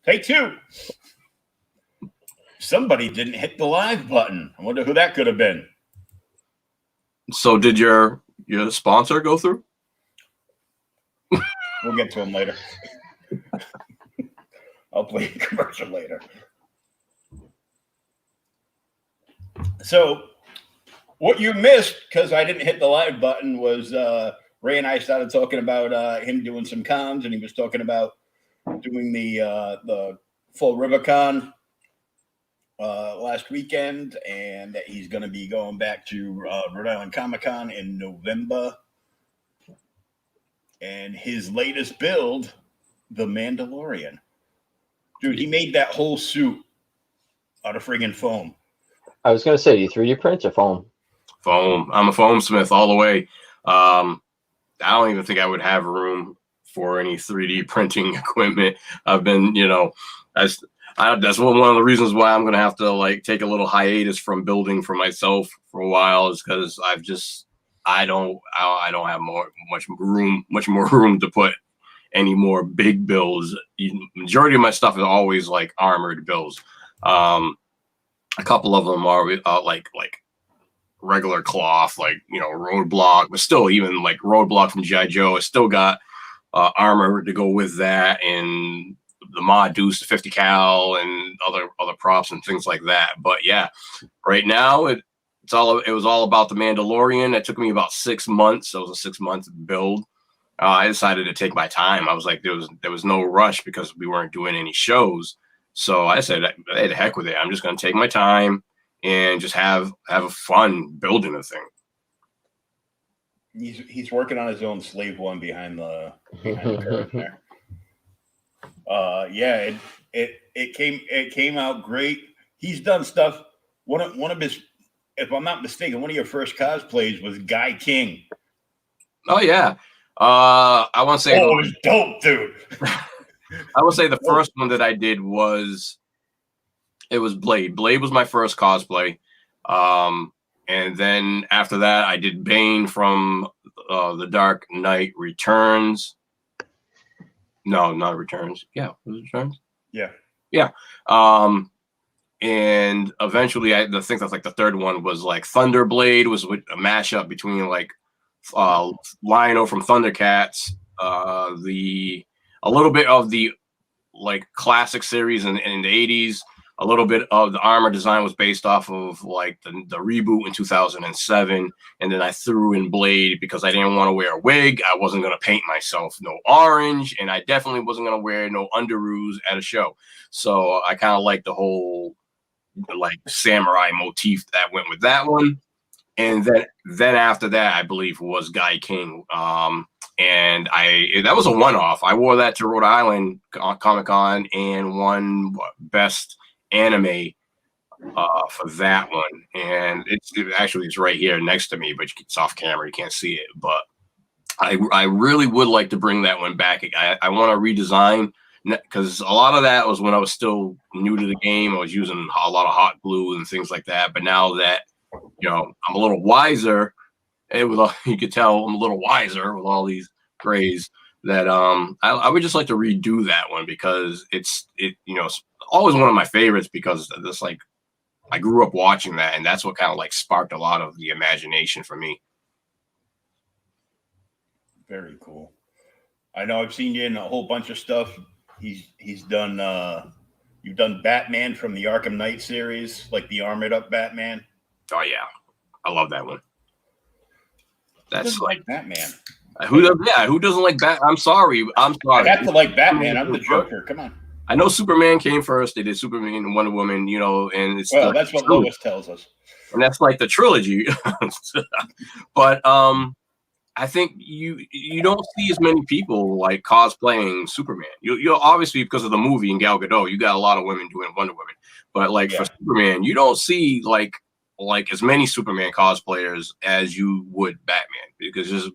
Take two. Somebody didn't hit the live button. I wonder who that could have been. So did your sponsor go through? We'll get to him later. I'll play a commercial later. So what you missed, because I didn't hit the live button, was Ray and I started talking about him doing some cons, and he was talking about doing the full Rubicon last weekend, and that he's going to be going back to Rhode Island Comic-Con in November. And his latest build, the Mandalorian. Dude, he made that whole suit out of friggin' foam. I was going to say, you 3D print or foam? Foam. I'm a foam smith all the way. I don't even think I would have room for any 3D printing equipment. I've been, that's one of the reasons why I'm going to have to like take a little hiatus from building for myself for a while, is because I don't have much more room to put any more big builds. Majority of my stuff is always like armored builds. A couple of them are like regular cloth, like Roadblock, but still, even like Roadblock from G.I. Joe, it's still got armor to go with that, and the Mod Deuce 50 cal and other props and things like that. But yeah, right now it was all about the Mandalorian. It took me about 6 months. So it was a 6-month build. I decided to take my time. I was like, there was no rush because we weren't doing any shows. So I said, hey, the heck with it. I'm just going to take my time and just have fun building the thing. He's working on his own slave one behind the curtain there. Yeah, it came out great. He's done stuff. One of his, if I'm not mistaken, one of your first cosplays was Guy King. Oh yeah. I want to say, it was dope, dude. I would say the first one that I did was Blade. Blade was my first cosplay. And then after that, I did Bane from The Dark Knight Returns. No, not Returns. Yeah, was it Returns? Yeah. Yeah. And eventually, I think that's like the third one was like Thunderblade, was a mashup between like Lion-O from Thundercats, a little bit of the like classic series in the 80s. A little bit of the armor design was based off of like the reboot in 2007. And then I threw in Blade because I didn't want to wear a wig. I wasn't going to paint myself no orange. And I definitely wasn't going to wear no underoos at a show. So I kind of like the whole like samurai motif that went with that one. And then after that, I believe was Guy King. And that was a one-off. I wore that to Rhode Island Comic-Con and won best anime for that one. And it's right here next to me, but it's off camera, you can't see it. But I really would like to bring that one back. I want to redesign, because a lot of that was when I was still new to the game. I was using a lot of hot glue and things like that. But now that I'm a little wiser, and you could tell I'm a little wiser with all these grays, that I would just like to redo that one, because it's always one of my favorites, because this, like, I grew up watching that, and that's what kind of like sparked a lot of the imagination for me. Very cool. I know I've seen you in a whole bunch of stuff. He's done you've done Batman from the Arkham Knight series, like the armored up Batman. Oh yeah, I love that one. That's like Batman. Who doesn't like Batman? I'm sorry. I have to like Batman. I'm the Joker. Come on. I know Superman came first. They did Superman and Wonder Woman, and it's that's what Lois tells us. And that's like the trilogy. But I think you don't see as many people like cosplaying Superman. You're obviously, because of the movie and Gal Gadot, you got a lot of women doing Wonder Woman. But like for Superman, you don't see like as many Superman cosplayers as you would Batman, because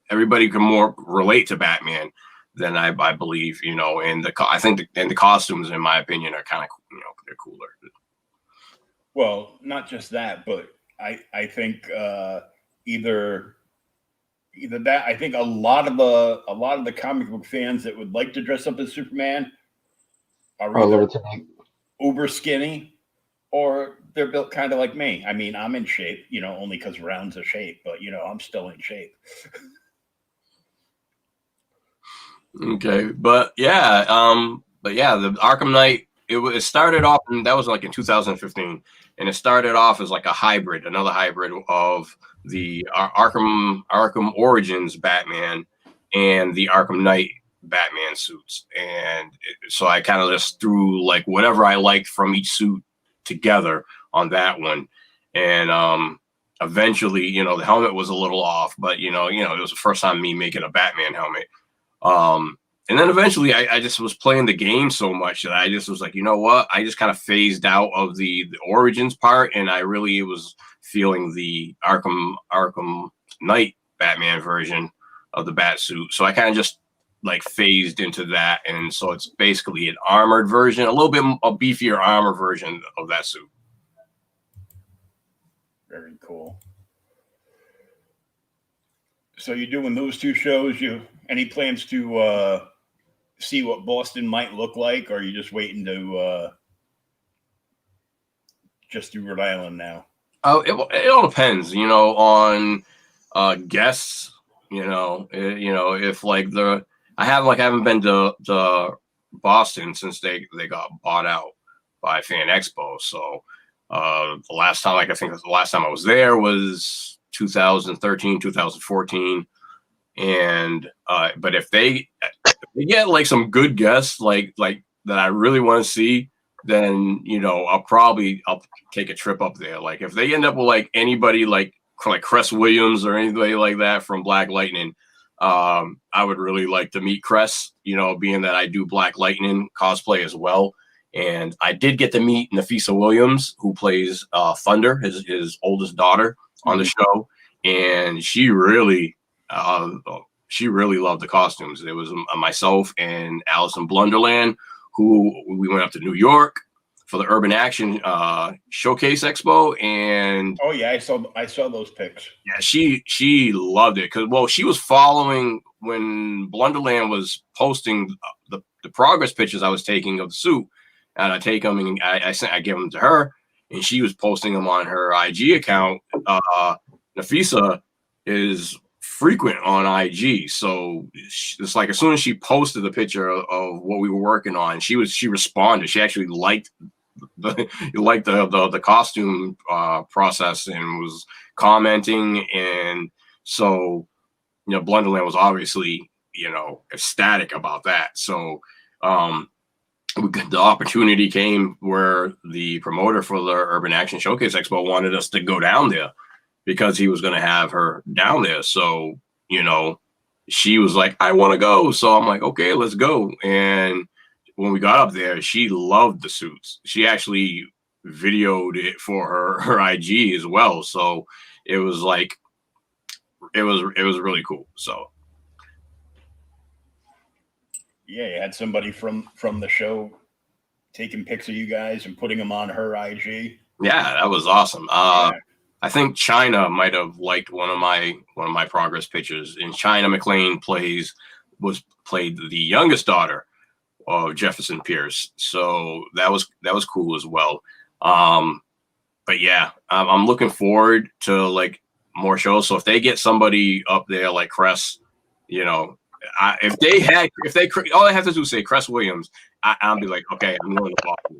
everybody can more relate to Batman than I believe, and I think the costumes, in my opinion, are kind of, they're cooler. Well, not just that, but I think either that, I think a lot of the comic book fans that would like to dress up as Superman are Or a either little too big. uber skinny or they're built kind of like me. I mean, I'm in shape, only because round's a shape, but I'm still in shape. Okay, but yeah, the Arkham Knight. It started off, and that was like in 2015, and it started off as like another hybrid of the Arkham Origins Batman and the Arkham Knight Batman suits, and so I kind of just threw like whatever I liked from each suit together on that one, and eventually, the helmet was a little off, but it was the first time me making a Batman helmet. And then eventually I just was playing the game so much that I just was like, you know what? I just kind of phased out of the Origins part, and I really was feeling the Arkham Knight Batman version of the bat suit. So I kind of just like phased into that, and so it's basically an armored version, a little bit a beefier armor version of that suit. Very cool. So you're doing those two shows. Any plans to see what Boston might look like, or are you just waiting to just do Rhode Island now? Oh, it all depends, on guests. If like I haven't been to Boston since they got bought out by Fan Expo. So the last time, I think the last time I was there was 2013, 2014. And but if they get like some good guests like that I really want to see, then I'll take a trip up there. Like if they end up with like anybody like Cress Williams or anybody like that from Black Lightning, I would really like to meet Cress, being that I do Black Lightning cosplay as well. And I did get to meet Nafisa Williams, who plays Thunder, his oldest daughter, on the show, and she really loved the costumes. It was myself and Allison Blunderland, who we went up to New York for the Urban Action Showcase Expo. And oh yeah, I saw those pics. Yeah, she loved it because she was following when Blunderland was posting the progress pictures I was taking of the suit, and I take them and I give them to her, and she was posting them on her IG account. Nafisa is frequent on IG, so it's like as soon as she posted the picture of what we were working on, she responded. She actually liked the costume process and was commenting, and so Blunderland was obviously ecstatic about that. So the opportunity came where the promoter for the Urban Action Showcase Expo wanted us to go down there because he was going to have her down there. So, she was like, I want to go. So I'm like, okay, let's go. And when we got up there, she loved the suits. She actually videoed it for her IG as well. So it was like, it was really cool. So. Yeah, you had somebody from the show taking pics of you guys and putting them on her IG. Yeah, that was awesome. Yeah. I think China might have liked one of my progress pictures. And China McLean played the youngest daughter of Jefferson Pierce, so that was cool as well. But yeah, I'm looking forward to like more shows. So if they get somebody up there like Cress, if they all I have to do is say Cress Williams, I'll be like, okay, I'm going to Boston.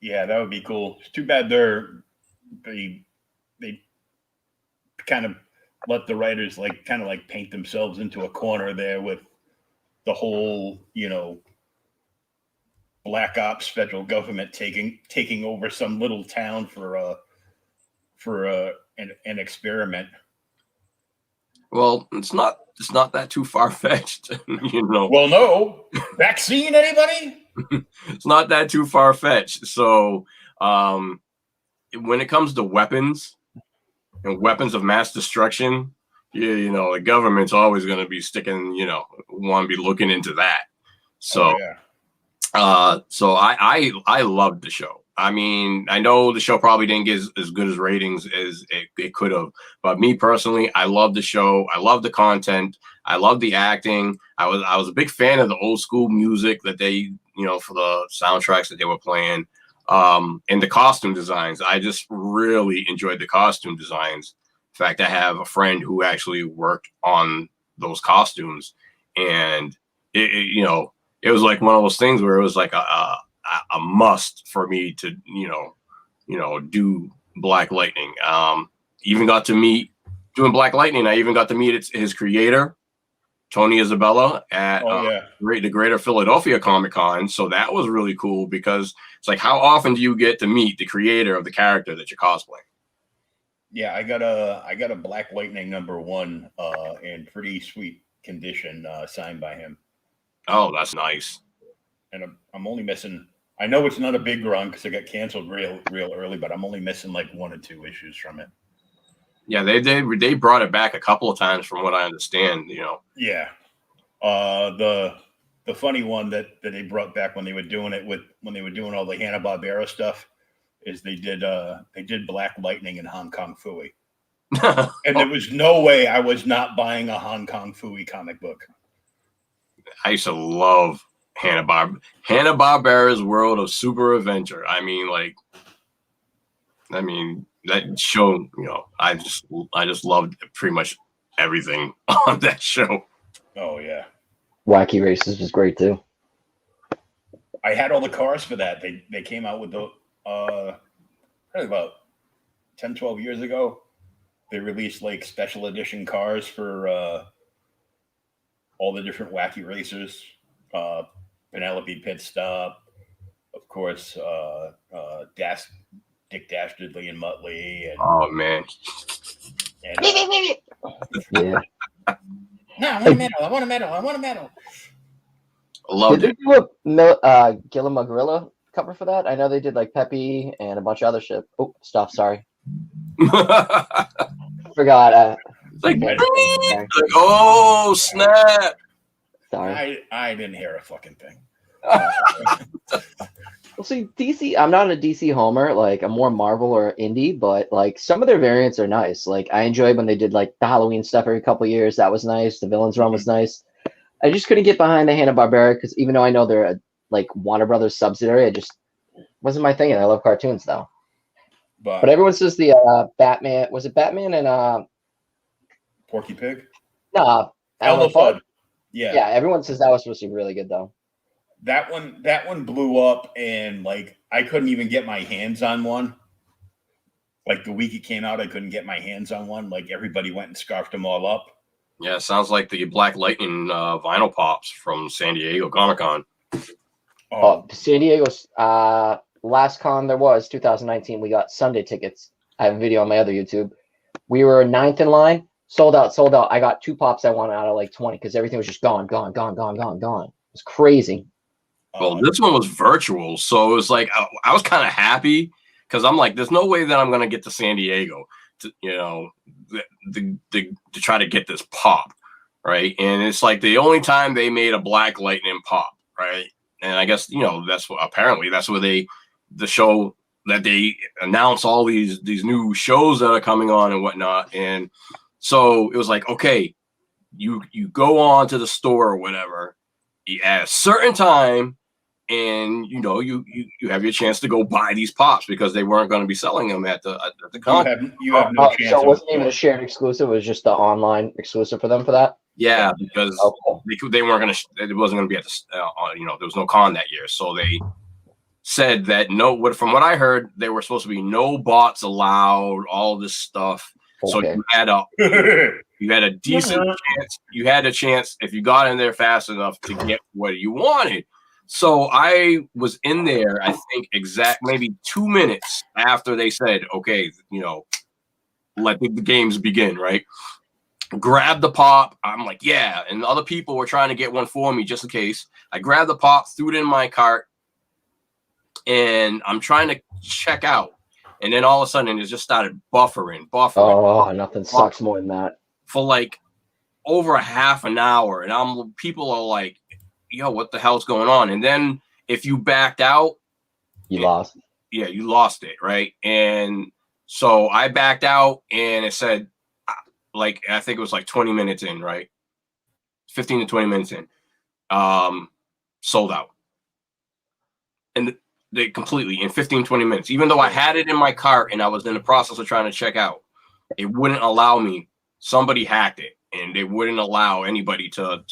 Yeah, that would be cool. It's too bad they kind of let the writers kind of paint themselves into a corner there with the whole, black ops federal government taking over some little town for an experiment. Well, it's not that too far fetched, Well, no vaccine, anybody? It's not that too far fetched. So, when it comes to weapons and weapons of mass destruction, the government's always going to be want to be looking into that. So, so I loved the show. I mean, I know the show probably didn't get as good as ratings as it could have, but me personally, I love the show. I love the content. I love the acting. I was a big fan of the old school music that they, for the soundtracks that they were playing, and the costume designs. I just really enjoyed the costume designs. In fact, I have a friend who actually worked on those costumes, and it was like one of those things where it was like a must for me to do Black Lightning. Even got to meet doing Black Lightning. I even got to meet his creator, Tony Isabella, at the Greater Philadelphia Comic Con. So that was really cool because it's like, how often do you get to meet the creator of the character that you're cosplaying? Yeah, I got a Black Lightning #1 in pretty sweet condition, signed by him. Oh, that's nice. And I'm only missing. I know it's not a big run because it got canceled real early, but I'm only missing like 1 or 2 issues from it. Yeah, they brought it back a couple of times, from what I understand. Yeah, the funny one that they brought back when they were doing all the Hanna-Barbera stuff is they did Black Lightning in Hong Kong Phooey, and there was no way I was not buying a Hong Kong Phooey comic book. I used to love Hanna-Barbera's World of Super Adventure. I mean, that show, I just loved pretty much everything on that show. Oh yeah, Wacky Races was great too. I had all the cars for that. They came out with the probably about 10, 12 years ago. They released like special edition cars for all the different Wacky Racers. Penelope Pit Stop, of course, Dick Dastardly and Muttley. And, oh man. Yeah. No, I want a medal. Loved Did they do a Gilla Grilla cover for that? I know they did like Peppy and a bunch of other shit. Oh, stop. Sorry. Forgot. Like, oh snap! Sorry. I didn't hear a fucking thing. Well, see, DC, I'm not a DC homer. Like, I'm more Marvel or indie, but like some of their variants are nice. Like, I enjoyed when they did like the Halloween stuff every couple of years. That was nice. The Villains Run was nice. I just couldn't get behind the Hanna-Barbera because even though I know they're a like Warner Brothers subsidiary, I just wasn't my thing. And I love cartoons though. But everyone says the Batman, was it Batman and Porky Pig? No, Elmer Fudd. Yeah, everyone says that was supposed to be really good though. That one blew up, and like I couldn't even get my hands on one. Like the week it came out, I couldn't get my hands on one. Like everybody went and scarfed them all up. Yeah, sounds like the Black Lightning vinyl pops from San Diego Comic-Con. San Diego's last con there was 2019. We got Sunday tickets. I have a video on my other YouTube. We were 9th in line, sold out. I got 2 pops I wanted out of like 20 because everything was just gone. It was crazy. Well, this one was virtual, so it was like I was kind of happy because I'm like, there's no way that I'm gonna get to San Diego to to try to get this pop, right? And it's like the only time they made a Black Lightning pop, right? And I guess that's where the show that they announce all these new shows that are coming on and whatnot. And so it was like, okay, you go on to the store or whatever at a certain time, and you have your chance to go buy these pops because they weren't going to be selling them at the con. You have no chance. So it wasn't even a shared exclusive; it was just the online exclusive for them for that. Yeah, because they weren't going to. It wasn't going to be at the. There was no con that year, so they said that from what I heard, there were supposed to be no bots allowed. All this stuff. Okay. So you had a decent chance. You had a chance if you got in there fast enough to get what you wanted. So I was in there, I think maybe 2 minutes after they said, okay, let the games begin, right? Grab the pop. I'm like, yeah. And other people were trying to get one for me just in case. I grabbed the pop, threw it in my cart, and I'm trying to check out. And then all of a sudden, it just started buffering. Oh, nothing sucks more than that. For like over a half an hour. And people are like, yo, what the hell's going on? And then if you backed out, you lost. Yeah, you lost it, right? And so I backed out, and it said, I think it was like 20 minutes in, right? 15 to 20 minutes in, sold out. And they completely in 15, 20 minutes. Even though I had it in my cart and I was in the process of trying to check out, it wouldn't allow me. Somebody hacked it, and they wouldn't allow anybody to.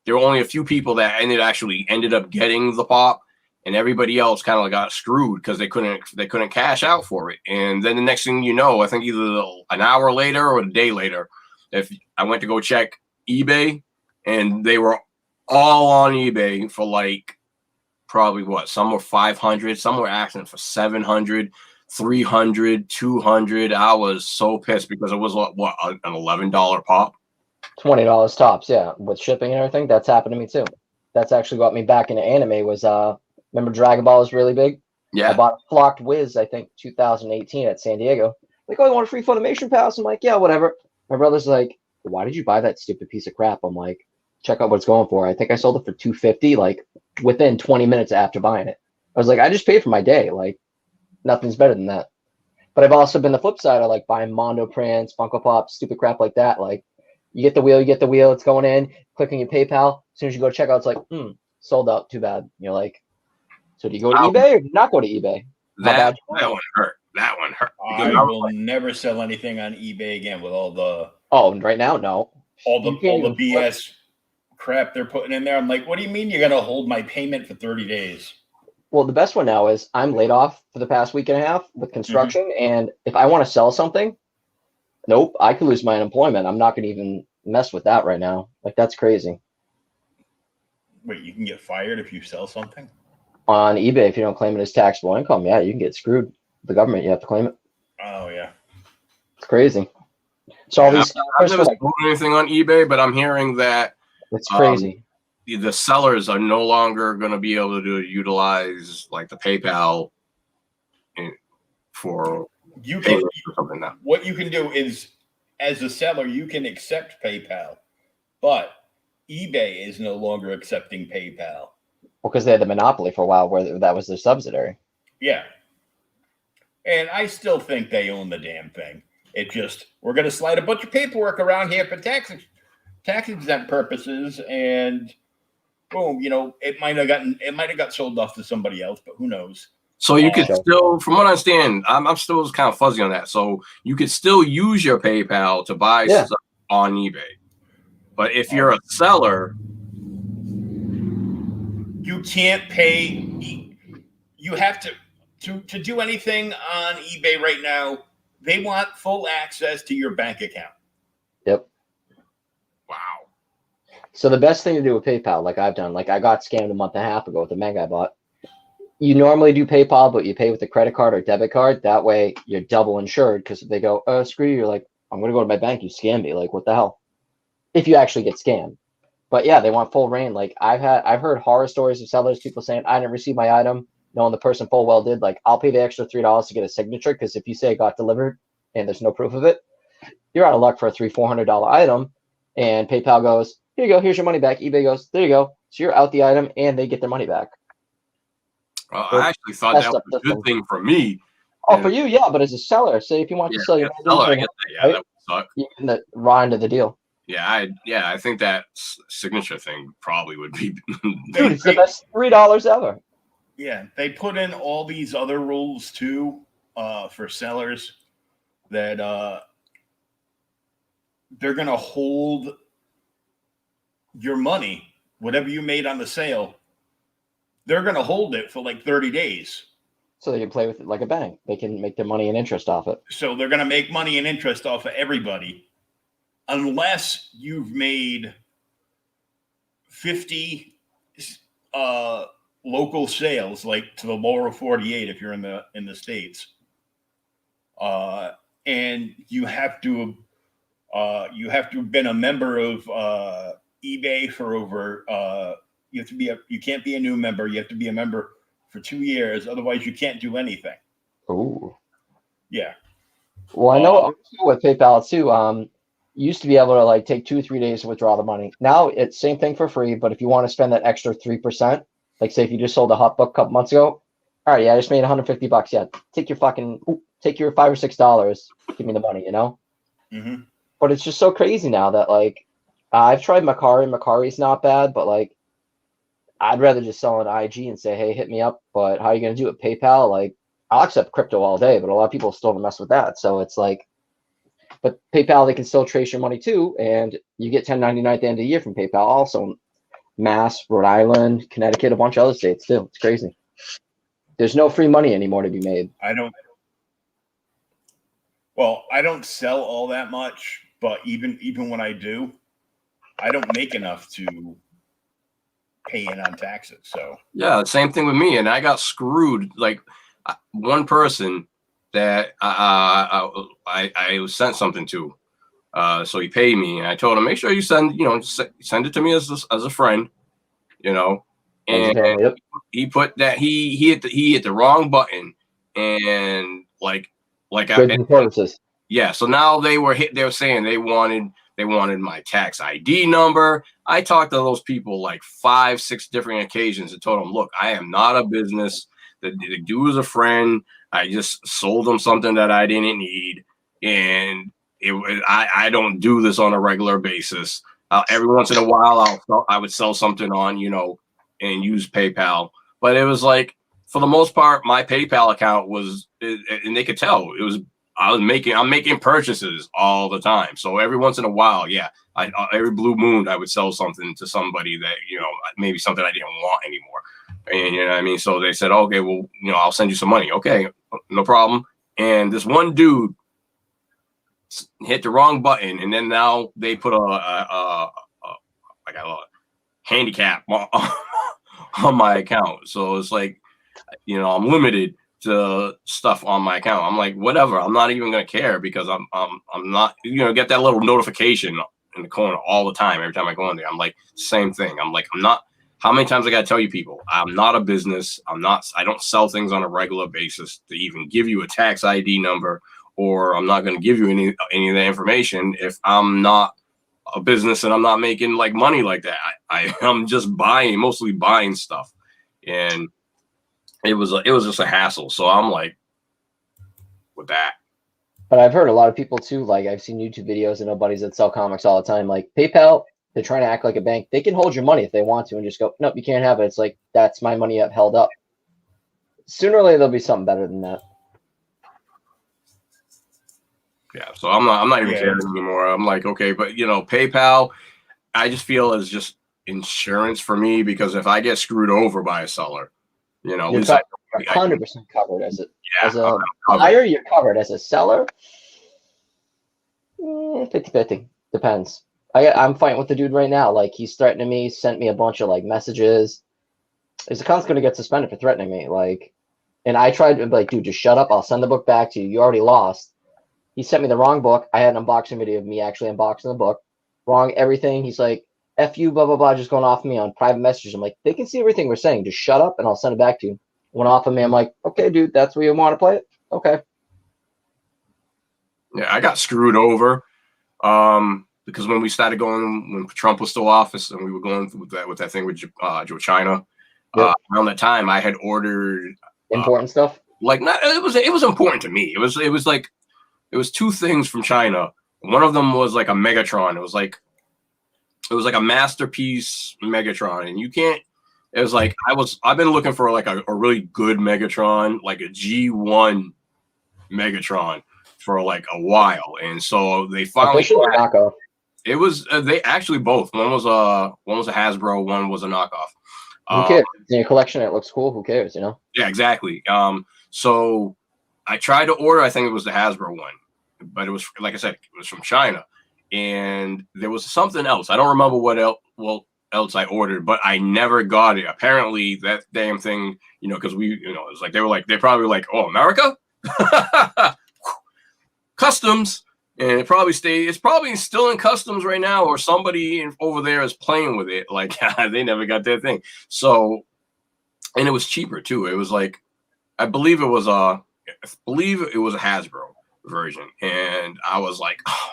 There were only a few people that ended up getting the pop, and everybody else kind of got screwed because they couldn't cash out for it. And then the next thing you know, I think either an hour later or a day later, if I went to go check eBay, and they were all on eBay for like probably what, some were 500, some were asking for 700, 300, 200. I was so pissed because it was what an $11 pop. $20 tops, yeah, with shipping and everything. That's happened to me too. That's actually got me back into anime. Was remember Dragon Ball was really big? Yeah. I bought Flocked Wiz, I think 2018 at San Diego. Like, oh, you want a free Funimation pass? I'm like, yeah, whatever. My brother's like, why did you buy that stupid piece of crap? I'm like, check out what it's going for. I think I sold it for $250, like within 20 minutes after buying it. I was like, I just paid for my day. Like, nothing's better than that. But I've also been the flip side. I like buying Mondo prints, Funko Pops, stupid crap like that. Like, you get the wheel, it's going in, click on your PayPal. As soon as you go to checkout, it's like, sold out, too bad. You're like, so do you go to eBay or do you not go to eBay? That one hurt. That one hurt. I will never sell anything on eBay again with all the... Oh, right now, no. All the BS crap they're putting in there. I'm like, what do you mean you're going to hold my payment for 30 days? Well, the best one now is I'm laid off for the past week and a half with construction. And if I want to sell something, nope, I could lose my unemployment. I'm not going to even mess with that right now. Like, that's crazy. Wait, you can get fired if you sell something? On eBay, if you don't claim it as taxable income, yeah, you can get screwed. The government, you have to claim it. Oh, yeah. It's crazy. So all these I've never sold anything on eBay, but I'm hearing that it's crazy. The sellers are no longer going to be able to utilize like the PayPal for you can. Or something now. What you can do is, as a seller, you can accept PayPal, but eBay is no longer accepting PayPal. Well, because they had the monopoly for a while, where that was their subsidiary. Yeah, and I still think they own the damn thing. It just, we're going to slide a bunch of paperwork around here for tax exempt purposes, and boom, it might have got sold off to somebody else, but who knows? So you could still, from what I understand, I'm still kind of fuzzy on that. So you could still use your PayPal to buy stuff on eBay, but if you're a seller, you can't pay. You have to do anything on eBay right now. They want full access to your bank account. Yep. Wow. So the best thing to do with PayPal, like I've done, like I got scammed a month and a half ago with the manga I bought. You normally do PayPal, but you pay with a credit card or debit card. That way you're double insured, because if they go, screw you, you're like, I'm going to go to my bank. You scammed me. Like, what the hell? If you actually get scammed. But yeah, they want full reign. Like I've heard horror stories of sellers, people saying, I didn't receive my item, knowing the person full well did. Like, I'll pay the extra $3 to get a signature, because if you say it got delivered and there's no proof of it, you're out of luck for a $300-$400 item. And PayPal goes, here you go, here's your money back. eBay goes, there you go. So you're out the item and they get their money back. I actually thought that was a good thing for me. Oh, for you, yeah, but as a seller, say if you want to sell your that would suck. You get raw into the deal. Yeah, I think that signature thing probably would be. Dude, it's the best $3 ever. Yeah, they put in all these other rules too for sellers that they're going to hold your money, whatever you made on the sale. They're going to hold it for like 30 days. So they can play with it like a bank. They can make their money and interest off it. So they're going to make money and interest off of everybody, unless you've made 50 local sales, like to the lower 48 if you're in the States. And you have to have been a member of eBay for over you can't be a new member. You have to be a member for 2 years. Otherwise you can't do anything. Ooh. Yeah. Well, I know with PayPal too, you used to be able to like take 2 or 3 days to withdraw the money. Now it's same thing for free, but if you want to spend that extra 3%, like say if you just sold a hot book a couple months ago, all right, yeah, I just made $150. Yeah, take your $5 or $6. Give me the money, Mm-hmm. But it's just so crazy now that like I've tried Macari. Macari's not bad, but like I'd rather just sell on IG and say, hey, hit me up. But how are you gonna do it? PayPal? Like I'll accept crypto all day, but a lot of people still don't mess with that. So it's like, but PayPal, they can still trace your money too, and you get 1099 at the end of the year from PayPal. Also, Mass, Rhode Island, Connecticut, a bunch of other states too. It's crazy. There's no free money anymore to be made. I don't sell all that much, but even when I do, I don't make enough to pay in on taxes. So yeah, same thing with me. And I got screwed. Like one person that I was sent something to. So he paid me, and I told him, make sure you send it to me as a friend, And Yep. he put that he hit the wrong button, and purposes. yeah. So now they were saying they wanted my tax ID number. I talked to those people like 5-6 different occasions and told them, look, I am not a business. The dude is a friend. I just sold him something that I didn't need, and I don't do this on a regular basis. Every once in a while, I would sell something on, and use PayPal. But it was like, for the most part, my PayPal account was, and they could tell I'm making purchases all the time. So every once in a while, yeah, every blue moon, I would sell something to somebody that, maybe something I didn't want anymore. And you know what I mean? So they said, okay, well, I'll send you some money. Okay, no problem. And this one dude hit the wrong button, and then now they put a handicap on my account. So it's like, I'm limited to stuff on my account. I'm like, whatever. I'm not even gonna care, because I'm not, get that little notification in the corner all the time. Every time I go in there, I'm like, same thing. I'm like, I'm not. How many times I gotta tell you people, I'm not a business. I don't sell things on a regular basis to even give you a tax ID number, or I'm not gonna give you any of that information if I'm not a business and I'm not making like money like that. I'm just mostly buying stuff, and it was just a hassle. So I'm like, with that. But I've heard a lot of people too. Like I've seen YouTube videos and buddies that sell comics all the time. Like PayPal, they're trying to act like a bank. They can hold your money if they want to, and just go, nope, you can't have it. It's like, that's my money I've held up. Sooner or later, there'll be something better than that. Yeah, so I'm not even caring anymore. I'm like, okay, but PayPal, I just feel is just insurance for me, because if I get screwed over by a seller, you're 100% covered as a buyer. You're covered as a seller. 50-50 depends. I'm fighting with the dude right now. Like, he's threatening me. Sent me a bunch of like messages. His account's gonna get suspended for threatening me. Like, and I tried to be like, dude, just shut up. I'll send the book back to you. You already lost. He sent me the wrong book. I had an unboxing video of me actually unboxing the book. Wrong everything. He's like, F you, blah, blah, blah, just going off of me on private messages. I'm like, they can see everything we're saying. Just shut up and I'll send it back to you. Went off of me. I'm like, okay, dude, that's where you want to play it? Okay. Yeah, I got screwed over because when Trump was still office and we were going with that thing with Joe China, around that time I had ordered important stuff. Like, not it was important to me. It was 2 things from China. One of them was like a Megatron. It was like a masterpiece Megatron, and you can't. It was like I've been looking for like a really good Megatron, like a G1 Megatron, for like a while, and so they finally knockoff. It was they actually both. One was a Hasbro, one was a knockoff. Who cares? In your collection, it looks cool. Who cares? Yeah, exactly. So I tried to order. I think it was the Hasbro one, but it was, like I said, it was from China, and there was something else. I don't remember what else I ordered, but I never got it. Apparently, that damn thing, because it's like they're probably like, oh, America, customs, and it's probably still in customs right now, or somebody over there is playing with it. Like, they never got that thing. So, and it was cheaper too. It was like, I believe it was a Hasbro version, and I was like, oh,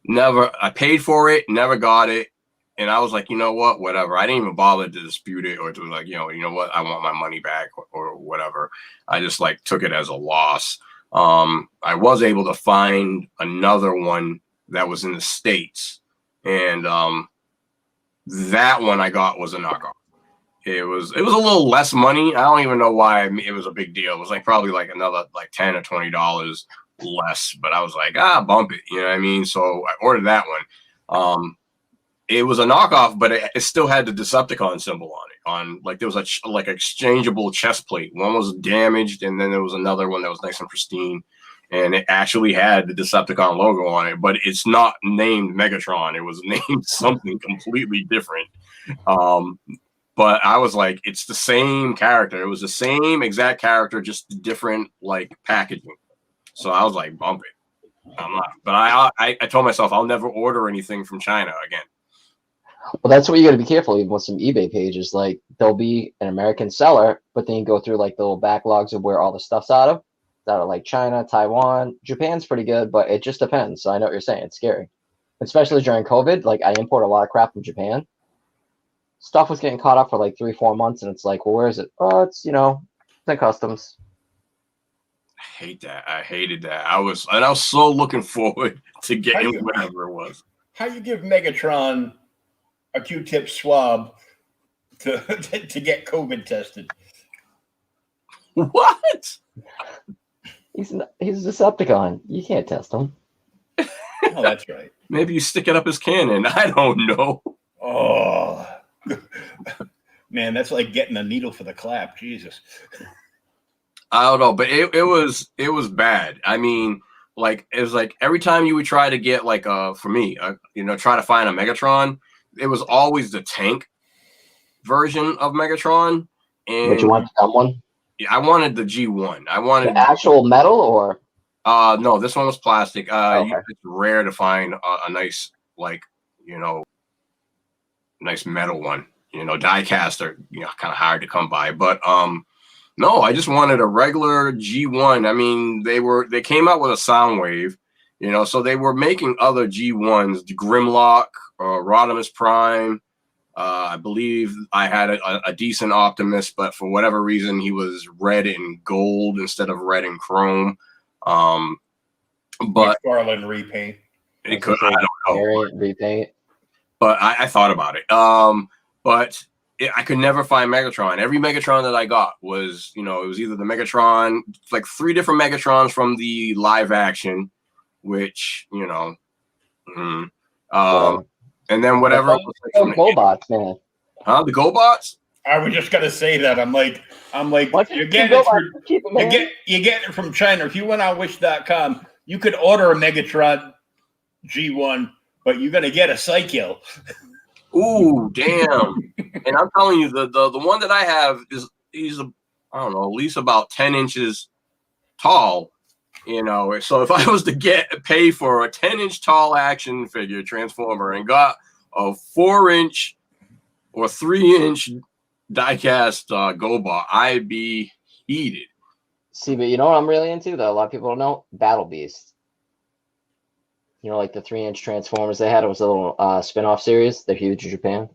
never. I paid for it, never got it, and I was like, you know what, whatever. I didn't even bother to dispute it or to like, you know what, I want my money back or whatever. I just like took it as a loss. I was able to find another one that was in the States, and That one I got was a knockoff. It was a little less money. I don't even know why it was a big deal. It was like probably like another like $10 or $20 less, but I was like, bump it. You know what I mean? So I ordered that one. It was a knockoff, but it still had the Decepticon symbol on it. On like there was a like exchangeable chest plate. One was damaged, and then there was another one that was nice and pristine, and it actually had the Decepticon logo on it. But it's not named Megatron. It was named something completely different. But I was like, it's the same character. It was the same exact character, just different like packaging. So I was like, bump it. I'm not. But I told myself I'll never order anything from China again. Well, that's what you got to be careful even with some eBay pages. Like there'll be an American seller, but then you go through like the little backlogs of where all the stuff's out of. That are like China, Taiwan, Japan's pretty good, but it just depends. So I know what you're saying. It's scary, especially during COVID. Like I import a lot of crap from Japan. Stuff was getting caught up for like 3-4 months, and it's like, well, where is it? Oh, it's it's in customs. I hate that. I hated that. I was so looking forward to getting whatever it was. How you give Megatron a Q-tip swab to get COVID tested? What? He's a Decepticon. You can't test him. Oh, that's right. Maybe you stick it up his cannon. I don't know. Oh, man, that's like getting a needle for the clap. Jesus. I don't know, but it was bad. I mean, like it was like every time you would try to get like for me, try to find a Megatron, it was always the tank version of Megatron. And But you want someone? Yeah, I wanted the G1. I wanted the actual metal or no, this one was plastic. Okay. It's rare to find a nice nice metal one. Die cast are kind of hard to come by. But no, I just wanted a regular G1. I mean, they came out with a Soundwave, so they were making other G1s, the Grimlock, Rodimus Prime. I believe I had a decent Optimus, but for whatever reason, he was red and gold instead of red and chrome. But McFarlane repaint. It could, I don't know. Repaint. But I thought about it. But I could never find Megatron. Every Megatron that I got was, it was either the Megatron, like 3 different Megatrons from the live action, which, and then whatever. GoBots, man. Huh? The GoBots? I was just gonna say that. I'm like, you're getting it from China. If you went on Wish.com, you could order a Megatron G1, but you're gonna get a Psykill. Ooh, damn! And I'm telling you, the one that I have he's I don't know, at least about 10 inches tall. So if I was to pay for a 10-inch tall action figure Transformer and got a 4-inch or 3-inch diecast GoBot, I'd be heated. See, but you know what I'm really into though? A lot of people don't know Battle Beast. Like the 3-inch Transformers they had. It was a little spin-off series. They're huge in Japan.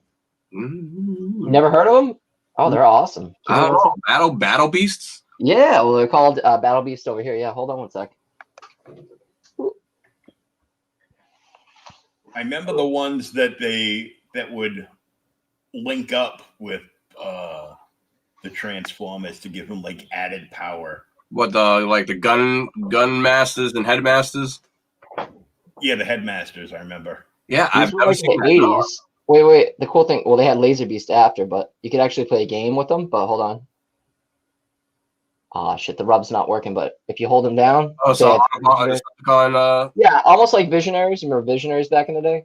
Mm-hmm. You never heard of them? Oh, they're awesome. I don't know. Battle Beasts? Yeah, well, they're called Battle Beast over here. Yeah, hold on one sec. I remember the ones that would link up with the Transformers to give them like added power. What the gun masters and headmasters? Yeah, the headmasters. I remember. Yeah, I've never seen the 80s. Wait. The cool thing. Well, they had Laser Beast after, but you could actually play a game with them. But hold on. Ah, shit, the rub's not working, but if you hold them down. Oh, so yeah, almost like Visionaries. Remember Visionaries back in the day?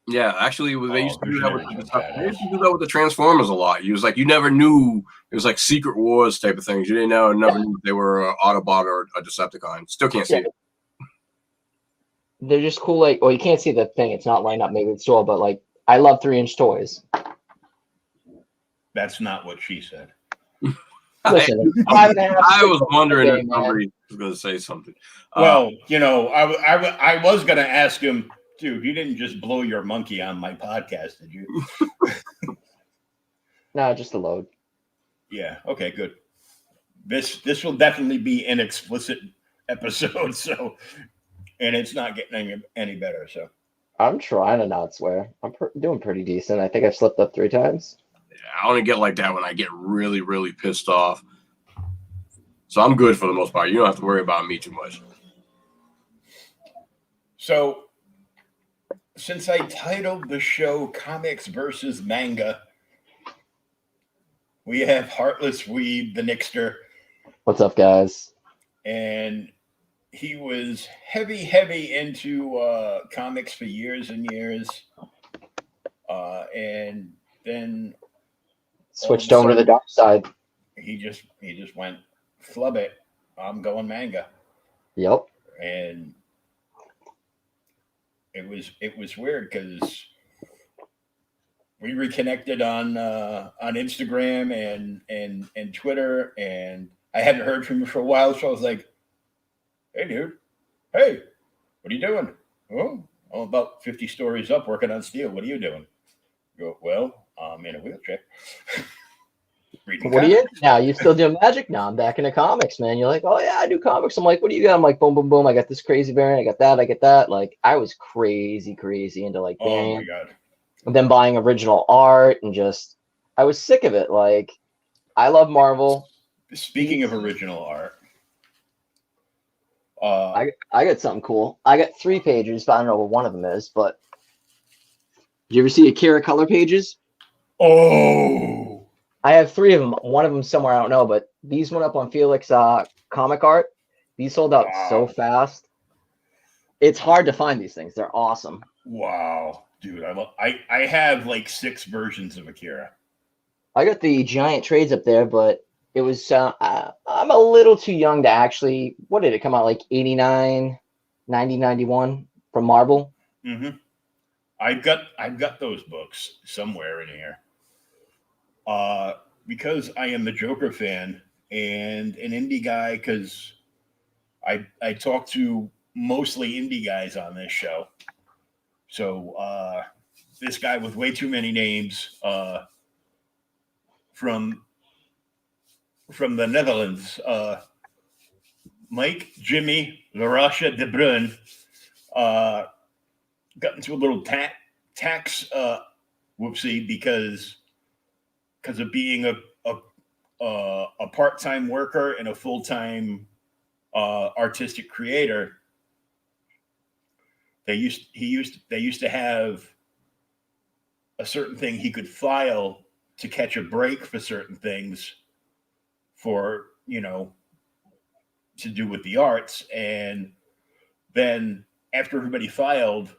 Yeah, actually, they used to do that with the Transformers a lot. You was like, you never knew it was like Secret Wars type of things. You didn't know, never knew if they were an Autobot or a Decepticon. Still can't see it. They're just cool. Like, well, you can't see the thing; it's not lined up maybe it's still, but like, I love 3-inch toys. That's not what she said. Listen, I was wondering if somebody was going to say something. Well, I was going to ask him, dude, you didn't just blow your monkey on my podcast, did you? No, just a load. Yeah. Okay, good. This will definitely be an explicit episode, so, and it's not getting any better, so. I'm trying to not swear. I'm doing pretty decent. I think I've slipped up 3 times. I only get like that when I get really, really pissed off. So I'm good for the most part. You don't have to worry about me too much. So, since I titled the show Comics versus Manga, we have HatlessWeeb, the Nixter, What's up, guys? and he was heavy into comics for years and years, and then Switched over to the dark side. he just went flub it. I'm going manga, Yep. and it was weird because we reconnected on Instagram and Twitter, and I hadn't heard from him for a while, so I was like, "Hey, dude, hey, what are you doing?" "Oh, I'm about 50 stories up, working on Steel. What are you doing?" I go, "Well, I'm in a wheelchair." Reading What are you comics. now? You still doing magic? Now I'm back into comics, man. You're like, oh yeah, I do comics. I'm like, what do you got? I'm like, boom, boom, boom. I got this crazy variant. I got that. I get that. Like, I was crazy into like Oh my variant, god! and then buying original art, and just I was sick of it. Like, I love Marvel. Speaking of original art, I got something cool. I got 3 pages, but I don't know what one of them is. But did you ever see Akira color pages? oh, I have 3 of them. One of them somewhere I don't know, but these went up on Felix Comic Art. These sold out so wow, fast. It's hard to find these things. They're awesome. wow, dude! I have like 6 versions of Akira. I got the giant trades up there, but it was I'm a little too young to actually. What did it come out like 89, 90, 91 from Marvel? Mm-hmm. I've got those books somewhere in here. Because I am a Joker fan and an indie guy, because I talk to mostly indie guys on this show. So this guy with way too many names from the Netherlands, Mike Jimmy Larasha de Bruyne, got into a little tax whoopsie because of being a part-time worker and a full-time artistic creator. They used to have a certain thing he could file to catch a break for certain things, for to do with the arts. And then after everybody filed,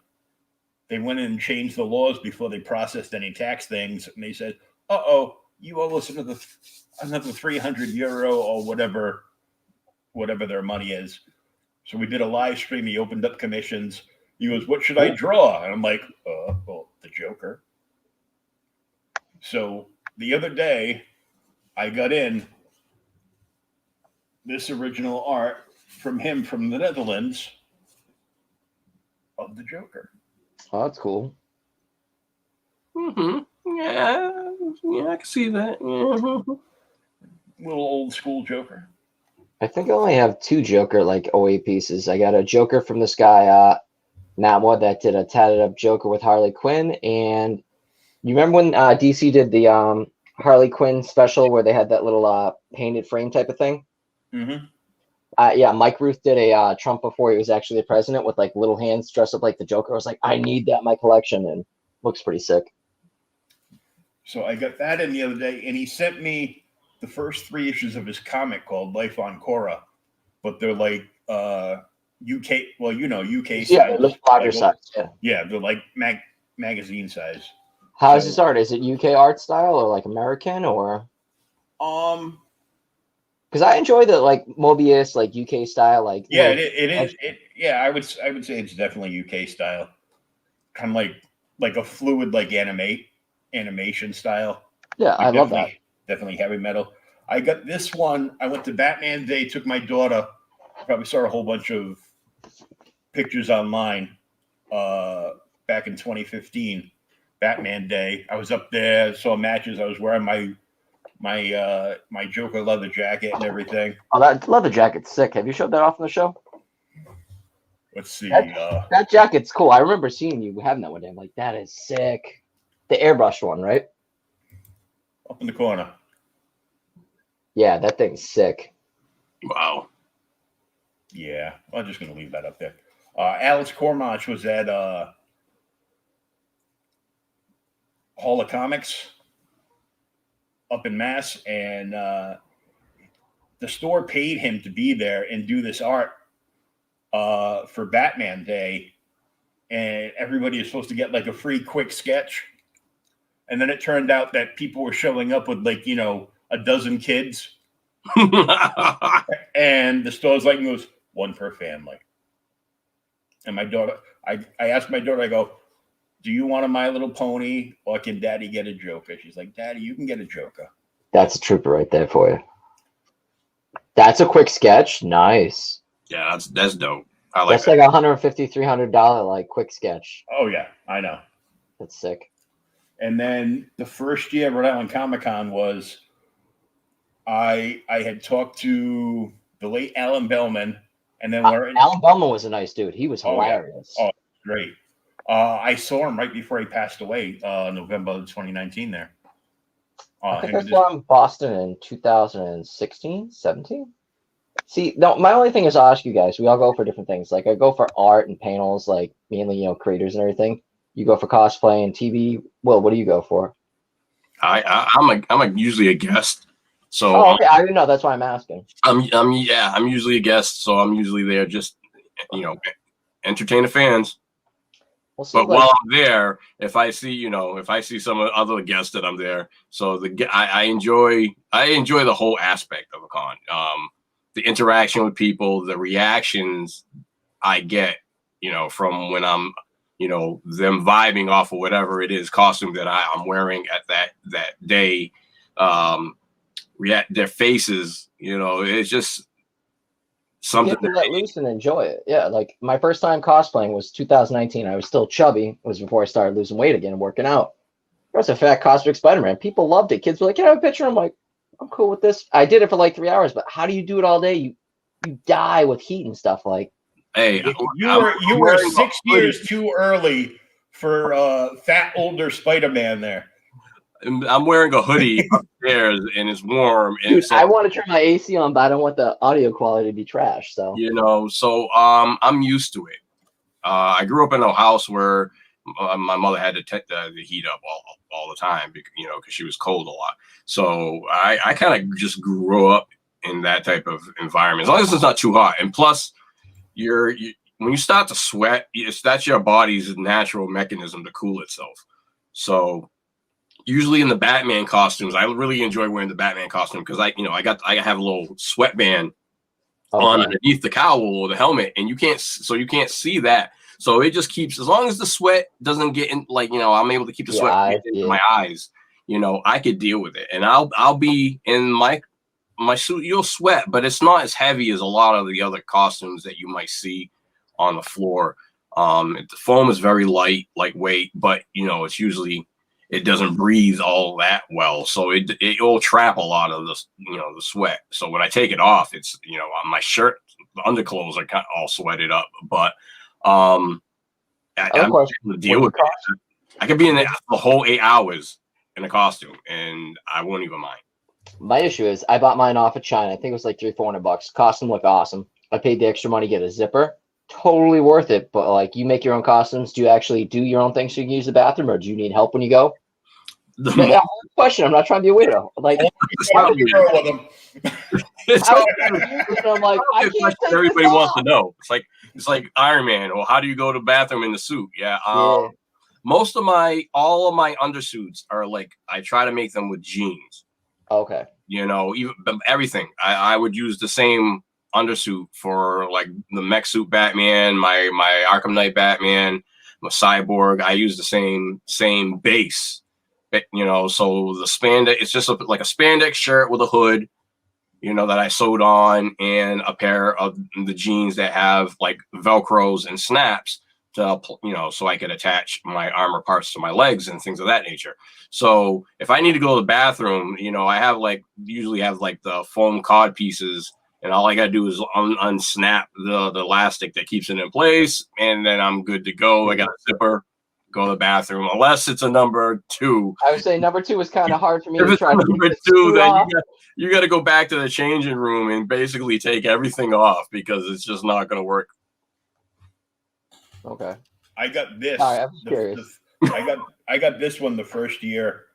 they went in and changed the laws before they processed any tax things, and they said, "Uh-oh, you owe us another €300 or whatever their money is." So we did a live stream. He opened up commissions. He goes, "What should I draw?" And I'm like, "Well, the Joker." So the other day, I got in this original art from him from the Netherlands of the Joker. Oh, that's cool. Mm-hmm. Yeah, I can see that. Mm-hmm. Little old school Joker. I think I only have 2 Joker like OA pieces. I got a Joker from this guy, Namwa, that did a tatted up Joker with Harley Quinn. And you remember when DC did the Harley Quinn special where they had that little painted frame type of thing? Mm-hmm. Yeah, Mike Ruth did a Trump before he was actually the president with like little hands dressed up like the Joker. I was like, I need that in my collection, and looks pretty sick. So I got that in the other day, and he sent me the first 3 issues of his comic called Life on Korra, but they're like UK, well, UK Yeah, size. it looks larger like, size. Yeah. Yeah, they're like magazine size. How's this art? Is it UK art style or like American or? Because I enjoy the like Mobius, like UK style, like yeah, it is. Yeah, I would say it's definitely UK style, kind of like a fluid like animation style. Yeah, I love that. Definitely heavy metal. I got this one. I went to Batman Day, took my daughter. Probably saw a whole bunch of pictures online back in 2015, Batman Day. I was up there, saw matches. I was wearing my Joker leather jacket and everything. Oh, that leather jacket's sick. Have you showed that off on the show? Let's see. That jacket's cool. I remember seeing you having that one day. I'm like, that is sick. The airbrushed one, right? Up in the corner. Yeah, that thing's sick. Wow. Yeah, I'm just gonna leave that up there. Alex Cormach was at Hall of Comics up in Mass, and the store paid him to be there and do this art for Batman Day, and everybody is supposed to get like a free quick sketch. And then it turned out that people were showing up with like, a dozen kids. And the store's like, goes, one per family. And my daughter, I asked my daughter, I go, do you want a My Little Pony or can Daddy get a Joker? She's like, Daddy, you can get a Joker. That's a trooper right there for you. That's a quick sketch. Nice. Yeah, that's dope. I like that's that. Like $150, $300 like quick sketch. Oh yeah, I know. That's sick. And then the first year Rhode Island Comic-Con was, I had talked to the late Alan Bellman, and then Alan Bellman was a nice dude. He was hilarious. Oh, great. I saw him right before he passed away, November 2019 there. I think I saw him in Boston in 2016, 17. See, no, my only thing is I'll ask you guys, we all go for different things. Like I go for art and panels, like mainly, creators and everything. You go for cosplay and TV. Will, what do you go for? I'm usually a guest. So okay. I didn't know. That's why I'm asking. I'm usually a guest, so I'm usually there just entertain the fans. We'll see, but while I'm there, if I see some other guests that I'm there, so I enjoy the whole aspect of a con. The interaction with people, the reactions I get, from when I'm, them vibing off of whatever it is costume that I'm wearing at that day. React their faces, it's just something you have to let loose and enjoy it. Yeah, like my first time cosplaying was 2019. I was still chubby. It was before I started losing weight again and working out. There was a fat cosmic Spider-Man. People loved it. Kids were like, "Can I have a picture?" I'm like, "I'm cool with this." I did it for like 3 hours, but how do you do it all day? You die with heat and stuff. Like, hey, you were 6 years too early for fat older Spider-Man there. I'm wearing a hoodie upstairs and it's warm. And dude, I want to turn my AC on, but I don't want the audio quality to be trash. So I'm used to it. I grew up in a house where my mother had to take the heat up all the time, because she was cold a lot. So I kind of just grew up in that type of environment, as long as it's not too hot. And plus, when you start to sweat, that's your body's natural mechanism to cool itself. So usually in the Batman costumes, I really enjoy wearing the Batman costume because I have a little sweatband on underneath the cowl or the helmet, and you can't see that. So it just keeps, as long as the sweat doesn't get in, I'm able to keep the sweat in my eyes. I could deal with it, and I'll be in my suit. You'll sweat, but it's not as heavy as a lot of the other costumes that you might see on the floor. The foam is very lightweight, but it's usually, it doesn't breathe all that well, so it will trap a lot of the the sweat. So when I take it off, it's on my shirt, the underclothes are kind of all sweated up. But I'm able to deal with it. I could be in the whole 8 hours in a costume, and I won't even mind. My issue is I bought mine off of China. I think it was like $300-400. Costume looked awesome. I paid the extra money to get a zipper. Totally worth it. But like, you make your own costumes. Do you actually do your own thing so you can use the bathroom, or do you need help when you go? Question. I'm not trying to be a weirdo. Like, I'm like, I can't. Everybody wants to know. It's like Iron Man. Or how do you go to the bathroom in the suit? Yeah. All of my undersuits are like, I try to make them with jeans. Okay. Even everything. I would use the same undersuit for like the mech suit Batman, my Arkham Knight Batman, my Cyborg. I use the same base. So the spandex, it's just like a spandex shirt with a hood, that I sewed on, and a pair of the jeans that have like Velcros and snaps to, so I could attach my armor parts to my legs and things of that nature. So if I need to go to the bathroom, I usually have like the foam cod pieces and all I gotta do is unsnap the elastic that keeps it in place, and then I'm good to go. I got a zipper. Go to the bathroom, unless it's a number 2. I would say number 2 is kind of hard for me If to it's try to number get 2, then off. you got to go back to the changing room and basically take everything off because it's just not going to work. Okay. I got this. All right, I'm curious. I got this one the first year.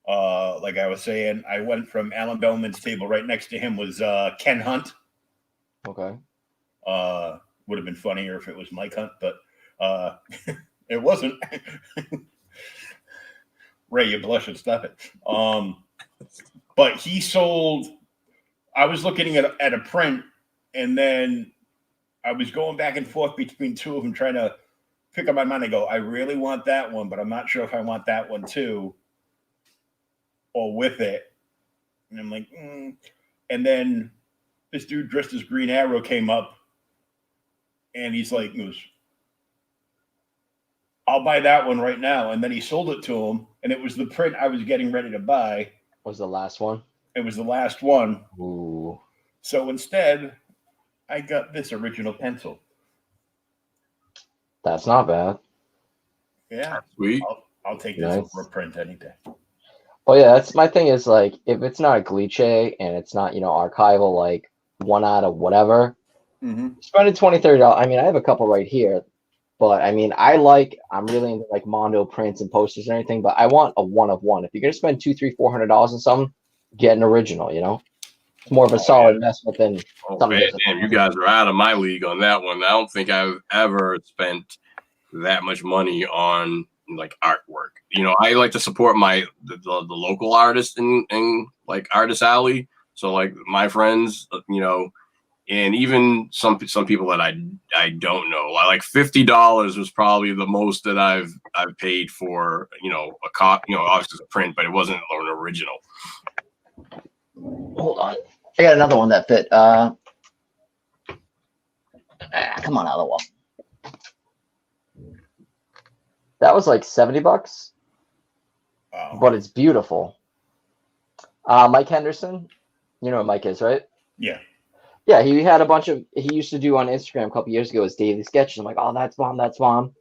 Like I was saying, I went from Alan Bellman's table. Right next to him was Ken Hunt. Okay. Would have been funnier if it was Mike Hunt, but it wasn't. Ray, you blush and stop it. But he sold. I was looking at a print, and then I was going back and forth between two of them, trying to pick up my mind. I go, I really want that one, but I'm not sure if I want that one too, or with it. And I'm like, And then this dude dressed as Green Arrow came up, and he's like, I'll buy that one right now. And then he sold it to him, and it was the print I was getting ready to buy. Was the last one? It was the last one. Ooh. So instead, I got this original pencil. That's not bad. Yeah. Sweet. I'll take this over a print any day. Well, yeah, that's my thing is like, if it's not a glitch and it's not, archival, like one out of whatever, spending $20, $30. I mean, I have a couple right here. But I mean, I'm really into like Mondo prints and posters and everything, but I want a one of one. If you're gonna spend $200, $300, $400 on something, get an original, It's more of a solid investment than something. Damn, you guys are out of my league on that one. I don't think I've ever spent that much money on like artwork. I like to support the local artists in like Artist Alley. So like my friends, and even some people that I don't know, like $50 was probably the most that I've paid for a copy, obviously a print, but it wasn't an original. Hold on, I got another one that fit. Come on, other wall. That was like $70, but it's beautiful. Mike Henderson, you know what Mike is, right? Yeah. Yeah, he had a bunch of, he used to do on Instagram a couple years ago his daily sketches. I'm like, oh, that's bomb, that's bomb.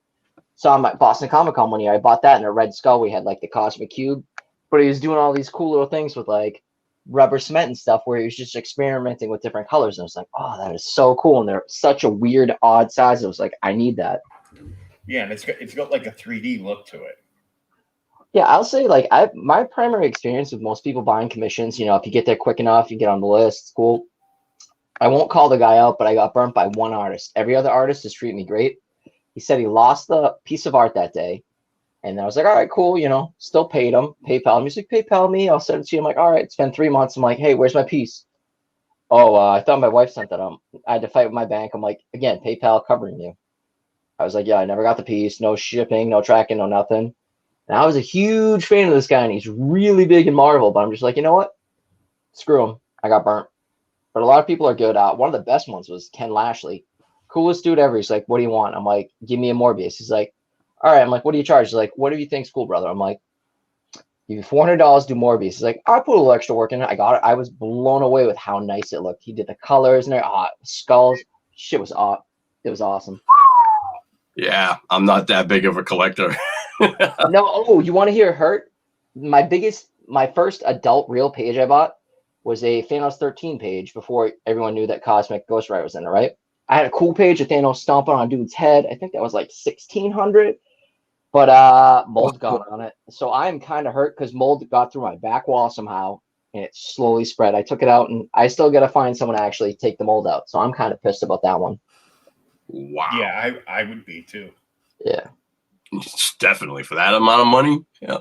So I'm at Boston Comic Con one year. I bought that in a red skull. We had like the Cosmic Cube, but he was doing all these cool little things with like rubber cement and stuff where he was just experimenting with different colors. And I was like, oh, that is so cool. And they're such a weird, odd size. I was like, I need that. Yeah, and it's got like a 3D look to it. Yeah, I'll say like my primary experience with most people buying commissions, if you get there quick enough, you get on the list, it's cool. I won't call the guy out, but I got burnt by one artist. Every other artist has treated me great. He said he lost the piece of art that day. And I was like, all right, cool. Still paid him. PayPal him. He's like, PayPal me. I'll send it to you. I'm like, all right, it's been 3 months. I'm like, hey, where's my piece? Oh, I thought my wife sent that. I had to fight with my bank. I'm like, again, PayPal covering you. I was like, yeah, I never got the piece. No shipping, no tracking, no nothing. And I was a huge fan of this guy, and he's really big in Marvel. But I'm just like, you know what? Screw him. I got burnt. But a lot of people are good. One of the best ones was Ken Lashley. Coolest dude ever. He's like, what do you want? I'm like, give me a Morbius. He's like, all right. I'm like, what do you charge? He's like, what do you think's cool, brother? I'm like, give you $400, do Morbius. He's like, I put a little extra work in it. I got it. I was blown away with how nice it looked. He did the colors and skulls. Shit was awesome. It was awesome. Yeah, I'm not that big of a collector. No, oh, you want to hear hurt? My first adult real page I bought was a Thanos 13 page before everyone knew that Cosmic Ghost Rider was in it, right? I had a cool page of Thanos stomping on a dude's head. I think that was like 1,600, but mold got on it. So I'm kind of hurt because mold got through my back wall somehow, and it slowly spread. I took it out, and I still got to find someone to actually take the mold out. So I'm kind of pissed about that one. Wow. Yeah, I would be too. Yeah. Definitely for that amount of money. Yeah.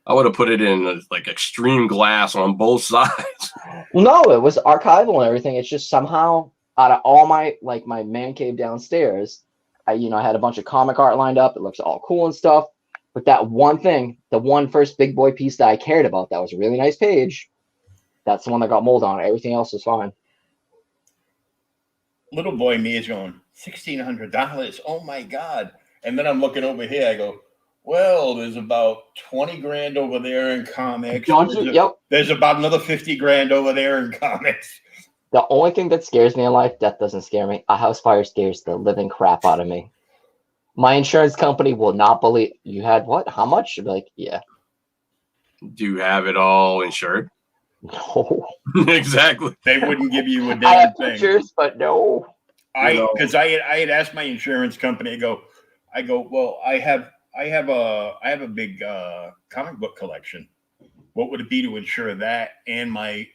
I would have put it in like extreme glass on both sides. No, it was archival and everything. It's just somehow out of all my man cave downstairs, I had a bunch of comic art lined up. It looks all cool and stuff. But that one thing, the one first big boy piece that I cared about, that was a really nice page. That's the one that got mold on it. Everything else was fine. Little boy me is going, $1,600. Oh my God. And then I'm looking over here. I go, well, there's about 20 grand over there in comics. There's about another 50 grand over there in comics. The only thing that scares me in life, death doesn't scare me. A house fire scares the living crap out of me. My insurance company will not believe you had what? How much? You'd be like, yeah. Do you have it all insured? No. Exactly. They wouldn't give you a I damn have thing. pictures, but no. Because I had asked my insurance company. I go, well, I have a big comic book collection. What would it be to insure that and my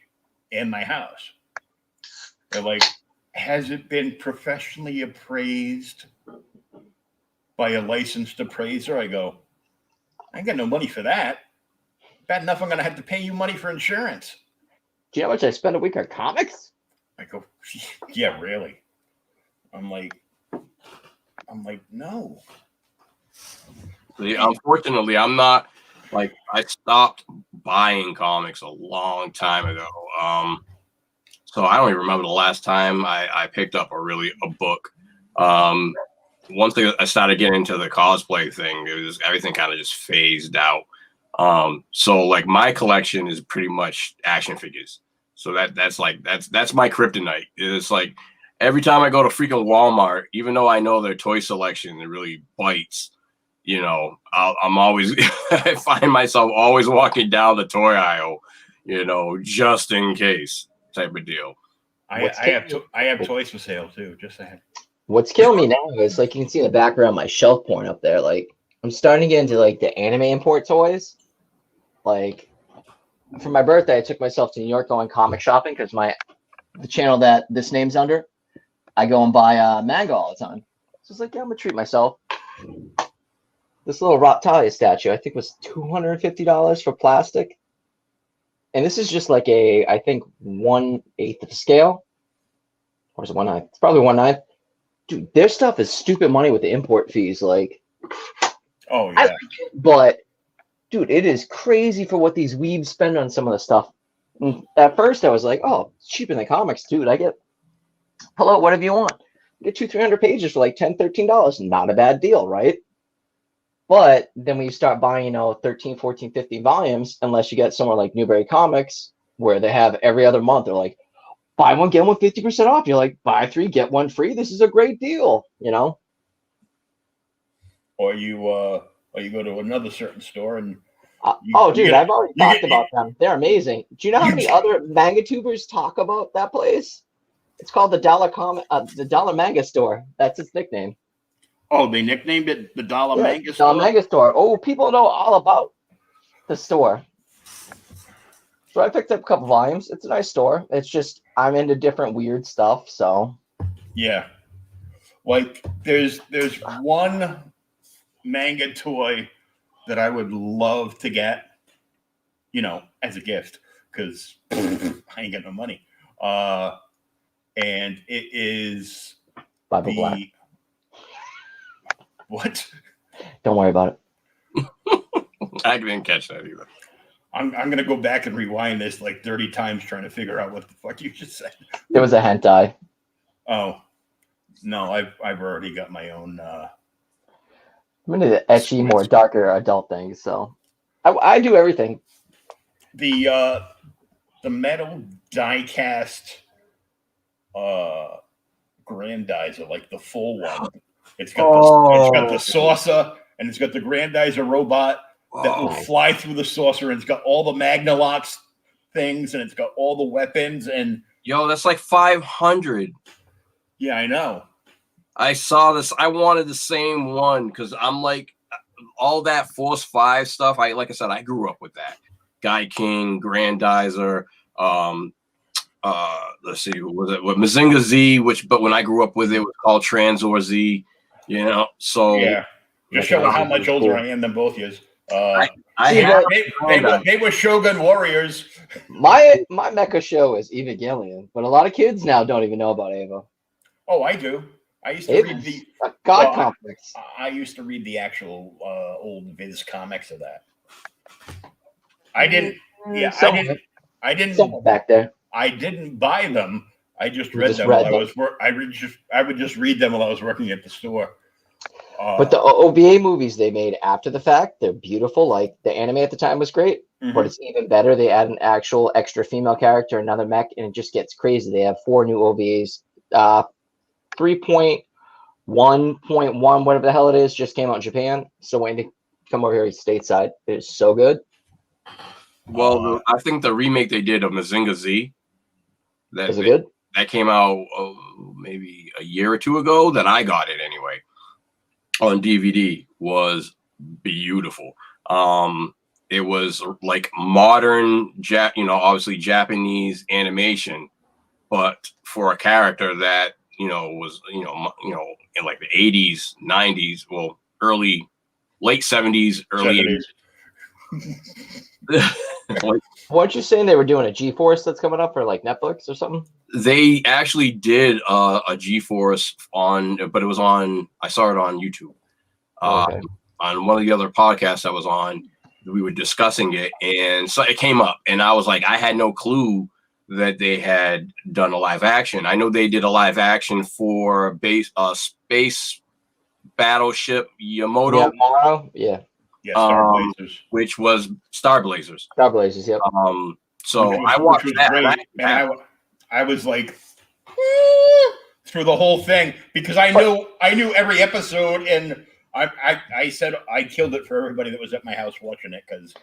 house? They're like, has it been professionally appraised by a licensed appraiser? I go, I ain't got no money for that. Bad enough I'm gonna have to pay you money for insurance. Do you know how much I spend a week on comics? I go, yeah, really. I'm like, no. See, unfortunately, I'm not like I stopped buying comics a long time ago. So I don't even remember the last time I picked up a book. Once I started getting into the cosplay thing, everything kind of just phased out. So like my collection is pretty much action figures. So that's my kryptonite. It's like every time I go to freaking Walmart, even though I know their toy selection really bites, you know, I'm always I find myself always walking down the toy aisle, you know, just in case type of deal. I have toys for sale too. Just saying. What's killing me now is like you can see in the background my shelf point up there. Like I'm starting to get into like the anime import toys. Like for my birthday, I took myself to New York going comic shopping because the channel that this name's under, I go and buy manga all the time. So it's like, yeah, I'm gonna treat myself. This little Raptalia statue, I think was $250 for plastic. And this is just like I think 1/8 of the scale. Or is it 1/9? It's probably 1/9. Dude, their stuff is stupid money with the import fees. Like, oh yeah, but dude, it is crazy for what these weebs spend on some of the stuff. And at first, I was like, oh, it's cheaper than comics, dude. I get, hello, whatever you want. Get 200-300 pages for like $10, $13. Not a bad deal, right? But then when you start buying, you know, 13, 14, 15 volumes, unless you get somewhere like Newberry Comics, where they have every other month, they're like, buy one, get one 50% off. You're like, buy 3, get 1 free. This is a great deal, you know? Or you go to another certain store and dude, I've already talked about them. They're amazing. Do you know how many other manga tubers talk about that place? It's called the Dollar Manga Store. That's its nickname. Oh, they nicknamed it the Dollar Manga Store? Dollar Manga Store. Oh, people know all about the store. So I picked up a couple volumes. It's a nice store. It's just I'm into different weird stuff, so. Yeah. Like there's one manga toy that I would love to get, you know, as a gift, because I ain't got no money. And it is Bible Black. What? Don't worry about it. I didn't catch that either. I'm gonna go back and rewind this like 30 times trying to figure out what the fuck you just said. It was a hentai. Oh no, I've already got my own. I'm into the ecchi, more darker adult things, so I do everything. The metal die-cast grandizer, like the full one. It's got the saucer, and it's got the grandizer robot that will fly through the saucer, and it's got all the Magnalox things, and it's got all the weapons, and yo, that's like 500. Yeah, I know. I saw this. I wanted the same one because I'm like all that Force 5 stuff. Like I said, I grew up with that. Guy King, Grandizer, let's see, who was it? What Mazinga Z, but when I grew up with it was called Transor Z, you know. So yeah. Just showing how much older I am than both of you. They were Shogun Warriors. My mecha show is Evangelion, but a lot of kids now don't even know about Eva. Oh, I do. I used to read the God complex. I used to read the actual old Viz comics of that. I didn't. Yeah, I didn't. Somewhere back there. I didn't buy them. I just read them while I was I would just read them while I was working at the store. But the OVA movies they made after the fact, they're beautiful. Like the anime at the time was great, but it's even better. They add an actual extra female character, another mech, and it just gets crazy. They have 4 new OVAs. 3.1.1, whatever the hell it is, just came out in Japan. So waiting to come over here stateside. It's so good. Well, I think the remake they did of Mazinga Z, Is it good? That came out maybe a year or 2 ago. That I got it anyway on DVD, was beautiful. It was like modern, obviously Japanese animation, but for a character that was in like the 80s, 90s, well, late 70s, early 80s. Weren't you saying they were doing a G-Force that's coming up for like Netflix or something? They actually did a G-Force but it was I saw it on YouTube. Okay. On one of the other podcasts I was on, we were discussing it, and so it came up, and I was like, I had no clue that they had done a live action. I know they did a live action for Space Battleship Yamato. Yeah. Yeah, Star Blazers. Which was Star Blazers. Star Blazers, yep. So I watched that. I was like through the whole thing because I knew every episode, and I said I killed it for everybody that was at my house watching it because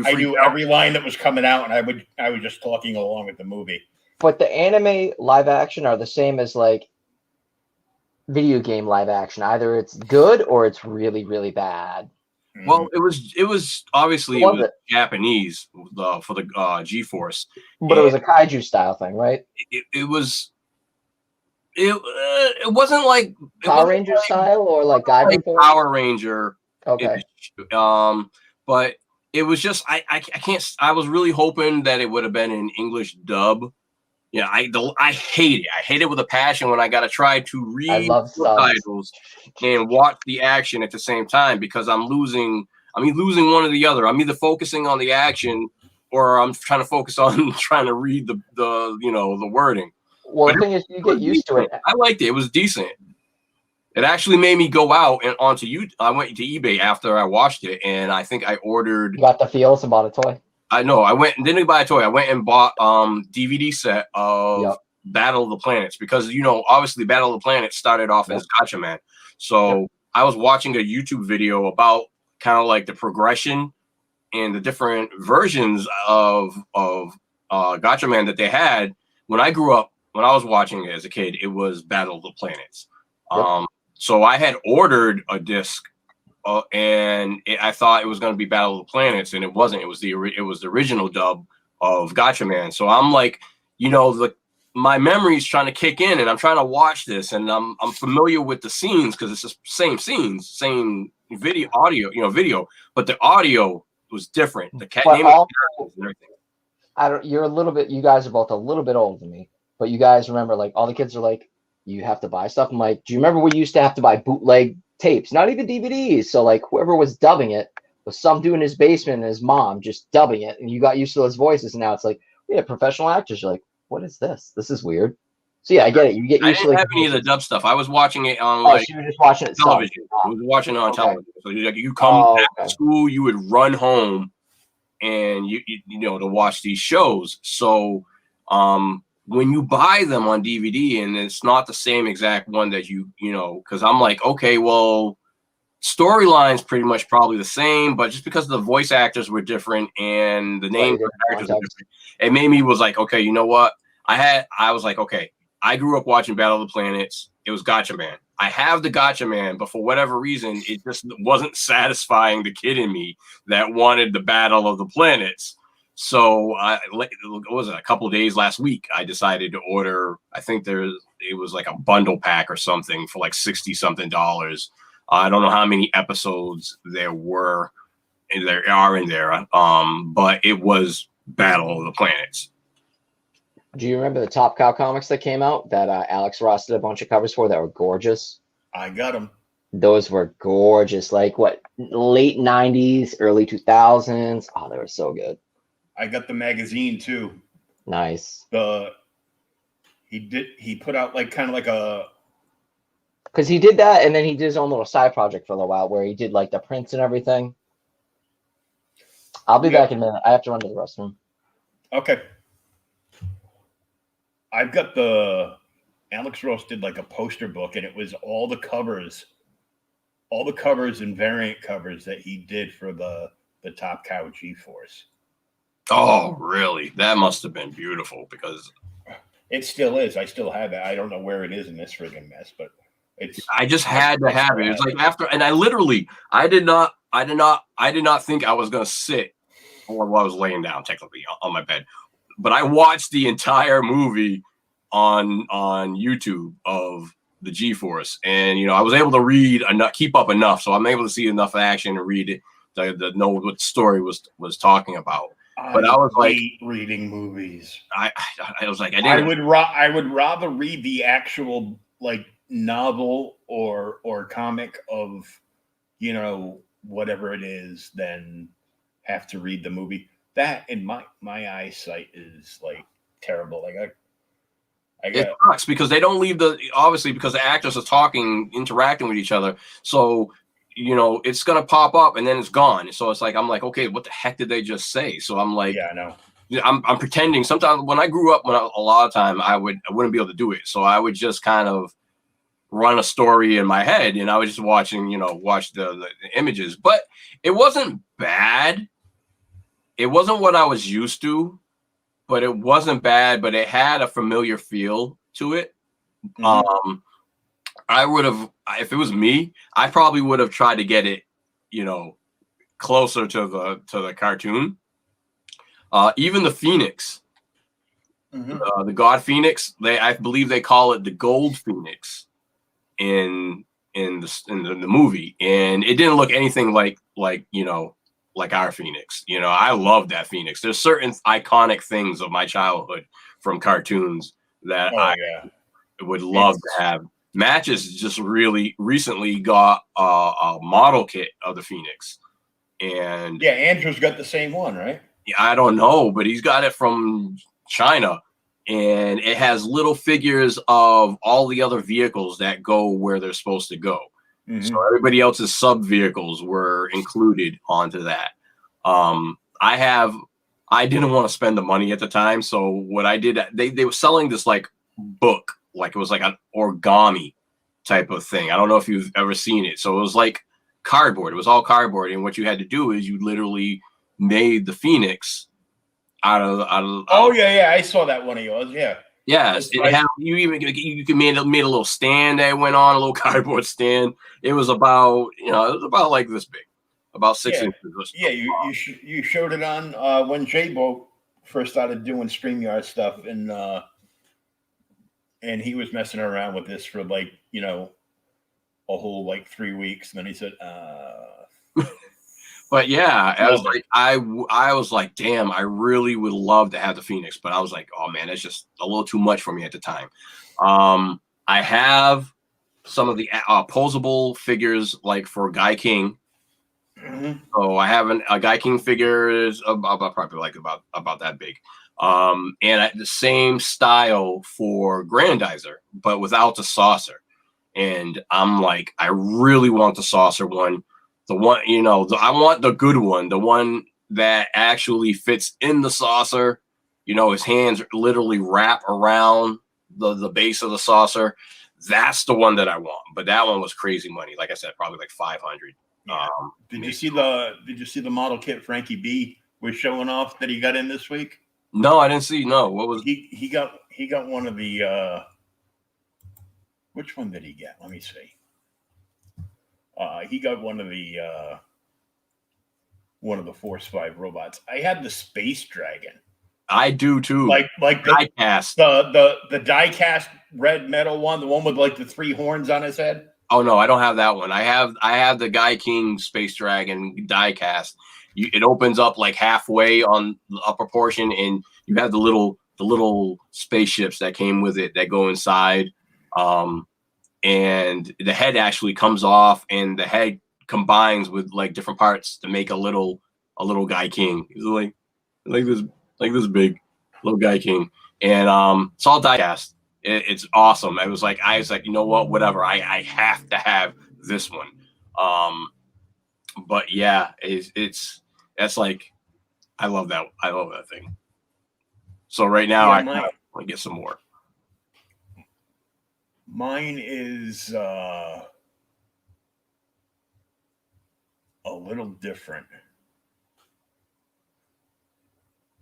I knew every line that was coming out, and I was just talking along with the movie. But the anime live action are the same as like video game live action. Either it's good or it's really, really bad. Well, it was obviously it was Japanese for the G-Force, but it was a kaiju style thing, right? It wasn't like Power Ranger style or like Power Ranger. Okay. But it was just I can't. I was really hoping that it would have been an English dub. Yeah, I hate it. I hate it with a passion when I got to try to read subtitles and watch the action at the same time because I'm losing one or the other. I'm either focusing on the action or I'm trying to focus on trying to read the wording. Well, the thing is, you get used to it. I liked it. It was decent. It actually made me go out and onto YouTube. I went to eBay after I watched it, and I think I ordered. You got the feels and bought a toy. I know. I went and didn't buy a toy. I went and bought DVD set of Battle of the Planets because obviously Battle of the Planets started off as Gatchaman. So I was watching a YouTube video about kind of like the progression and the different versions of Gatchaman that they had. When I grew up, when I was watching it as a kid, it was Battle of the Planets. So I had ordered a disc. I thought it was going to be Battle of the Planets, and it wasn't. It was the original dub of Gatchaman. So I'm like, my memory's trying to kick in, and I'm trying to watch this, and I'm familiar with the scenes because it's the same scenes, same video, but the audio was different. The cat name and everything. You're a little bit. You guys are both a little bit older than me, but you guys remember like all the kids are like, you have to buy stuff. I'm like, do you remember we used to have to buy bootleg tapes, not even DVDs? So like whoever was dubbing it was some dude in his basement and his mom just dubbing it, and you got used to those voices. And now it's like we have professional actors. You're like, what is this? This is weird. So yeah, I get it. You get used to like. I didn't have any of the dub stuff. I was watching it on you were just watching it television. I was watching it on television. So you come after school, you would run home, and you to watch these shows. So when you buy them on DVD and it's not the same exact one that because I'm like, okay, well, storyline's pretty much probably the same, but just because the voice actors were different and the names of the characters were different, it made me was like, okay, you know what? I was like, okay, I grew up watching Battle of the Planets. It was Gatchaman. I have the Gatchaman, but for whatever reason, it just wasn't satisfying the kid in me that wanted the Battle of the Planets. So what was it? A couple of days last week, I decided to order. I think it was like a bundle pack or something for like $60-something. I don't know how many episodes there were, and there are in there. But it was Battle of the Planets. Do you remember the Top Cow comics that came out that Alex Ross did a bunch of covers for that were gorgeous? I got them. Those were gorgeous. Like what, late 90s, early 2000s. Oh, they were so good. I got the magazine too. Nice. He put out like kind of like a Because he did that, and then he did his own little side project for a little while where he did like the prints and everything. I'll be back in a minute. I have to run to the restroom. Okay. I've got Alex Ross did like a poster book, and it was all the covers and variant covers that he did for the Top Cow G-Force. Oh, really? That must have been beautiful because it still is. I still have it. I don't know where it is in this friggin' mess, but I just had to have it. It's like after, and I did not think I was gonna sit while I was laying down, technically on my bed, but I watched the entire movie on YouTube of the G-Force, and I was able to read enough, keep up enough, so I'm able to see enough action and read it to know what the story was talking about. But I was like reading movies. I was like I would rather read the actual like novel or comic of whatever it is than have to read the movie. That in my eyesight is like terrible. Like it sucks because they don't leave obviously because the actors are interacting with each other. So it's gonna pop up and then it's gone. So it's like I'm like, okay, what the heck did they just say? So I'm like, yeah, I know. I'm pretending. Sometimes when I grew up, a lot of time I wouldn't be able to do it. So I would just kind of run a story in my head, and I was just watching, watch the images. But it wasn't bad. It wasn't what I was used to, but it wasn't bad. But it had a familiar feel to it. Mm-hmm. I would have, if it was me, I probably would have tried to get it, closer to the cartoon. Even the Phoenix, the God Phoenix, I believe they call it the Gold Phoenix in the movie, and it didn't look anything like our Phoenix. I love that Phoenix. There's certain iconic things of my childhood from cartoons that would love to have. Matches just really recently got a model kit of the Phoenix, and Andrew's got the same one, right? I don't know, but he's got it from China, and it has little figures of all the other vehicles that go where they're supposed to go. Mm-hmm. So everybody else's sub vehicles were included onto that. I didn't want to spend the money at the time, so what I did, they were selling this like book. Like it was like an origami type of thing. I don't know if you've ever seen it. So it was like cardboard. It was all cardboard. And what you had to do is you literally made the Phoenix out of I saw that one of yours. Yeah. Yes. You can made a little stand that went on, a little cardboard stand. It was about, like this big, about 6 inches. Yeah. You showed it on when J-Bo first started doing StreamYard stuff, and he was messing around with this for like, a whole like 3 weeks. And then he said, But yeah, I was like, damn, I really would love to have the Phoenix, but I was like, oh man, it's just a little too much for me at the time. I have some of the posable figures like for Guy King. Mm-hmm. So I have a Guy King figure is probably like about that big. And the same style for Grandizer, but without the saucer. And I'm like, I really want the saucer one. The one, I want the good one, the one that actually fits in the saucer. His hands literally wrap around the base of the saucer. That's the one that I want. But that one was crazy money. Like I said, probably like $500. Yeah. Did you see the model kit Frankie B was showing off that he got in this week? No, I didn't see. No, what was he got one of the which one did he get? Let me see. He got one of the Force 5 robots. I had the Space Dragon. I do too. Like die cast. The die cast red metal one, the one with like the 3 horns on his head. Oh no, I don't have that one. I have the Guy King Space Dragon die cast. It opens up like halfway on the upper portion, and you have the little spaceships that came with it that go inside. And the head actually comes off, and the head combines with like different parts to make a little Guy King. It's like this big little Guy King, and it's all die cast. It's awesome. I was like, you know what, whatever. I have to have this one. But yeah, that's like, I love that. I love that thing. So right now, I want to get some more. Mine is a little different.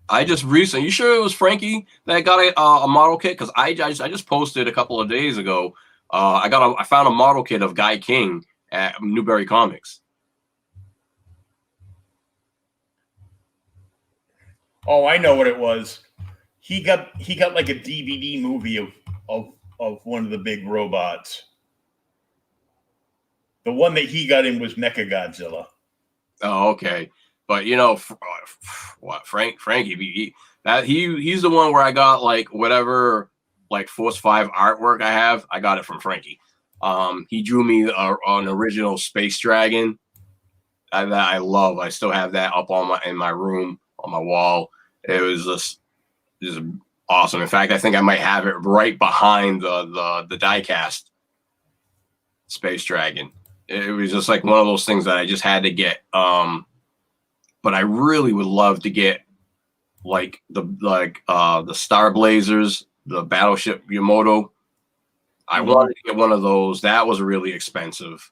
I just recently, you sure it was Frankie that got a model kit? Because I just posted a couple of days ago. I found a model kit of Guy King at Newberry Comics. Oh, I know what it was. He got like a DVD movie of one of the big robots. The one that he got in was Mechagodzilla. Oh, okay. But you know, Frankie, he's the one where I got like whatever like Force 5 artwork I have. I got it from Frankie. He drew me an original Space Dragon that I love. I still have that up in my room on my wall. It was just awesome. In fact, I think I might have it right behind the diecast Space Dragon. It was just like one of those things that I just had to get. But I really would love to get like the Star Blazers, the Battleship Yamato. I wanted to get one of those. That was really expensive.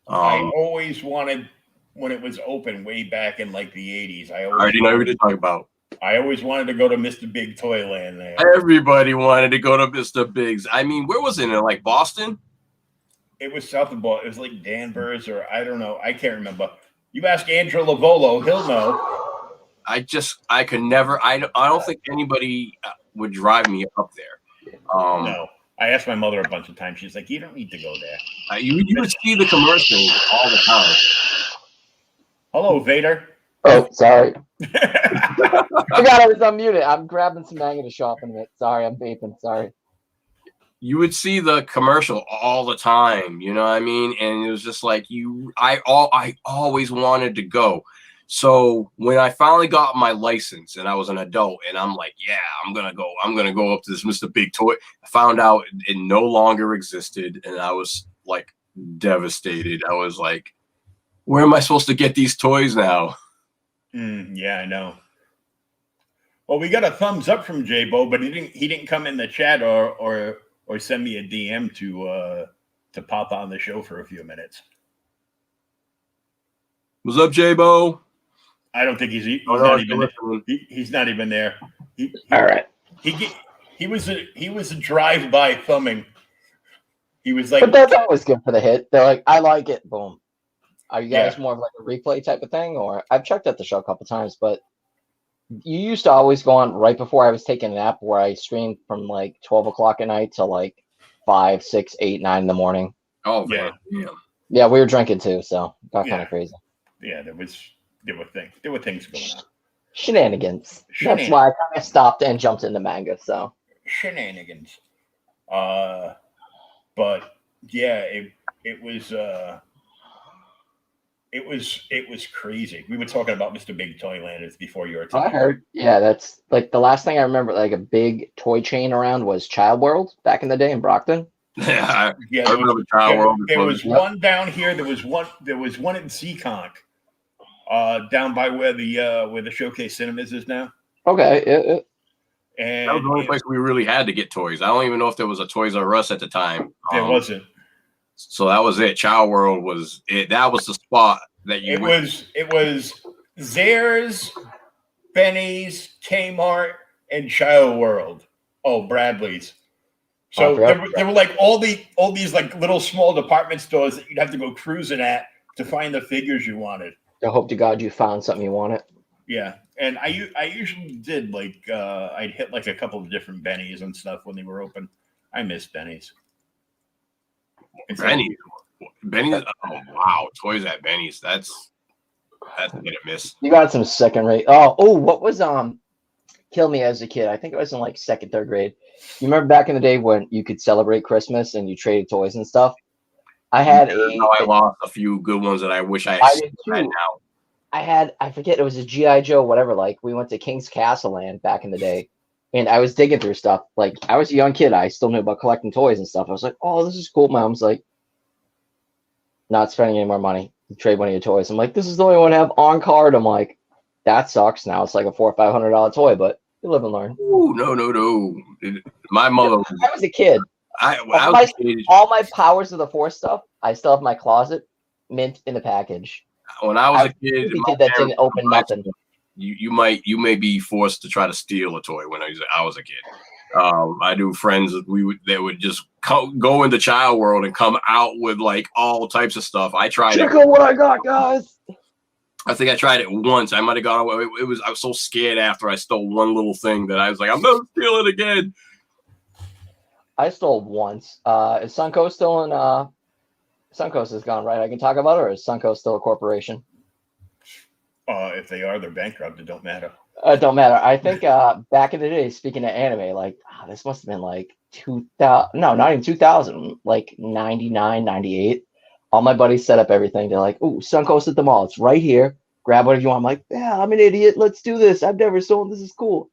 I always wanted, when it was open way back in like the 80s. I already know what you're talking about. I always wanted to go to Mr. Big Toyland there. Everybody wanted to go to Mr. Big's. I mean, where was it? In like Boston? It was south of Boston. It was like Danvers, or I don't know. I can't remember. You ask Andrew Lavolo, he'll know. I could never. I don't think anybody would drive me up there. No, I asked my mother a bunch of times. She's like, "You don't need to go there." You would see the commercials all the time. Hello, Vader. Oh, sorry. I forgot I was unmuted. I'm grabbing some manga to shop in a minute. Sorry, I'm vaping. Sorry. You would see the commercial all the time, you know what I mean? And it was just like I always wanted to go. So when I finally got my license and I was an adult and I'm like, yeah, I'm gonna go up to this Mr. Big Toy. I found out it no longer existed and I was like devastated. I was like, where am I supposed to get these toys now? Yeah, I know. Well, we got a thumbs up from J-Bo, but he didn't come in the chat or send me a DM to pop on the show for a few minutes. What's up, J-Bo? I don't think he's not even there. All right. He was a drive-by thumbing. He was like, but that's always good for the hit. They're like, I like it. Boom. Are you guys more of like a replay type of thing, or I've checked out the show a couple times, but you used to always go on right before I was taking a nap, where I streamed from like 12 o'clock at night to like 5, 6, 8, 9 in the morning. Oh yeah, yeah, we were drinking too, so it got kind of crazy. Yeah, there were things going on. Shenanigans. That's why I kind of stopped and jumped into manga. So shenanigans. But yeah, it was crazy. We were talking about Mr. Big Toyland before your time. I heard. Yeah, that's like the last thing I remember. Like a big toy chain around was Child World back in the day in Brockton. I remember Child World. There was one down here. There was one in Seekonk, down by where the Showcase Cinemas is now. Okay. And that was the only place we really had to get toys. I don't even know if there was a Toys R Us at the time. There wasn't. So that was it. Child World was it. That was the spot that you. It was Zayre's, Benny's, Kmart, and Child World. Oh, Bradley's. So there were like all these like little small department stores that you'd have to go cruising at to find the figures you wanted. I hope to God you found something you wanted. Yeah, and I usually did like I'd hit like a couple of different Benny's and stuff when they were open. I miss Benny's. Benny's. Oh wow, toys at Benny's. That's a hit or miss. You got some second rate. Oh, what was kill me as a kid? I think it was in like second, third grade. You remember back in the day when you could celebrate Christmas and you traded toys and stuff? I had I lost a few good ones that I wish I had now. I forget, it was a G.I. Joe, whatever. Like we went to King's Castle Land back in the day, And I was digging through stuff. Like, I was a young kid. I still knew about collecting toys and stuff. I was like, oh, this is cool. Mom's like, not spending any more money. Trade one of your toys. I'm like, this is the only one I have on card. I'm like, that sucks. Now it's like a $400 or $500 toy, but you live and learn. Ooh, no. My mother. I was a kid. All my Powers of the Force stuff, I still have in my closet, mint in the package. When I was a kid, that didn't open nothing. You may be forced to try to steal a toy when I was a kid. I knew friends that would just go into Child World and come out with like all types of stuff. I tried. Check out what I got, guys. I think I tried it once. I might have gone away. I was so scared after I stole one little thing that I was like, I'm never stealing it again. I stole once. Is Suncoast still in? Suncoast is gone, right? I can talk about it, or is Suncoast still a corporation? If they are, they're bankrupt. It don't matter. It don't matter. I think back in the day, speaking of anime, like this must have been like 2000. No, not even 2000. Like 99, 98. All my buddies set up everything. They're like, "Ooh, Suncoast at the mall. It's right here. Grab whatever you want." I'm like, "Yeah, I'm an idiot. Let's do this. I've never stolen. This is cool."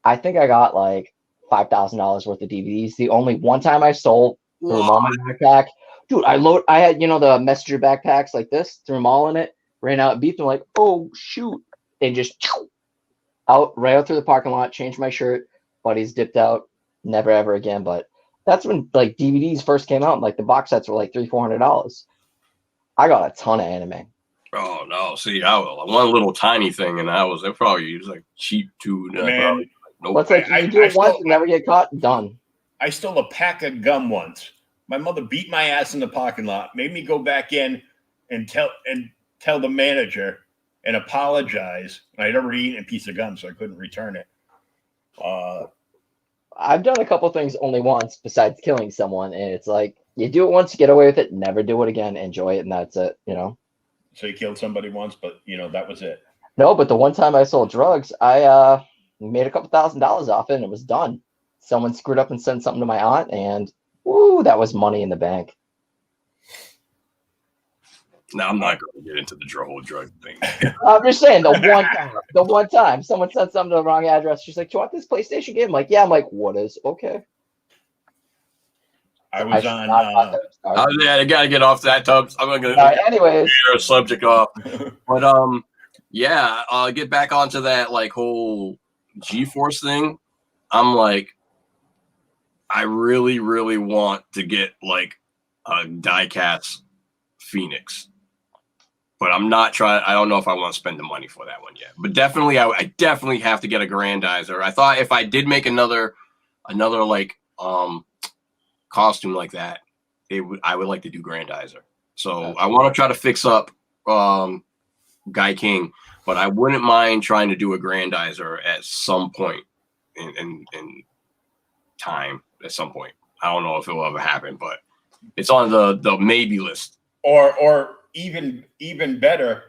I think I got like $5,000 worth of DVDs. The only one time I stole, threw them all in my backpack. Dude, I had, the messenger backpacks like this, threw them all in it, ran out, beeped them like, oh, shoot. And just right out through the parking lot, changed my shirt. Buddies dipped out. Never, ever again. But that's when like DVDs first came out. And, like the box sets were like $300-$400. I got a ton of anime. Oh, no. See, I was one little tiny thing, and it probably was like cheap too. Man. Nope. What's like you do it once and never get caught? Done. I stole a pack of gum once. My mother beat my ass in the parking lot, made me go back in and tell the manager and apologize. I'd already eaten a piece of gum, so I couldn't return it. I've done a couple things only once besides killing someone, and it's like you do it once, you get away with it, never do it again, enjoy it, and that's it, So you killed somebody once, but that was it. No, but the one time I sold drugs, I made a couple $1,000s off it, and it was done. Someone screwed up and sent something to my aunt, and woo, that was money in the bank. No, I'm not going to get into the whole drug thing. I'm just saying, the one time someone sent something to the wrong address. She's like, "Do you want this PlayStation game?" I'm like, "Yeah." I'm like, "What is okay?" I was on. I got to get off that, Tubbs. I'm going to anyways. Your subject off. But yeah, get back onto that like whole G-Force thing. I'm like, I really, really want to get like a Diecast Phoenix, but I'm not trying. I don't know if I want to spend the money for that one yet. But definitely, I definitely have to get a Grandizer. I thought if I did make another like costume like that, I would like to do Grandizer. So I want to try to fix up Guy King, but I wouldn't mind trying to do a Grandizer at some point in time. At some point, I don't know if it will ever happen, but it's on the maybe list. Or even better,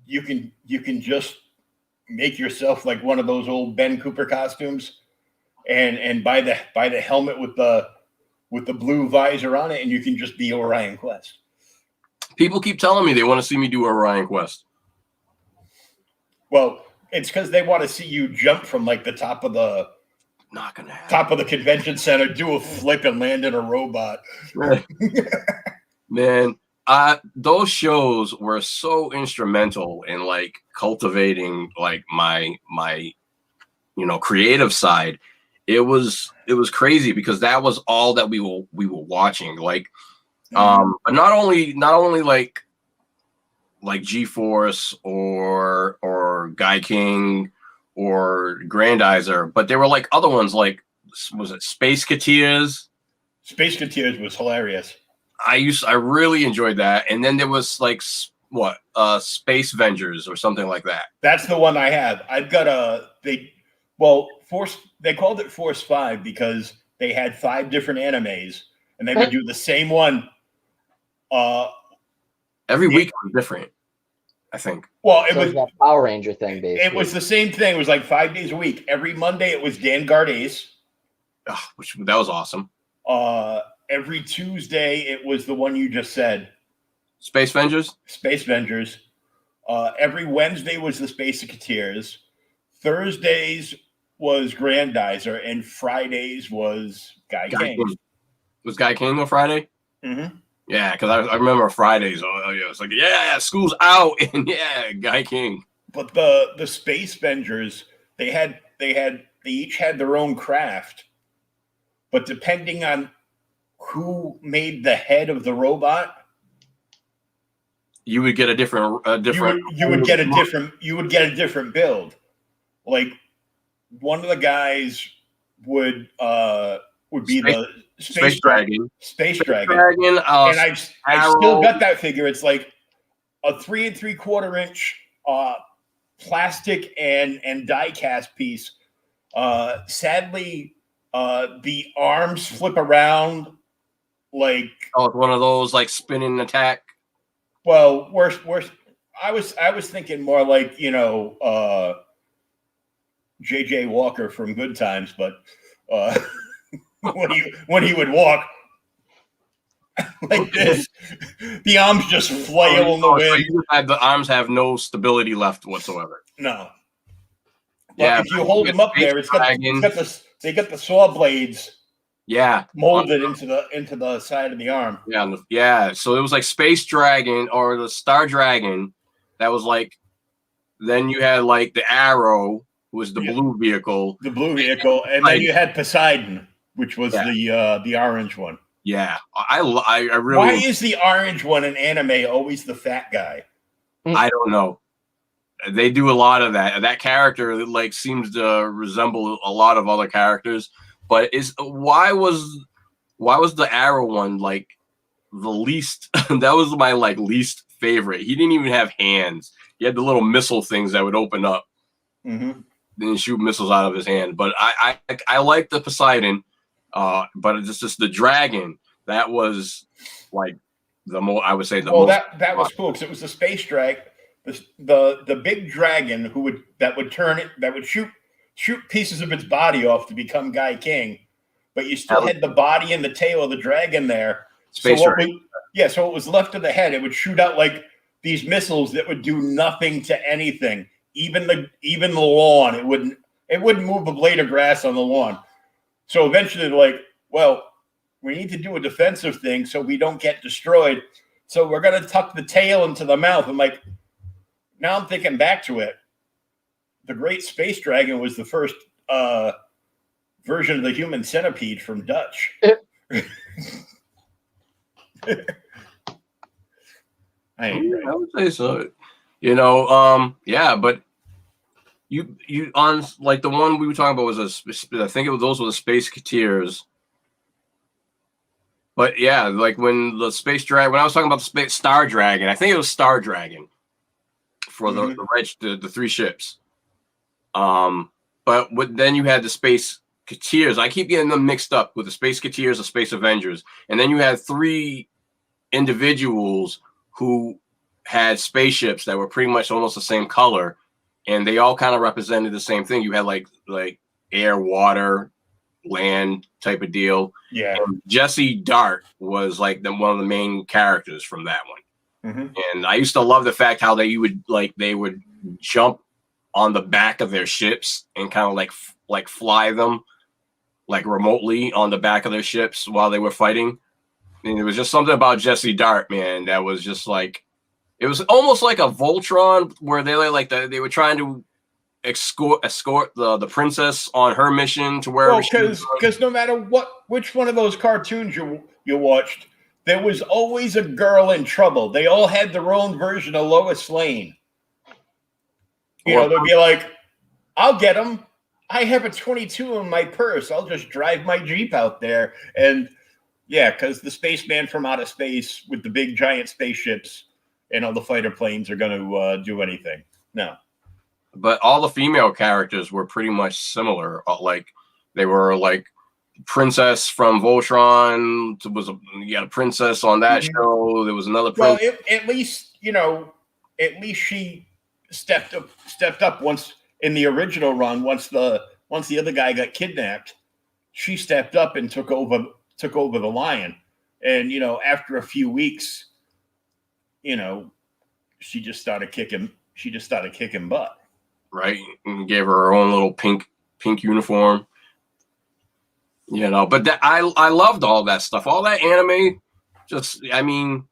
you can just make yourself like one of those old Ben Cooper costumes, and buy the helmet with the blue visor on it, and you can just be Orion Quest. People keep telling me they want to see me do Orion Quest. Well, it's because they want to see you jump from like the top of the. Not gonna happen. Top of the convention center, do a flip and land in a robot. Man, those shows were so instrumental in like cultivating like my creative side. It was crazy because that was all that we were watching. Like, but not only like G-Force or Guy King or Grandizer, but there were like other ones, like was it Space Cateers? Space Cateers was hilarious. I really enjoyed that. And then there was like Space Vengers or something like that. That's the one I have. I've got Force. They called it Force 5 because they had 5 different animes, and they would do the same one. Every week was different, I think. Well, it was that Power Ranger thing, basically. It was the same thing. It was like 5 days a week. Every Monday it was Vanguard Ace. That was awesome. Every Tuesday it was the one you just said. Space Vengers? Space Vengers. Every Wednesday was the Space Cateers. Thursdays was Grandizer, and Fridays was Guy King. Was Guy King on Friday? Mm-hmm. Yeah, because I remember Fridays. Yeah, it's like, yeah, school's out, and yeah, Guy King. But the Space Vengers, they each had their own craft, but depending on who made the head of the robot, you would get a different you would get a different build. Like one of the guys would be the Space Dragon. And I still got that figure. It's like a 3 3/4 inch plastic and die cast piece. Sadly, the arms flip around like it's one of those like spinning attack. Well, worse. I was thinking more like J.J. Walker from Good Times, but when he would walk like this, the arms just flail in the wind. So the arms have no stability left whatsoever. No. But if you hold them up there, they got the saw blades. Yeah, molded into the side of the arm. Yeah. So it was like Space Dragon or the Star Dragon. That was like. Then you had like the Arrow, who was the blue vehicle. The blue vehicle, and then you had Poseidon, which was the orange one. Yeah, I really. Why is the orange one in anime always the fat guy? I don't know. They do a lot of that. That character like seems to resemble a lot of other characters. But why was the Arrow one like the least? That was my like least favorite. He didn't even have hands. He had the little missile things that would open up, then shoot missiles out of his hand. But I like the Poseidon, but it's just the dragon that was like the most. I would say the most. That was cool because it was the space dragon, the big dragon that would shoot pieces of its body off to become Guy King, but you still had the body and the tail of the dragon there. So what was left of the head, it would shoot out like these missiles that would do nothing to anything, even the lawn. It wouldn't move a blade of grass on the lawn. So eventually, they're like, well, we need to do a defensive thing so we don't get destroyed. So we're gonna tuck the tail into the mouth. I'm like, now I'm thinking back to it. The Great Space Dragon was the first version of the human centipede from Dutch. I would say so. Yeah, but you on like the one we were talking about was I think those were the Space Cateers. But yeah, like when the Space Dragon, when I was talking about the Star Dragon, I think it was Star Dragon for the three ships. But then you had the Space Cateers. I keep getting them mixed up with the Space Cateers, the Space Avengers, and then you had three individuals who had spaceships that were pretty much almost the same color, and they all kind of represented the same thing. You had like air, water, land type of deal. Yeah. And Jesse Dart was like one of the main characters from that one. And I used to love the fact how they would jump on the back of their ships and kind of like fly them like remotely on the back of their ships while they were fighting. And it was just something about Jesse Dart, man, that was just like, it was almost like a Voltron where they were trying to escort the princess on her mission to wherever she was. Because no matter which one of those cartoons you watched, there was always a girl in trouble. They all had their own version of Lois Lane. They'd be like, I'll get him. I have a 22 in my purse. I'll just drive my Jeep out there. And yeah, because the spaceman from outer space with the big giant spaceships and all the fighter planes are going to do anything. No. But all the female characters were pretty much similar. Like they were like princess from Voltron. You got a princess on that show. There was another princess. Well, at least she stepped up once in the original run. Once the other guy got kidnapped, she stepped up and took over the lion. And after a few weeks, she just started kicking butt. Right, and gave her own little pink pink uniform. You know, but I loved all that stuff, all that anime. Just, I mean,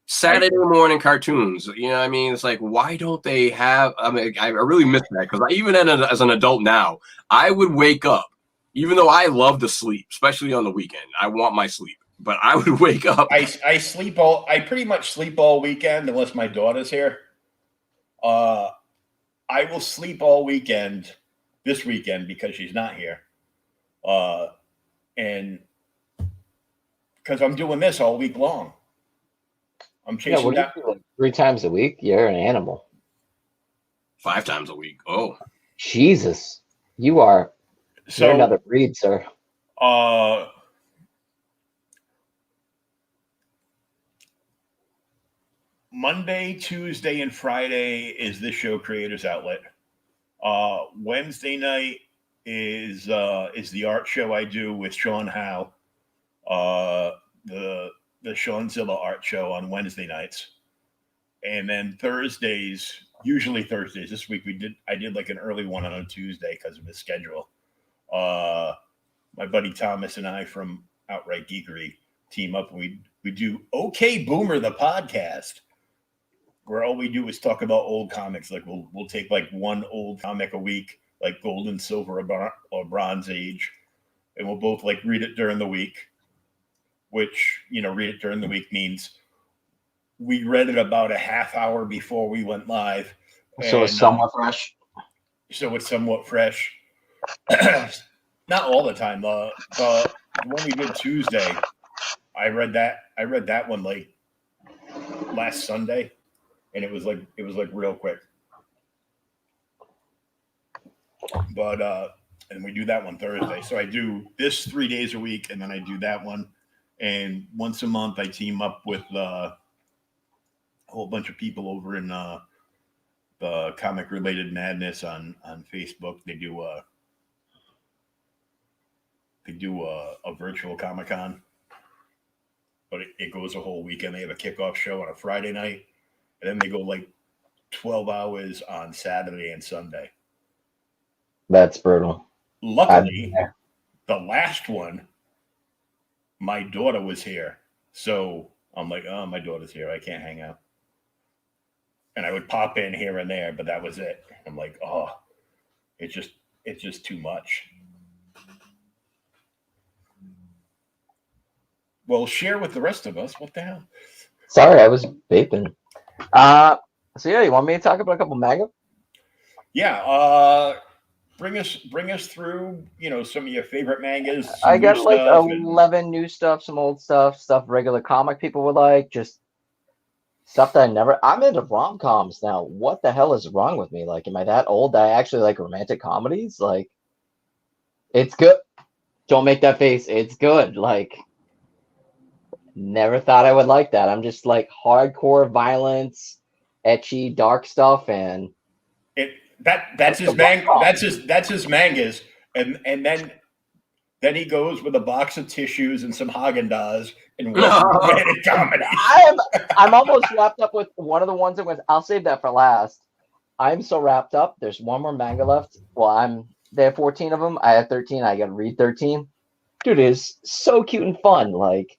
Saturday morning cartoons. You know what I mean? It's like, why don't they have? I mean, I really miss that because even as an adult now, I would wake up, even though I love to sleep, especially on the weekend. I want my sleep, but I would wake up. I pretty much sleep all weekend unless my daughter's here. I will sleep all weekend this weekend because she's not here. And because I'm doing this all week long. I'm chasing what do you do, like 3 times a week? You're an animal. 5 times a week. Oh, Jesus. You're another breed, sir. Monday, Tuesday, and Friday is this show creators outlet. Wednesday night is the art show I do with Sean Howe. The Seanzilla art show on Wednesday nights. And then Thursdays, usually Thursdays. This week I did like an early one on a Tuesday because of his schedule. My buddy Thomas and I from Outright Geekery team up. We do Okay Boomer the podcast, where all we do is talk about old comics. Like we'll take like one old comic a week, like Gold and Silver or Bronze Age, and we'll both like read it during the week. Which, read it during the week means we read it about a half hour before we went live. So it's somewhat fresh. So it's somewhat fresh. Not all the time. The one we did Tuesday, I read that one like last Sunday, and it was like real quick. But and we do that one Thursday. So I do this 3 days a week, and then I do that one. And once a month, I team up with a whole bunch of people over in the Comic Related Madness on Facebook. They do a virtual Comic-Con, but it goes a whole weekend. They have a kickoff show on a Friday night, and then they go like 12 hours on Saturday and Sunday. That's brutal. Luckily, the last one, my daughter was here. So I'm like, oh, my daughter's here. I can't hang out. And I would pop in here and there, but that was it. I'm like, oh, it's just too much. Well, share with the rest of us. What the hell? Sorry, I was vaping. So yeah, you want me to talk about a couple manga? Yeah, bring us through, some of your favorite mangas. I got like 11 new stuff, some old stuff regular comic people would like, just stuff that I'm into rom-coms now. What the hell is wrong with me? Like, am I that old that I actually like romantic comedies? Like, it's good. Don't make that face. It's good. Like, never thought I would like that. I'm just like hardcore violence, etchy, dark stuff, and that's his mangas, and then he goes with a box of tissues and some Haagen-Dazs and romantic comedy. I'm almost wrapped up with one of the ones that was. I'll save that for last. I'm so wrapped up. There's one more manga left. Well, there are 14 of them. I have 13. I got to read 13. Dude, it's so cute and fun. Like,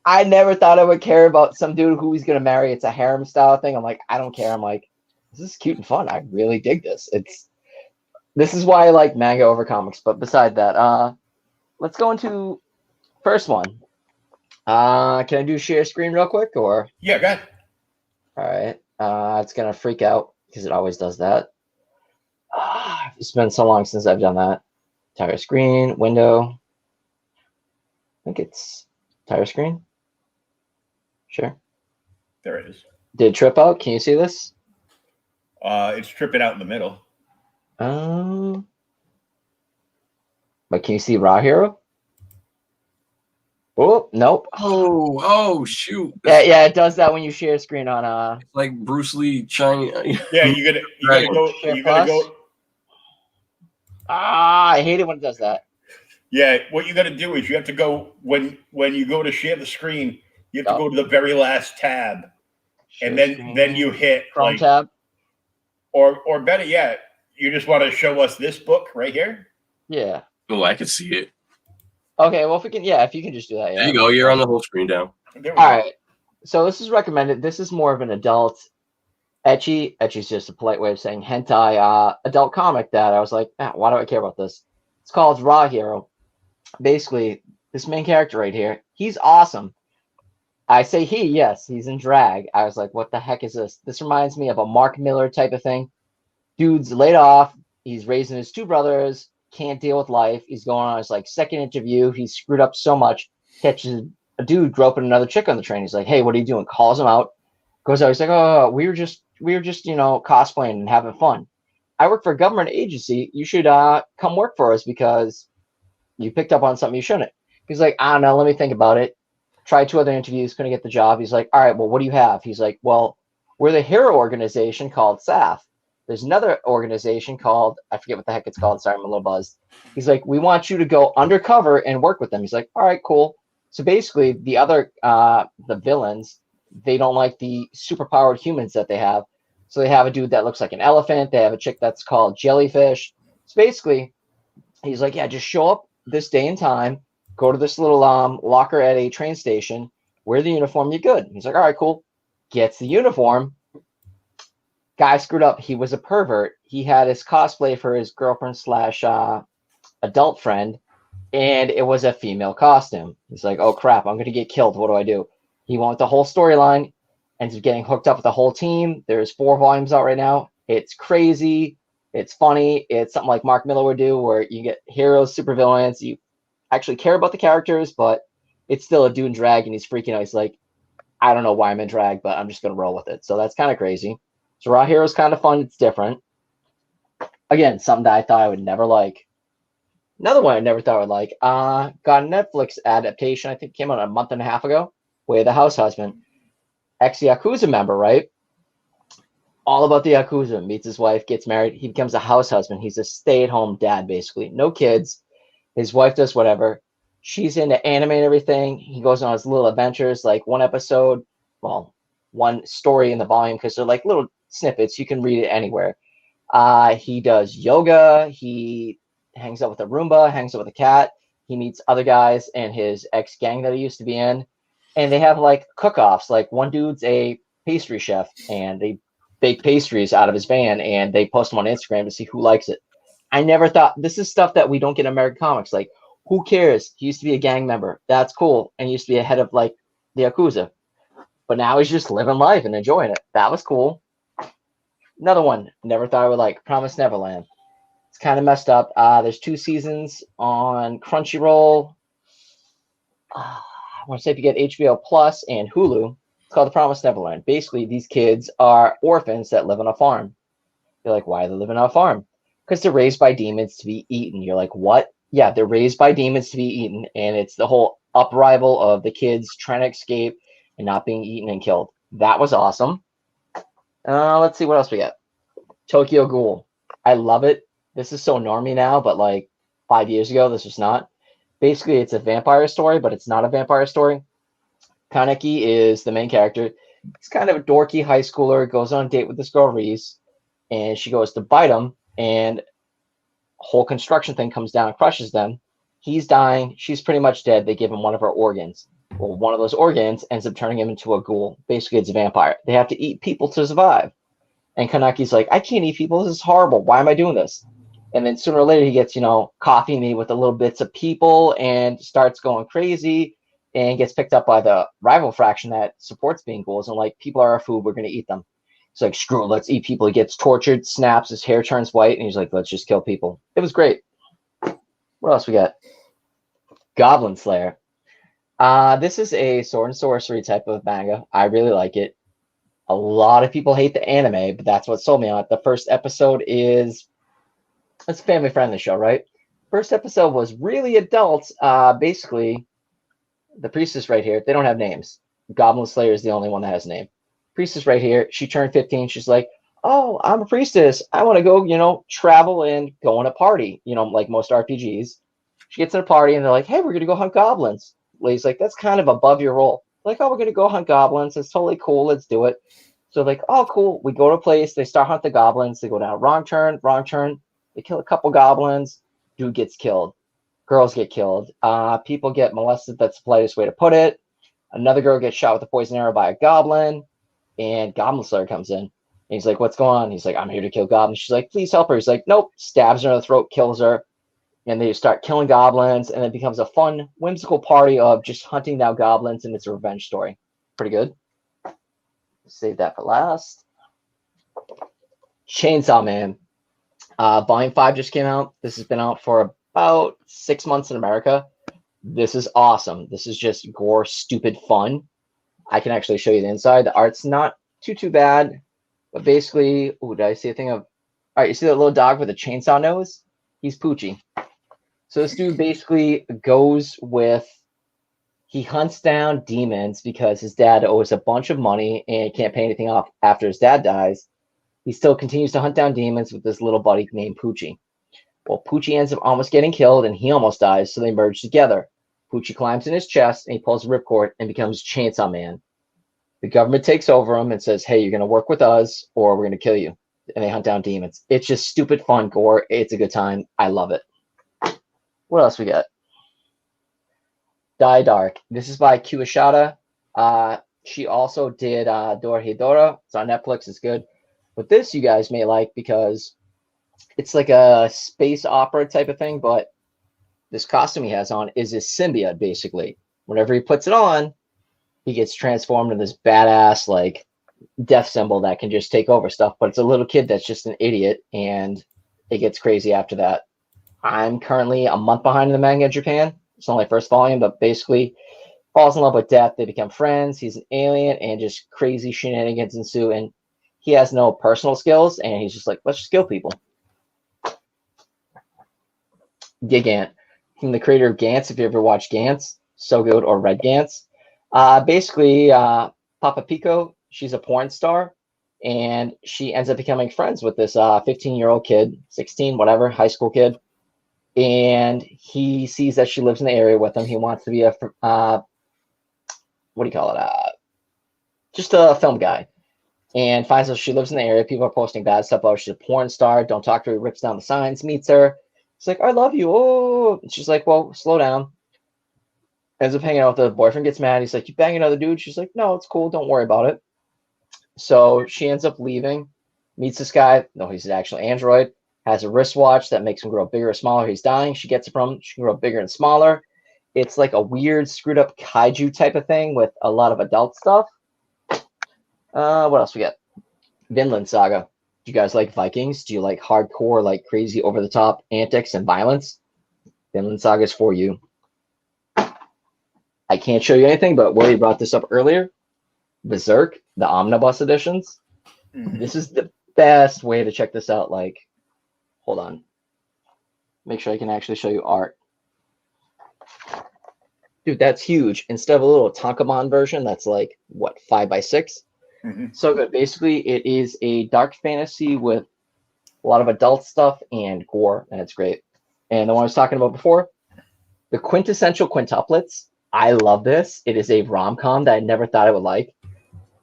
I never thought I would care about some dude who he's gonna marry. It's a harem style thing. I'm like, I don't care. I'm like, this is cute and fun. I really dig this. This is why I like manga over comics. But beside that, let's go into first one. Can I do share screen real quick or? Yeah, go ahead. All right. It's gonna freak out because it always does that. It's been so long since I've done that. Entire screen, window. I think it's entire screen. Sure. There it is. Did it trip out? Can you see this? It's tripping out in the middle. But can you see Raw Hero? Oh, nope. Oh, shoot. Yeah, it does that when you share screen on It's like Bruce Lee China. Yeah, you gotta go. I hate it when it does that. Yeah, what you gotta do is you have to go when you go to share the screen, you have to go to the very last tab, and then you hit Chrome tab. Or better yet, you just want to show us this book right here? Yeah. Oh, I can see it. Okay, well, if you can just do that. Yeah. There you go. You're on the whole screen now. There we All go. right. So this is recommended. This is more of an adult ecchi. Ecchi's just a polite way of saying hentai adult comic that I was like, why do I care about this? It's called Raw Hero. Basically, this main character right here, he's awesome. I say he, yes, he's in drag. I was like, what the heck is this? This reminds me of a Mark Miller type of thing. Dude's laid off. He's raising his two brothers. Can't deal with life. He's going on his like second interview. He's screwed up so much. Catches a dude groping another chick on the train. He's like, hey, what are you doing? Calls him out. Goes out. He's like, oh, we were just cosplaying and having fun. I work for a government agency. You should come work for us because you picked up on something you shouldn't. He's like, I don't know. Let me think about it. Tried 2 other interviews. Couldn't get the job. He's like, all right, well, what do you have? He's like, well, we're the hero organization called SAF. There's another organization called, I forget what the heck it's called. Sorry, I'm a little buzzed. He's like, we want you to go undercover and work with them. He's like, all right, cool. So basically, the other, the villains, they don't like the superpowered humans that they have. So they have a dude that looks like an elephant. They have a chick that's called Jellyfish. So basically, he's like, yeah, just show up this day and time, go to this little locker at a train station, wear the uniform, you're good. He's like, all right, cool. Gets the uniform. Guy screwed up. He was a pervert. He had his cosplay for his girlfriend / adult friend, and it was a female costume. He's like, oh crap, I'm gonna get killed. What do I do? He went with the whole storyline, ends up getting hooked up with the whole team. There's 4 volumes out right now. It's crazy. It's funny. It's something like Mark Miller would do, where you get heroes, supervillains. You actually care about the characters, but it's still a dude in drag, and he's freaking out. He's like, I don't know why I'm in drag, but I'm just gonna roll with it. So that's kind of crazy. So Raw Hero is kind of fun. It's different. Again, something that I thought I would never like. Another one I never thought I would like. Got a Netflix adaptation. I think it came out a month and a half ago. Way the House Husband. Ex-Yakuza member, right? All about the Yakuza. Meets his wife, gets married. He becomes a house husband. He's a stay-at-home dad, basically. No kids. His wife does whatever. She's into anime and everything. He goes on his little adventures, like one episode, well, one story in the volume, because they're like little snippets. You can read it anywhere. He does yoga. He hangs out with a Roomba, hangs out with a cat. He meets other guys and his ex-gang that he used to be in. And they have like cook-offs. Like one dude's a pastry chef, and they bake pastries out of his van, and they post them on Instagram to see who likes it. I never thought, this is stuff that we don't get in American comics. Like, who cares? He used to be a gang member. That's cool. And he used to be a head of like the Yakuza. But now he's just living life and enjoying it. That was cool. Another one, never thought I would like, Promise Neverland. It's kind of messed up. There's 2 seasons on Crunchyroll. I want to say if you get HBO Plus and Hulu, it's called The Promise Neverland. Basically, these kids are orphans that live on a farm. You're like, why are they living on a farm? Because they're raised by demons to be eaten. You're like, what? Yeah, they're raised by demons to be eaten, and it's the whole uprisal of the kids trying to escape and not being eaten and killed. That was awesome. Let's see what else we got. Tokyo Ghoul. I love it. This is so normie now, but like 5 years ago, this was not. Basically, it's a vampire story, but it's not a vampire story. Kaneki is the main character. He's kind of a dorky high schooler, goes on a date with this girl, Reese, and she goes to bite him, and a whole construction thing comes down and crushes them. He's dying. She's pretty much dead. They give him one of her organs. Well, one of those organs ends up turning him into a ghoul. Basically, it's a vampire. They have to eat people to survive. And Kaneki's like, I can't eat people. This is horrible. Why am I doing this? And then sooner or later, he gets, coffee me with the little bits of people and starts going crazy and gets picked up by the rival faction that supports being ghouls. And like, people are our food. We're going to eat them. He's like, screw it. Let's eat people. He gets tortured, snaps, his hair turns white. And he's like, let's just kill people. It was great. What else we got? Goblin Slayer. This is a sword and sorcery type of manga. I really like it. A lot of people hate the anime, but that's what sold me on it. The first episode is, it's a family-friendly show, right? First episode was really adult. Basically, the priestess right here, they don't have names. Goblin Slayer is the only one that has a name. Priestess right here, she turned 15. She's like, oh, I'm a priestess. I want to go, travel and go on a party, like most RPGs. She gets in a party, and they're like, hey, we're going to go hunt goblins. Lady's like, that's kind of above your role. Like, oh, we're going to go hunt goblins. It's totally cool. Let's do it. So like, oh, cool. We go to a place. They start hunting the goblins. They go down wrong turn, wrong turn. They kill a couple goblins. Dude gets killed. Girls get killed. People get molested. That's the politest way to put it. Another girl gets shot with a poison arrow by a goblin, and Goblin Slayer comes in. And he's like, "What's going on?" He's like, "I'm here to kill goblins." She's like, "Please help her." He's like, "Nope." Stabs her in the throat, kills her, and they start killing goblins, and it becomes a fun, whimsical party of just hunting down goblins, and it's a revenge story. Pretty good. Save that for last. Chainsaw Man. Volume 5 just came out. This has been out for about 6 months in America. This is awesome. This is just gore, stupid fun. I can actually show you the inside. The art's not too bad, but basically, oh, did I see a thing of? All right, you see that little dog with a chainsaw nose? He's Poochie. So this dude basically goes with. He hunts down demons because his dad owes a bunch of money and can't pay anything off after his dad dies. He still continues to hunt down demons with this little buddy named Poochie. Well, Poochie ends up almost getting killed and he almost dies, so they merge together. Poochie climbs in his chest and he pulls a ripcord and becomes Chainsaw Man. The government takes over him and says, "Hey, you're going to work with us or we're going to kill you." And they hunt down demons. It's just stupid fun gore. It's a good time. I love it. What else we got? Die Dark. This is by Kuwashada. She also did Dorohedoro. It's on Netflix. It's good. But this you guys may like because it's like a space opera type of thing, but this costume he has on is his symbiote, basically. Whenever he puts it on, he gets transformed into this badass, like, death symbol that can just take over stuff. But it's a little kid that's just an idiot, and it gets crazy after that. I'm currently a month behind in the manga in Japan. It's only first volume, but basically falls in love with death. They become friends. He's an alien, and just crazy shenanigans ensue. And he has no personal skills, and he's just like, let's just kill people. Gigant, from the creator of Gantz. If you ever watched Gantz, so good, or Red Gantz. Basically, Papa Pico, she's a porn star, and she ends up becoming friends with this 15-year-old kid, 16, whatever, high school kid. And he sees that she lives in the area with him. He wants to be a, what do you call it? Just a film guy. And finds out she lives in the area. People are posting bad stuff about her. She's a porn star. Don't talk to her. Rips down the signs. Meets her. He's like, I love you. Oh, and she's like, well, slow down. Ends up hanging out with the boyfriend. Gets mad. He's like, you bang another dude? She's like, no, it's cool. Don't worry about it. So she ends up leaving. Meets this guy. No, he's an actual android. Has a wristwatch that makes him grow bigger or smaller. He's dying. She gets it from him. She can grow bigger and smaller. It's like a weird, screwed up kaiju type of thing with a lot of adult stuff. What else we got? Vinland Saga. Do you guys like Vikings? Do you like hardcore, like crazy, over-the-top antics and violence? Vinland Saga is for you. I can't show you anything, but Willie brought this up earlier. Berserk, the omnibus editions. This is the best way to check this out. Like, hold on. Make sure I can actually show you art. Dude, that's huge. Instead of a little Tankobon version, that's like, what, 5x6? So good. Basically, it is a dark fantasy with a lot of adult stuff and gore, and it's great. And the one I was talking about before, the quintessential quintuplets. I love this. It is a rom-com that I never thought I would like.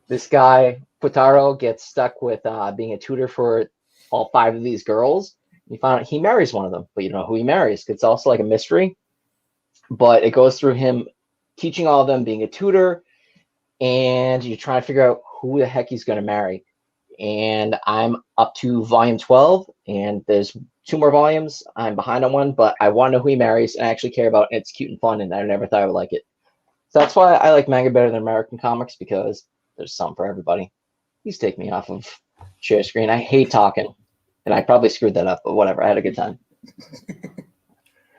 This guy, Futaro, gets stuck with being a tutor for all 5 of these girls. You find out he marries one of them, but you don't know who he marries. It's also like a mystery. But it goes through him teaching all of them, being a tutor, and you try to figure out who the heck he's going to marry. And I'm up to volume 12, and there's 2 more volumes. I'm behind on one, but I want to know who he marries, and I actually care about it. And it's cute and fun, and I never thought I would like it. So that's why I like manga better than American comics, because there's some for everybody. Please take me off of share screen. I hate talking, and I probably screwed that up, but whatever. I had a good time.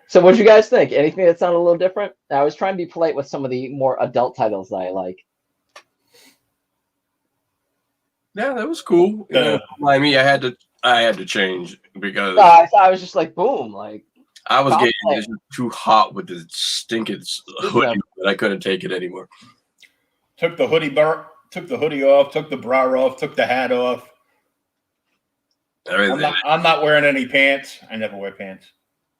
So what do you guys think? Anything that sounded a little different? I was trying to be polite with some of the more adult titles that I like. Yeah, that was cool. I mean, I had to change because I was just like, boom, like I was getting just too hot with the stinking hoodie that I couldn't take it anymore. Took the hoodie off, took the bra off, took the hat off. I'm not wearing any pants. I never wear pants.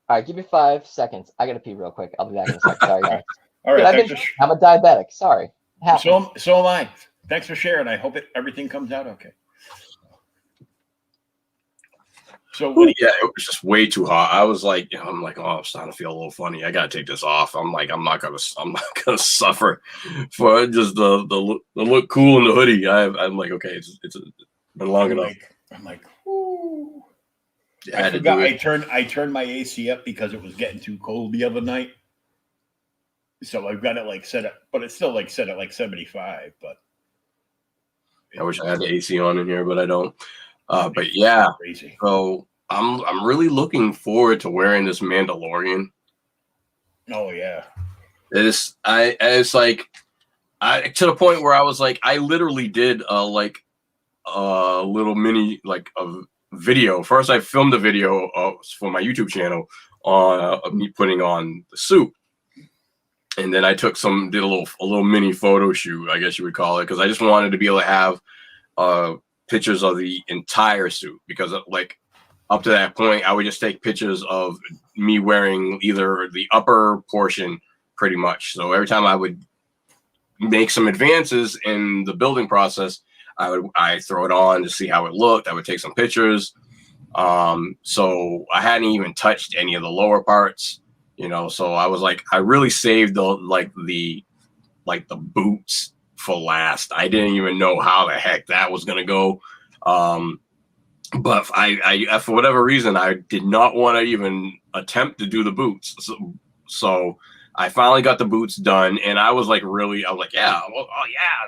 All right, give me 5 seconds. I gotta pee real quick. I'll be back in a second. Sorry, guys. All right, I'm a diabetic. Sorry. So am I. Thanks for sharing. I hope everything comes out okay. So yeah, it was just way too hot. I'm like, oh, I'm starting to feel a little funny. I gotta take this off. I'm not gonna suffer for just the look cool in the hoodie. I'm like, okay, it's been long enough. I'm like, whoo. Yeah, I forgot I turned my AC up because it was getting too cold the other night. So I've got it like set up, but it's still like set at like 75. But I wish I had the AC on in here, but I don't. But yeah, crazy. So I'm really looking forward to wearing this Mandalorian. Oh yeah. It's like to the point where I was like, I literally did like a little mini like a video. First, I filmed a video for my YouTube channel on of me putting on the suit, and then I did a little mini photo shoot, I guess you would call it, because I just wanted to be able to have pictures of the entire suit, because like up to that point, I would just take pictures of me wearing either the upper portion pretty much. So every time I would make some advances in the building process, I throw it on to see how it looked. I would take some pictures. So I hadn't even touched any of the lower parts, so I was like, I really saved the boots for last. I didn't even know how the heck that was going to go. But I for whatever reason, I did not want to even attempt to do the boots. So I finally got the boots done, and I was like, yeah,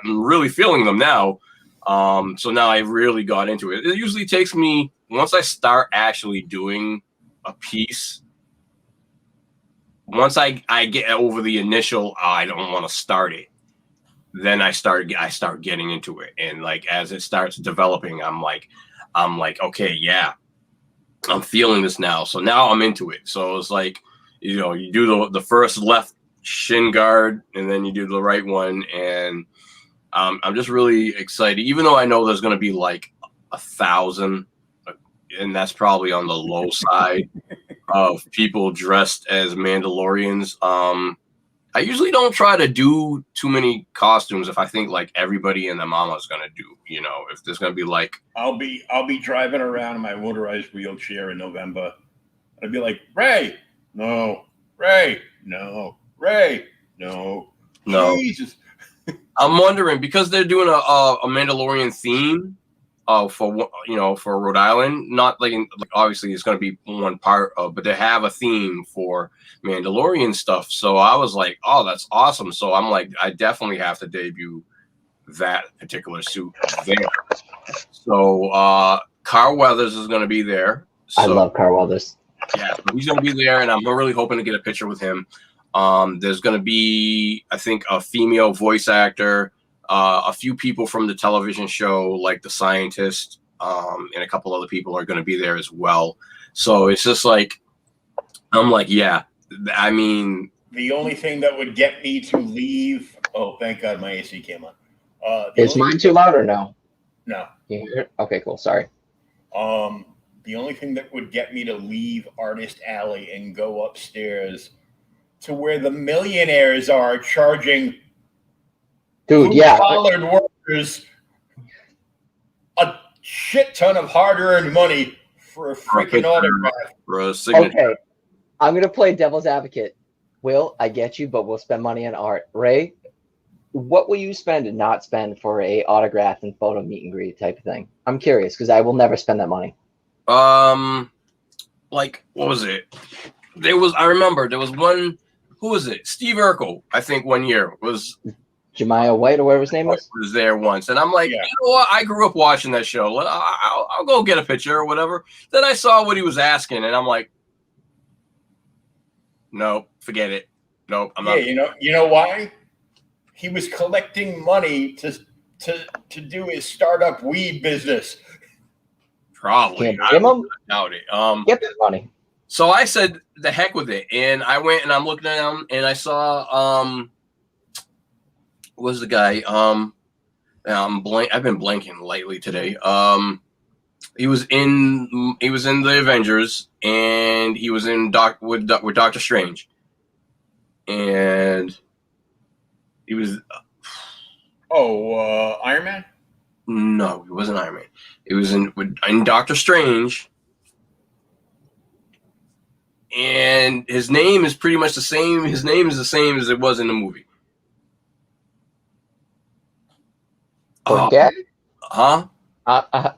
I'm really feeling them now. So now I really got into it. It usually takes me, once I start actually doing a piece, once I get over the initial, I don't want to start it, then I start getting into it. And like, as it starts developing, I'm like, okay, yeah, I'm feeling this now. So now I'm into it. So it's like, you do the first left shin guard, and then you do the right one. And I'm just really excited, even though I know there's going to be like 1,000, and that's probably on the low side of people dressed as Mandalorians. I usually don't try to do too many costumes if I think like everybody and their mama is gonna do. If there's gonna be like, I'll be driving around in my motorized wheelchair in November. I'd be like, Ray, no, Ray, no, Ray, no, Jesus. I'm wondering, because they're doing a Mandalorian theme for Rhode Island. Not like obviously it's going to be one part of, but they have a theme for Mandalorian stuff. So I was like, oh, that's awesome. So I'm like, I definitely have to debut that particular suit there. So Carl Weathers is going to be there. So, I love Carl Weathers. Yeah, so he's going to be there, and I'm really hoping to get a picture with him. There's going to be, I think, a female voice actor, a few people from the television show, like the scientist, and a couple other people are going to be there as well. So it's just like, I'm like, yeah, I mean, the only thing that would get me to leave. Oh, thank God my AC came on. Is mine too loud or no? No. Okay, cool. Sorry. The only thing that would get me to leave Artist Alley and go upstairs to where the millionaires are charging collared workers a shit ton of hard-earned money for a freaking autograph. For a signature. Okay, I'm gonna play devil's advocate. Will, I get you, but we'll spend money on art. Ray, what will you spend and not spend for a autograph and photo meet and greet type of thing? I'm curious because I will never spend that money. Like, what was it? I remember there was one. Who was it? Steve Urkel, I think, one year was Jemiah White or whatever his name was there once, and I'm like, You know what? I grew up watching that show. I'll go get a picture or whatever. Then I saw what he was asking, and I'm like, no, forget it. Nope, I'm not. You know why? He was collecting money to do his startup weed business. Probably. Can't blame him. I doubt it. Get that money. So I said, the heck with it. And I went and I'm looking at him and I saw, what was the guy? I've been blanking lately today. He was in the Avengers, and he was in with Doctor Strange. And he was, Oh, Iron Man? No, it wasn't Iron Man. It was in Doctor Strange. And his name is pretty much the same. His name is the same as it was in the movie. Okay. Huh?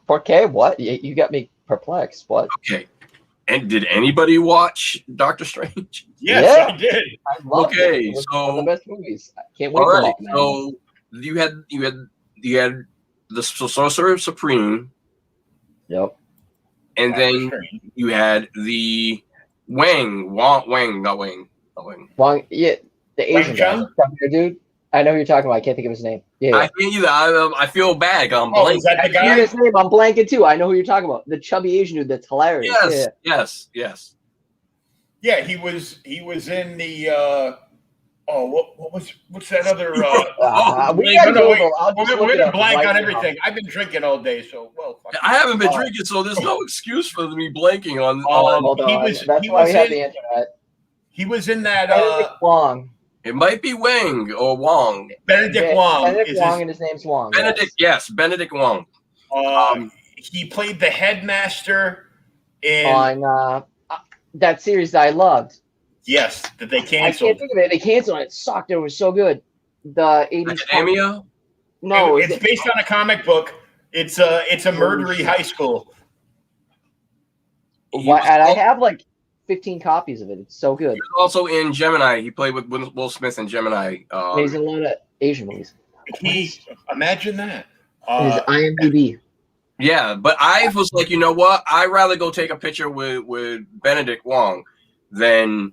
Okay, what? You got me perplexed. What? Okay. And did anybody watch Doctor Strange? Yes, Yeah. I did. I loved it. It was so one of the best movies. I can't wait all for right. that. So you had the Sorcerer Supreme, Yep. and Doctor then Strange. you had the Wang, not Wang. Wang, yeah, the Wang Asian guy, Chung? come here, dude. I know who you're talking about. I can't think of his name. Yeah. I can't either. I feel bad. I'm Oh, blanking. is that the I hear guy? his name. I'm blanking too. I know who you're talking about. The chubby Asian dude that's hilarious. Yes. Yeah, he was in the what's that other We wait, gotta no, Google. I'll just look we're it gonna up blank right on now. everything. I've been drinking all day, so fuck I haven't been Oh. drinking, so there's no excuse for me blanking on. Hold he on. was- That's he why was we have in- the internet. He was in that Benedict Wong. It might be Wang or Wong. Benedict Wong. Benedict is Wong, his- and his name's Wong. Benedict Wong. He played the headmaster in On that series that I loved. yes, that they I canceled. can't think of it. They canceled it. It sucked. It was so good. The 80s. Academia? No, it's based on a comic book. It's a murdery high school. And I have like 15 copies of it. It's so good. He was also in Gemini. He played with Will Smith in Gemini. He's in a lot of Asian movies. Imagine that. His IMDb. Yeah, but I was like, you know what? I'd rather go take a picture with Benedict Wong than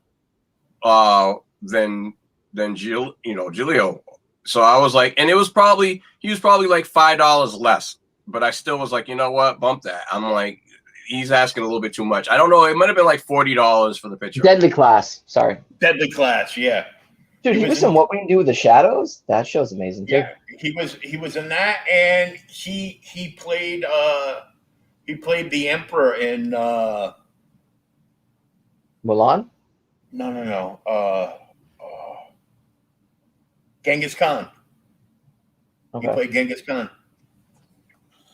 Giulio. So I was like, and he was probably like $5 less. But I still was like, you know what? Bump that. I'm like, he's asking a little bit too much. I don't know. It might have been like $40 for the picture. Deadly Class. Sorry. Deadly Class, yeah. Dude, he was in What We Can Do with the Shadows. That show's amazing too. Yeah, he was in that, and he played the Emperor in Mulan. No. Genghis Khan. Okay. He played Genghis Khan.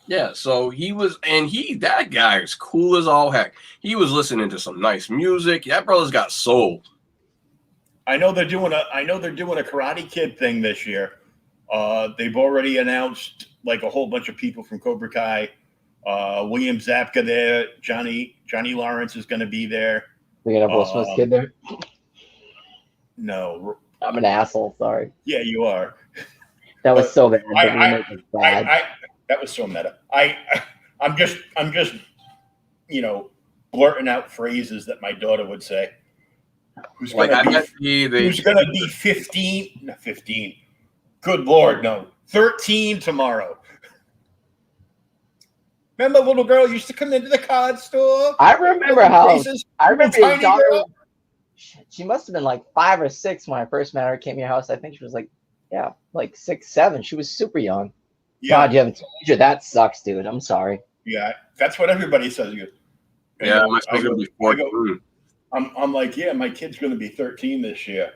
Yeah, so that guy is cool as all heck. He was listening to some nice music. That brother's got soul. I know they're doing a Karate Kid thing this year. They've already announced like a whole bunch of people from Cobra Kai. William Zabka there. Johnny Lawrence is going to be there. We're gonna have Will Smith's kid there. No, I'm an asshole. Sorry. yeah, you are. That was so bad. The I- remake was bad. That was so meta. I'm just blurting out phrases that my daughter would say. Who's Like I gonna bet who's gonna be 15? Not 15. Good Lord, no. 13 tomorrow. Remember, little girl used to come into the card store. I remember how. Braces, I remember tiny your daughter. girl. She must have been like 5 or 6 when I first met her. Came to your house. I think she was like 6, 7. She was super young. Yeah, God, you have a teenager. That sucks, dude. I'm sorry. yeah. That's what everybody says. Yeah, my son's gonna be 14. I'm like, yeah, my kid's gonna be 13 this year.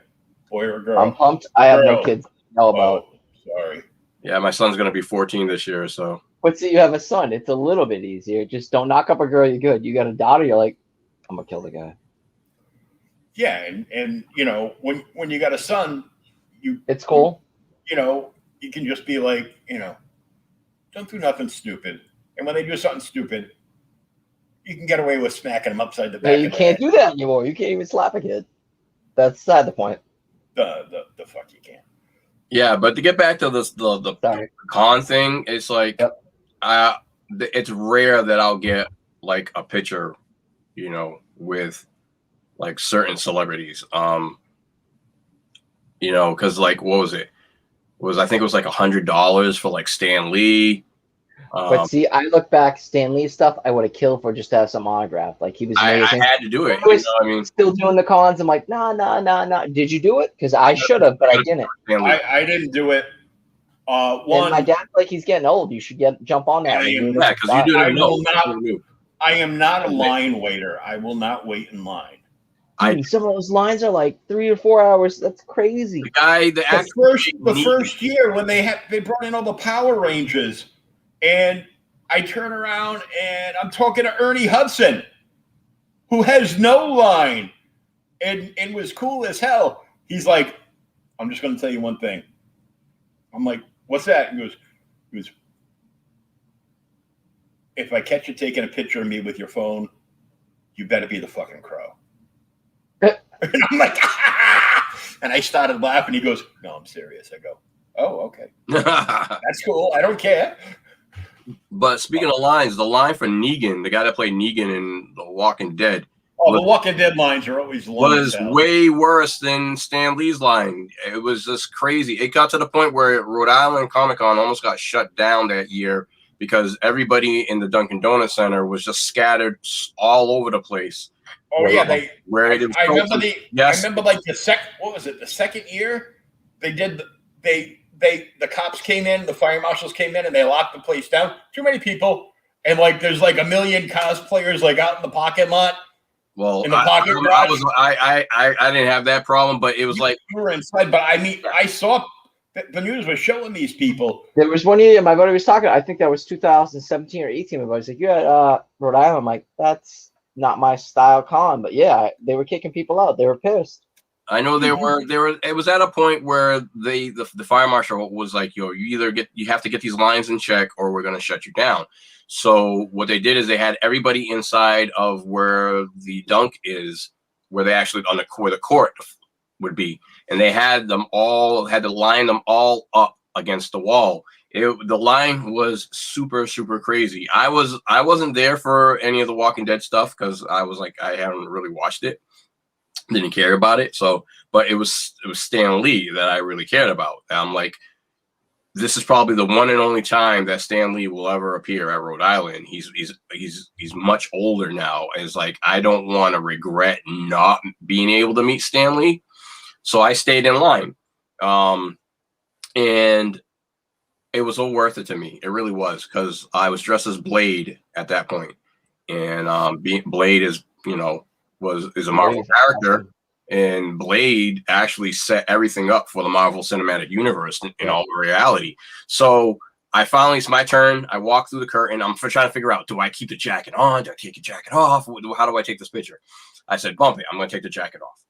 Boy or girl? I'm pumped. I have no Girl. kids to know about. Oh, sorry. Yeah, my son's gonna be 14 this year, so But see, you have a son. It's a little bit easier. Just don't knock up a girl. You're good. You got a daughter. You're like, I'm gonna kill the guy. Yeah, and when you got a son, It's cool. you can just be like, don't do nothing stupid. And when they do something stupid, you can get away with smacking them upside the back. Yeah, you can't do that anymore. You can't even slap a kid. That's beside the point. The fuck you can't. yeah. But to get back to this, the Sorry. con thing, it's like, Yep. it's rare that I'll get like a picture, with like certain celebrities. Because like, what was it? I think it was like $100 for like Stan Lee. But see, I look back, Stan Lee stuff, I would have killed for just to have some autograph. Like he was I amazing. had to do it. I was I mean, still doing the cons. I'm like, nah. Did you do it? Because I should have, but I didn't. Stan Lee. I didn't do it. And One, my dad's like, he's getting old. You should jump on that. Yeah, Yeah, because you I didn't know. will not- I am not a line waiter. I will not wait in line. Dude, some of those lines are like 3 or 4 hours. That's crazy. The first year when they brought in all the Power Rangers, and I turn around and I'm talking to Ernie Hudson, who has no line and was cool as hell. He's like, I'm just going to tell you one thing. I'm like, what's that? He goes, if I catch you taking a picture of me with your phone, you better be the fucking Crow. And I'm like, ah! And I started laughing. He goes, no, I'm serious. I go, oh, okay. That's cool. I don't care. But speaking of lines, the line for Negan, the guy that played Negan in The Walking Dead. Oh, the Walking Dead lines are always long. Was way worse than Stan Lee's line. It was just crazy. It got to the point where Rhode Island Comic Con almost got shut down that year because everybody in the Dunkin' Donuts Center was just scattered all over the place. Oh yeah, I remember like the second year they did the cops came in, the fire marshals came in, and they locked the place down. Too many people, and like there's like a million cosplayers like out in the parking lot. Well, in the parking garage. I didn't have that problem, but it was like you were inside. But I mean, I saw the news was showing these people. There was one year my buddy was talking. I think that was 2017 or 18. My buddy's like, "You at Rhode Island?" I'm like, "That's not my style con." But yeah, they were kicking people out. They were pissed. I know there were. It was at a point where the fire marshal was like, "Yo, you have to get these lines in check, or we're going to shut you down." So what they did is they had everybody inside of where the dunk is, where they actually where the court would be, and they had to line them all up against the wall. The line was super, super crazy. I wasn't there for any of the Walking Dead stuff because I was like, I haven't really watched it, didn't care about it. So, but it was Stan Lee that I really cared about. I'm like, this is probably the one and only time that Stan Lee will ever appear at Rhode Island. He's much older now. It's like I don't want to regret not being able to meet Stan Lee, so I stayed in line, and it was all worth it to me. It really was because I was dressed as Blade at that point, and Blade is is a Marvel character. And Blade actually set everything up for the Marvel Cinematic Universe in all reality. So it's my turn. I walk through the curtain. I'm trying to figure out, do I keep the jacket on? Do I take the jacket off? How do I take this picture? I said, bump it. I'm going to take the jacket off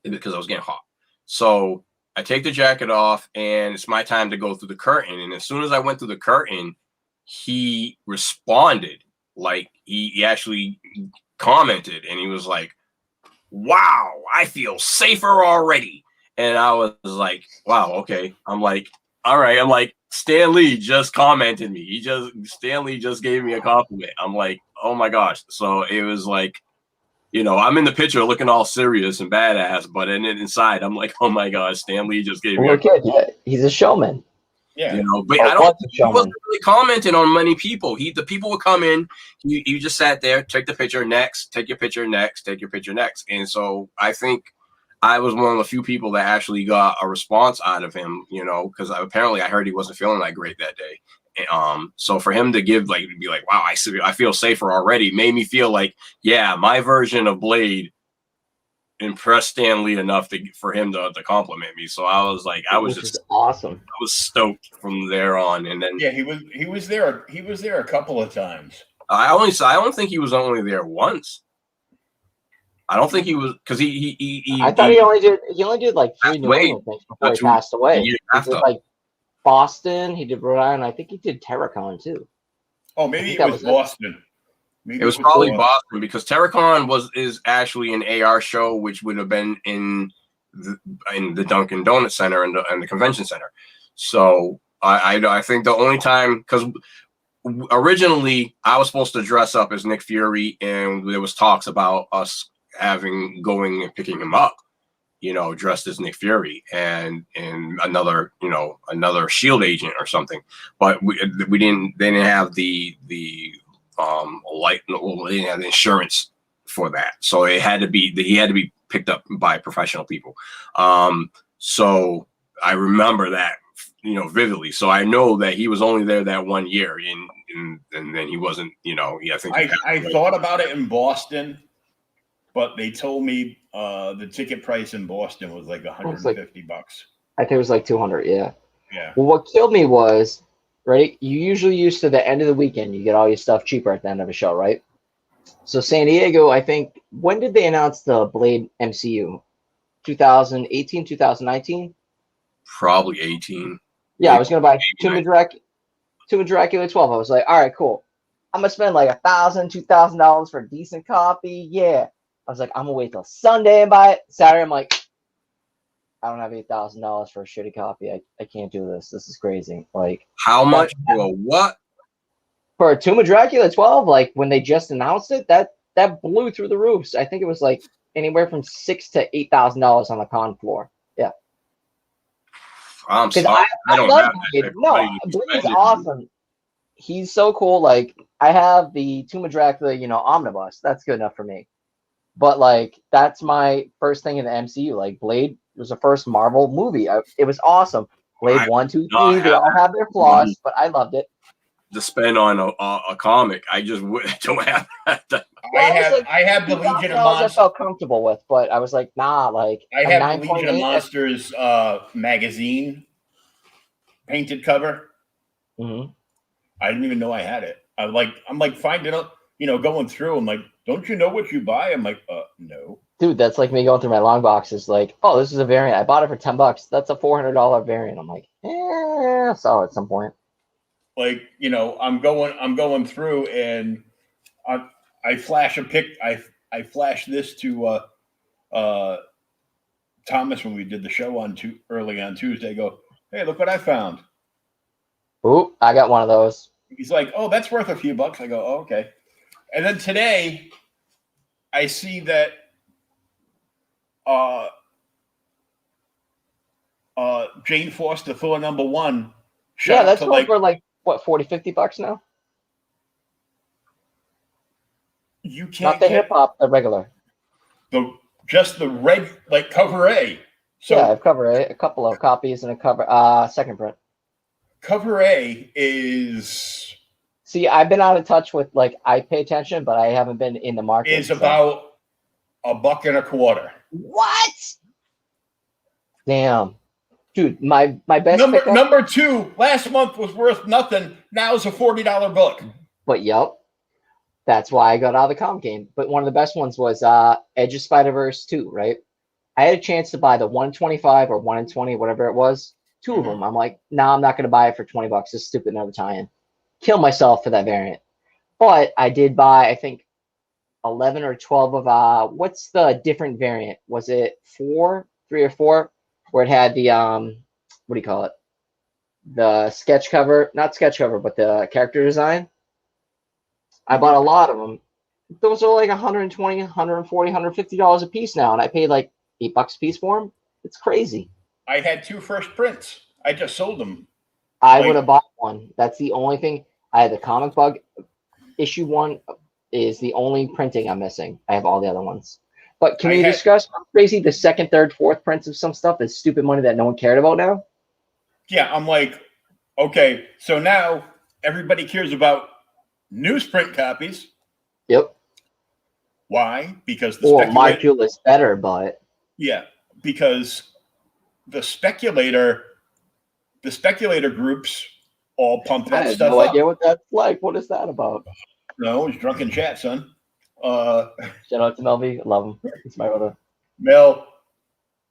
because I was getting hot. So I take the jacket off, and it's my time to go through the curtain. And as soon as I went through the curtain, he responded. Like, he actually commented, and he was like, wow, I feel safer already. And I was like, wow, okay. I'm like, all right. I'm like, Stan Lee just commented me. Stan Lee just gave me a compliment. I'm like, oh my gosh. So it was like, I'm in the picture looking all serious and badass, but then inside I'm like, oh my gosh, Stan Lee just gave me he's a showman. Yeah, but he wasn't really commenting on many people. The people would come in, you just sat there, take the picture next, take your picture next, take your picture next. And so I think I was one of the few people that actually got a response out of him, because apparently I heard he wasn't feeling that great that day. So for him to be like, wow, I feel safer already, made me feel like, yeah, my version of Blade impressed Stan Lee enough for him to compliment me. So I was like, I was just awesome. I was stoked from there on. And then he was there a couple of times. I don't think he was only there once. I don't think he was, because I thought he only did like 3 New England things before he passed away. He did like Boston, he did Rhode Island. I think he did Terracon too. Oh, maybe it was Boston. It was probably Boston, because Terracon is actually an AR show, which would have been in the Dunkin' Donuts Center and the convention center. So I think the only time, because originally I was supposed to dress up as Nick Fury, and there was talks about us going and picking him up, dressed as Nick Fury and another SHIELD agent or something. But they didn't have they didn't have the insurance for that, so he had to be picked up by professional people. So I remember that vividly. So I know that he was only there that one year, and then he wasn't. I think I thought about it in Boston, but they told me the ticket price in Boston was like $150. I think it was like 200. Yeah. Yeah. Well, what killed me was, right? You usually used to the end of the weekend, you get all your stuff cheaper at the end of a show, right? So San Diego, I think, when did they announce the Blade MCU? 2018, 2019? Probably 18. Yeah, I was gonna buy Maybe Tomb of Dracula 12. I was like, all right, cool. I'm gonna spend like $1,000, $2,000 for a decent copy. Yeah. I was like, I'm gonna wait till Sunday and buy it. Saturday, I'm like, I don't have $8,000 for a shitty copy. I can't do this. This is crazy. Like, How much? Well, what? for a Tomb of Dracula 12, like when they just announced it, that blew through the roofs. I think it was like anywhere from $6,000 to $8,000 on the con floor. Yeah. I'm Because sorry. I don't love have Blade. that No, money to Blade's spend it. awesome. He's so cool. Like, I have the Tomb of Dracula, omnibus. That's good enough for me. But like, that's my first thing in the MCU. Like, Blade was the first Marvel movie. It was awesome. Blade I 1, 2, not 3. They have all have their flaws, but I loved it. To spend on a comic. I just don't have that. I have the Legion of I Monsters. felt comfortable with, but I was like, nah. Like, I a have the 9.8, Legion of Monsters magazine painted cover. Mm-hmm. I didn't even know I had it. I'm like finding out, going through. I'm like, don't you know what you buy? I'm like, no. Dude, that's like me going through my long boxes. Like, oh, this is a variant. I bought it for $10. That's a $400 variant. I'm like, I saw it at some point. Like, I'm going through, and I flash a pic. I flash this to Thomas when we did the show early on Tuesday. I go, hey, look what I found. Ooh, I got one of those. He's like, oh, that's worth a few bucks. I go, oh, okay. And then today, I see that Jane Foster, Fuller #1. Yeah, that's going for like, what, $40, $50 now? You can't Not the get hip hop, the regular. just the red, like cover A. So yeah, I've covered a couple of copies and a cover second print. Cover A is. See, I've been out of touch with, like, I pay attention, but I haven't been in the market. Is about $1.25. What? Damn. Dude, my best number 2 last month was worth nothing. Now it's a $40 book. But yep. That's why I got out of the comic game. But one of the best ones was Edge of Spider-Verse 2, right? I had a chance to buy the 125 or 1 in 20, whatever it was. 2 of them. I'm like, nah, I'm not going to buy it for $20. It's stupid, another tie-in. Kill myself for that variant. But I did buy, I think, 11 or 12 of what's the different variant? Was it 3 or 4, where it had the what do you call it? The sketch cover, not sketch cover, but the character design. I bought a lot of them. Those are like $120, $140, $150 a piece now, and I paid like $8 a piece for them. It's crazy. I had 2 first prints. I just sold them. I would have bought one. That's the only thing. I had the Comic Bug issue 1 is the only printing I'm missing. I have all the other ones. But can we discuss how crazy the 2nd, 3rd, 4th prints of some stuff is stupid money that no one cared about now? Yeah, I'm like, okay, so now everybody cares about newsprint copies. Yep. Why? Because the Module is better, but yeah, because the speculator groups all pump that stuff up. I have no idea what that's like. What is that about? No, it's drunken chat, son. Shout out to Melvy. Love him. He's my brother. Mel,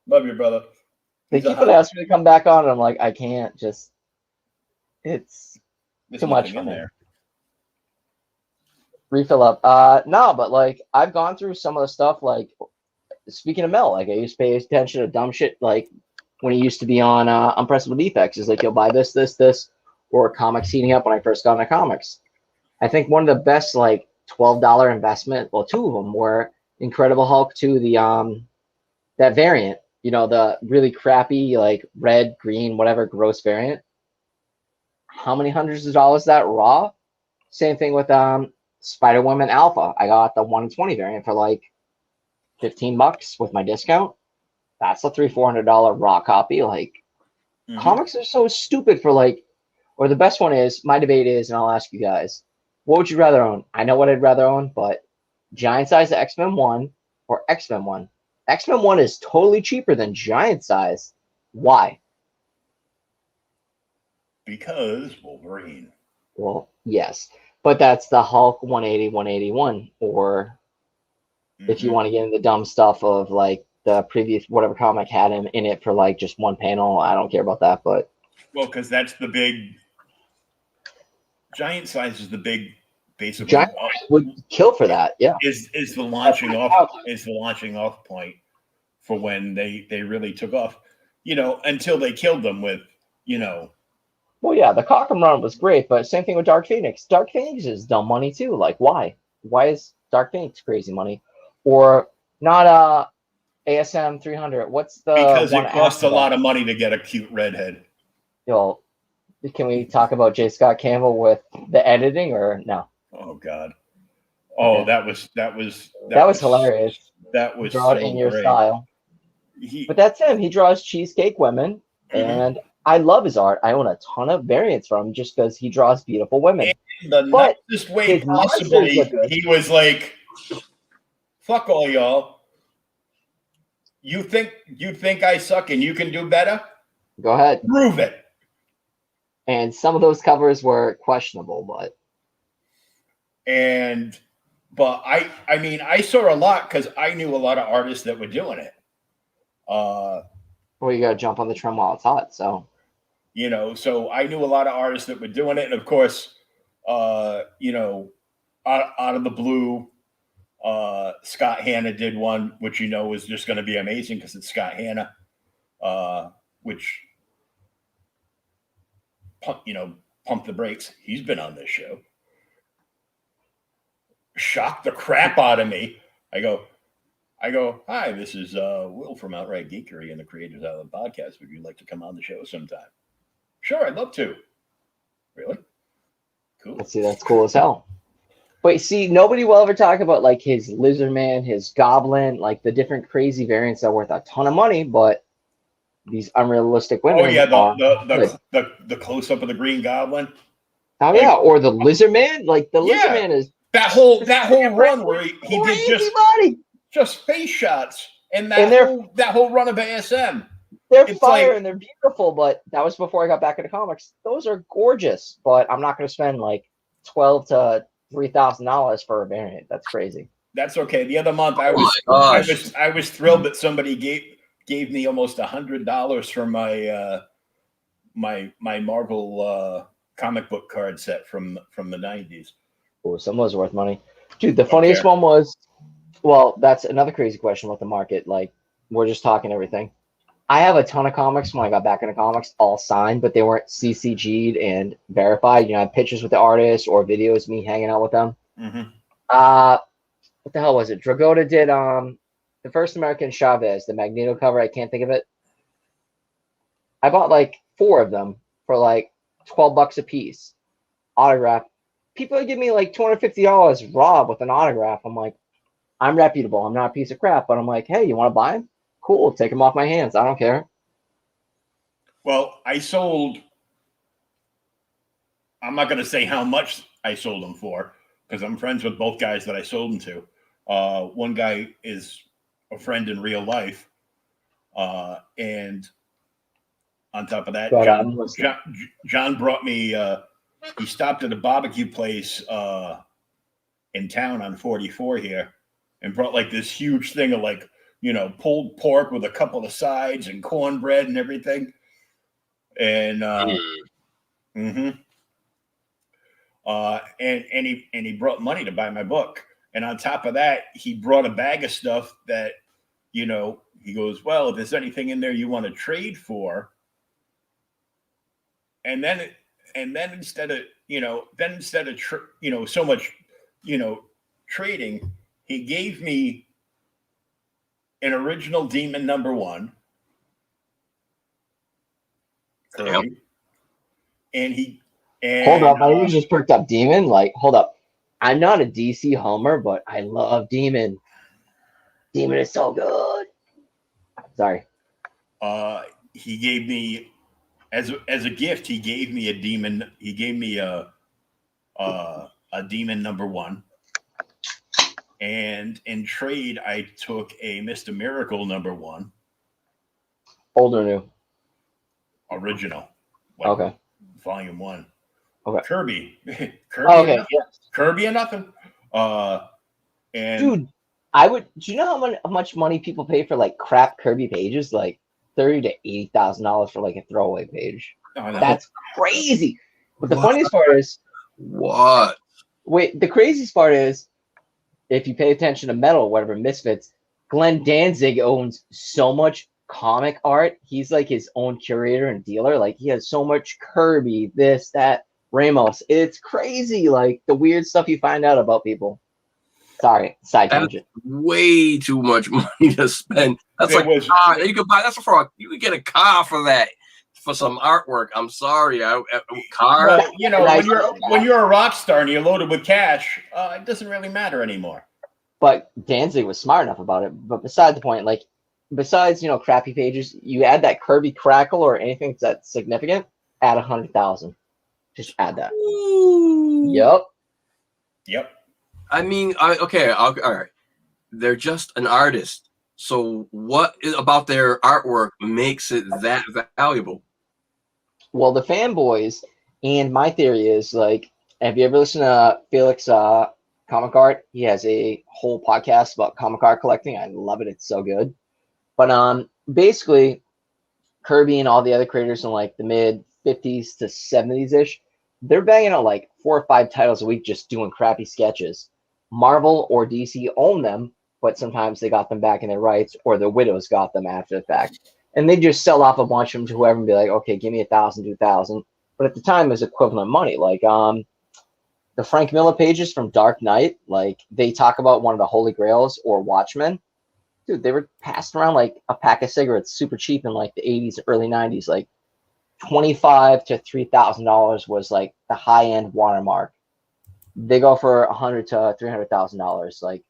love your brother. They keep on asking me to come back on, and I'm like, I can't. Just it's too much for me. There. Refill up. No, but like I've gone through some of the stuff. Like speaking of Mel, like I used to pay attention to dumb shit. Like when he used to be on Unpressable Defects, is like you'll buy this, or comics heating up when I first got into comics. I think one of the best like $12 investment. Well, 2 of them were Incredible Hulk 2, the that variant. You know, the really crappy like red, green, whatever gross variant. How many hundreds of dollars that raw? Same thing with Spider-Woman Alpha. I got the 1 in 20 variant for like $15 with my discount. That's a $300-$400 raw copy. Like comics are so stupid for like, or the best one is, my debate is, and I'll ask you guys, what would you rather own? I know what I'd rather own, but giant size X-Men 1 or X-Men 1? X-Men 1 is totally cheaper than Giant Size. Why? Because Wolverine. Well, yes. But that's the Hulk 180, 181. Or if you want to get into the dumb stuff of like the previous whatever comic had him in it for like just one panel, I don't care about that. But well, because that's the big Giant Size is the big basically Giant would kill for that. Yeah, is the launching off point for when they really took off. Until they killed them with Well, yeah, the Cochrane run was great, but same thing with Dark Phoenix. Dark Phoenix is dumb money too. Like, why? Why is Dark Phoenix crazy money? Or not ASM 300? What's the because one it costs after a that? lot of money to get a cute redhead. Can we talk about J. Scott Campbell with the editing or no? Oh God. Oh, Okay. that was hilarious. That was Draw it so in your great. style. But that's him. He draws cheesecake women, and I love his art. I own a ton of variants from him just because he draws beautiful women. In the nicest way possible, he was like, "Fuck all y'all. You think I suck and you can do better? Go ahead. Prove it." And some of those covers were questionable, but I mean, I saw a lot because I knew a lot of artists that were doing it. Well, you got to jump on the trend while it's hot. So, so I knew a lot of artists that were doing it. And of course, out of the blue, Scott Hanna did one, which is just going to be amazing because it's Scott Hanna, which, pump the brakes. He's been on this show. Shocked the crap out of me. I go, hi, this is Will from Outright Geekery and the Creators Island podcast. Would you like to come on the show sometime? Sure, I'd love to. Really? Cool. Let's see, that's cool as hell. But see, nobody will ever talk about like his Lizard Man, his Goblin, like the different crazy variants that are worth a ton of money, but these unrealistic women. Oh yeah, the close up of the Green Goblin. Oh yeah, or the Lizard Man. Like the Lizard Man is that whole run where he did just face shots and that whole run of ASM. They're fire and they're beautiful, but that was before I got back into comics. Those are gorgeous, but I'm not going to spend like $12,000 to $3,000 for a variant. That's crazy. That's okay. The other month I was thrilled that somebody gave me almost $100 for my my Marvel comic book card set from the 90s. Oh, some was worth money. Dude, the funniest one was, well, that's another crazy question about the market. Like, we're just talking everything. I have a ton of comics when I got back into comics, all signed, but they weren't CCG'd and verified. I have pictures with the artists or videos me hanging out with them. Mm-hmm. What the hell was it? Dragotta did the first American Chavez, the Magneto cover. I can't think of it. I bought like 4 of them for like $12 a piece. Autograph. People give me like $250 raw with an autograph. I'm like, I'm reputable. I'm not a piece of crap, but I'm like, hey, you want to buy them? Cool, take them off my hands. I don't care. Well, I sold. I'm not going to say how much I sold them for because I'm friends with both guys that I sold them to. One guy is a friend in real life, and on top of that, John brought me. He stopped at a barbecue place in town on 44 here, and brought like this huge thing of like. Pulled pork with a couple of sides and cornbread and everything. And and he brought money to buy my book. And on top of that, he brought a bag of stuff that, he goes, well, if there's anything in there you want to trade for. And then instead of so much, trading, he gave me an original Demon #1. Yep. And hold up, my ears just perked up. Demon, like, hold up. I'm not a DC homer, but I love Demon. Demon is so good. Sorry. He gave me as a gift. He gave me a Demon. He gave me a Demon #1. And in trade, I took a Mr. Miracle #1. Old or new? Original. Okay. Volume 1. Okay. Kirby. Okay. Yes. Kirby and nothing. And Dude, do you know how much money people pay for like crap Kirby pages? Like $30,000 to $80,000 for like a throwaway page. That's crazy. But the funniest part is, what? Wait, the craziest part is, if you pay attention to Metal, whatever Misfits, Glenn Danzig owns so much comic art. He's like his own curator and dealer. Like he has so much Kirby, this, that, Ramos. It's crazy. Like the weird stuff you find out about people. Sorry, side tangent. Way too much money to spend. That's you could buy. That's for you could get a car for that. For some artwork, I'm sorry, car. Well, you know, when you're a rock star and you're loaded with cash, it doesn't really matter anymore. But Danzig was smart enough about it. But beside the point, like besides crappy pages, you add that Kirby crackle or anything that's significant, add 100,000. Just add that. Ooh. Yep. I mean, all right. They're just an artist. So what about their artwork makes it that valuable? Well, the fanboys, and my theory is, like, have you ever listened to Felix Comic Art? He has a whole podcast about comic art collecting. I love it. It's so good. But basically, Kirby and all the other creators in like the mid 50s to 70s-ish, they're banging out like 4 or 5 titles a week just doing crappy sketches. Marvel or DC own them, but sometimes they got them back in their rights, or the widows got them after the fact. And they just sell off a bunch of them to whoever and be like, okay, give me 1,000, 2,000. But at the time, it was equivalent money. Like the Frank Miller pages from Dark Knight, like they talk about one of the Holy Grails or Watchmen. Dude, they were passed around like a pack of cigarettes super cheap in like the 80s, early 90s. Like $25,000 to $3,000 was like the high end watermark. They go for $100,000 to $300,000. Like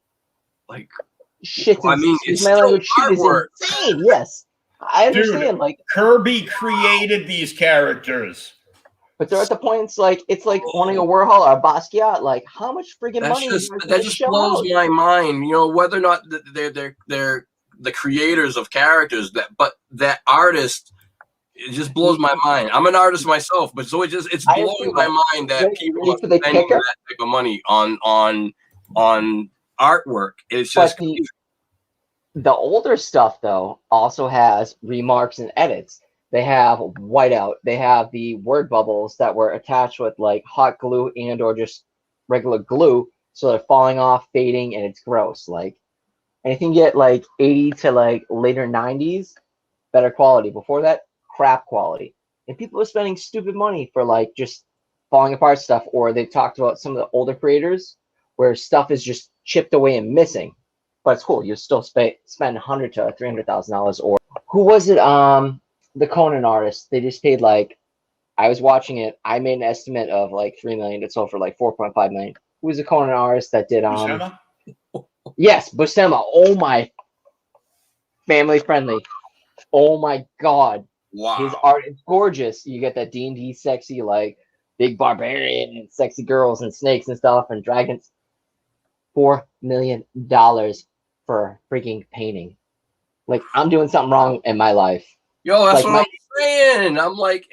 shit. I mean, it's my language. Shit is insane. Yes, I understand. Dude, like Kirby created these characters, but they're at the point. It's like owning a Warhol or a Basquiat. Like how much freaking money? That just blows my mind. You know, whether or not they're the creators of characters, but that artist. It just blows my mind. I'm an artist myself, but so it's blowing my mind that people are spending that type of money on artwork. It's just the older stuff though also has remarks and edits. They have whiteout. They have the word bubbles that were attached with like hot glue and or just regular glue, so they're falling off, fading, and it's gross. Like anything get like 80 to like later 90s, better quality. Before that, crap quality. And people are spending stupid money for like just falling apart stuff. Or they talked about some of the older creators where stuff is just chipped away and missing, but it's cool. You still spend $100,000 to $300,000. Or who was it? The Conan artist. They just paid like, I was watching it. I made an estimate of like $3 million. It sold for like $4.5 million. Who was the Conan artist that did Buscema? Yes, Buscema. Oh my, family friendly. Oh my god. Wow. His art is gorgeous. You get that D&D sexy, like big barbarian and sexy girls and snakes and stuff and dragons. $4 million for freaking painting. Like I'm doing something wrong in my life. Yo, that's like what I'm saying. I'm like,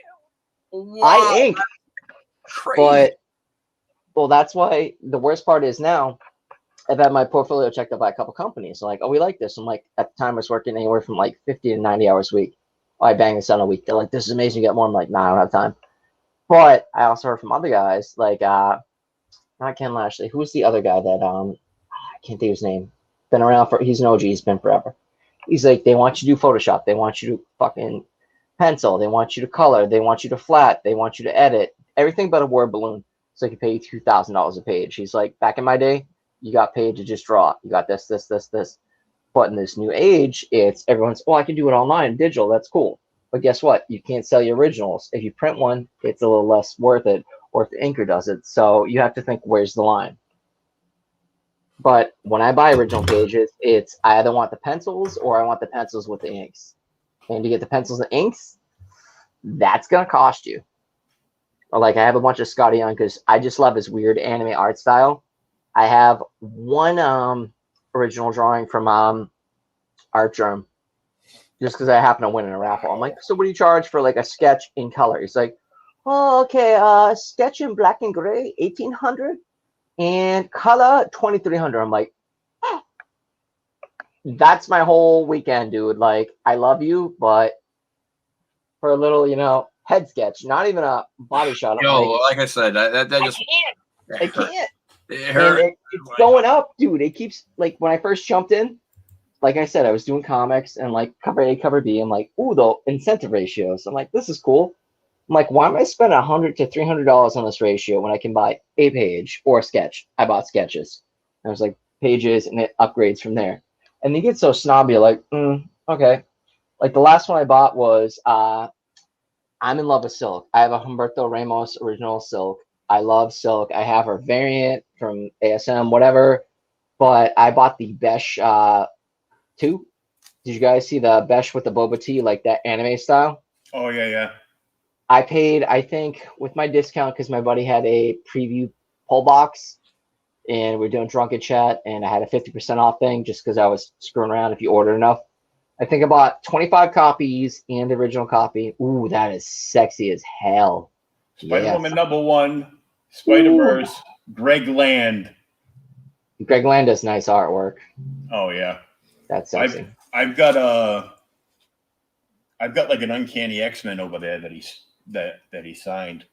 wow, I ink. Crazy. But well, that's why the worst part is now I've had my portfolio checked out by a couple companies. They're like, oh, we like this. I'm like, at the time I was working anywhere from like 50 to 90 hours a week. Oh, I bang this out a week. They're like, this is amazing. You get more. I'm like, nah, I don't have time. But I also heard from other guys like not Ken Lashley. Who's the other guy that I can't think of his name. Been around for, he's an OG. He's been forever. He's like, they want you to do Photoshop. They want you to fucking pencil. They want you to color. They want you to flat. They want you to edit. Everything but a word balloon. So they can pay you $2,000 a page. He's like, back in my day, you got paid to just draw. You got this. But in this new age, it's everyone's, oh, I can do it online, digital. That's cool. But guess what? You can't sell your originals. If you print one, it's a little less worth it. Or if the inker does it. So you have to think, where's the line? But when I buy original pages, it's I either want the pencils or I want the pencils with the inks. And to get the pencils and inks, that's going to cost you. Or like I have a bunch of Scotty Young because I just love his weird anime art style. I have one original drawing from Art Germ, just because I happen to win in a raffle. I'm like, so what do you charge for like a sketch in color? He's like, oh, okay, sketch in black and gray, 1,800, and color 2,300. I'm like, that's my whole weekend, dude. Like, I love you, but for a little, head sketch, not even a body shot. I'm Yo, like, like I said, that just I can't. It And hurt. it's going up, dude. It keeps, like, when I first jumped in, like I said, I was doing comics and like cover A, cover B. I'm like, ooh, the incentive ratios. I'm like, this is cool. I'm like, why am I spending $100 to $300 on this ratio when I can buy a page or a sketch? I bought sketches. And I was like, pages, and it upgrades from there. And they get so snobby, like, okay. Like the last one I bought was I'm in love with Silk. I have a Humberto Ramos original Silk. I love Silk. I have her variant from ASM, whatever. But I bought the Besh 2. Did you guys see the Besh with the boba tea, like that anime style? Oh yeah. I paid, I think, with my discount, because my buddy had a preview pull box, and we're doing drunken chat, and I had a 50% off thing just because I was screwing around if you order enough. I think I bought 25 copies and the original copy. Ooh, that is sexy as hell. Spider-Woman #1, Spider-Verse, Greg Land. Greg Land does nice artwork. Oh yeah. That's sexy. I've got like an Uncanny X-Men over there that he signed.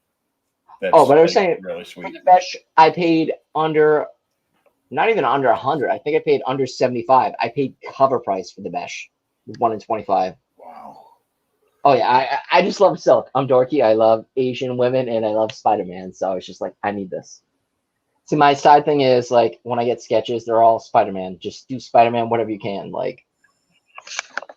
That's but I was saying, really sweet. For the Besh, I paid not even under 100. I think I paid under 75. I paid cover price for the Besh, 1 in 25. Wow. Oh yeah, I just love Silk. I'm dorky. I love Asian women, and I love Spider-Man. So it's just like, I need this. See, my side thing is, like, when I get sketches, they're all Spider-Man. Just do Spider-Man whatever you can. Like,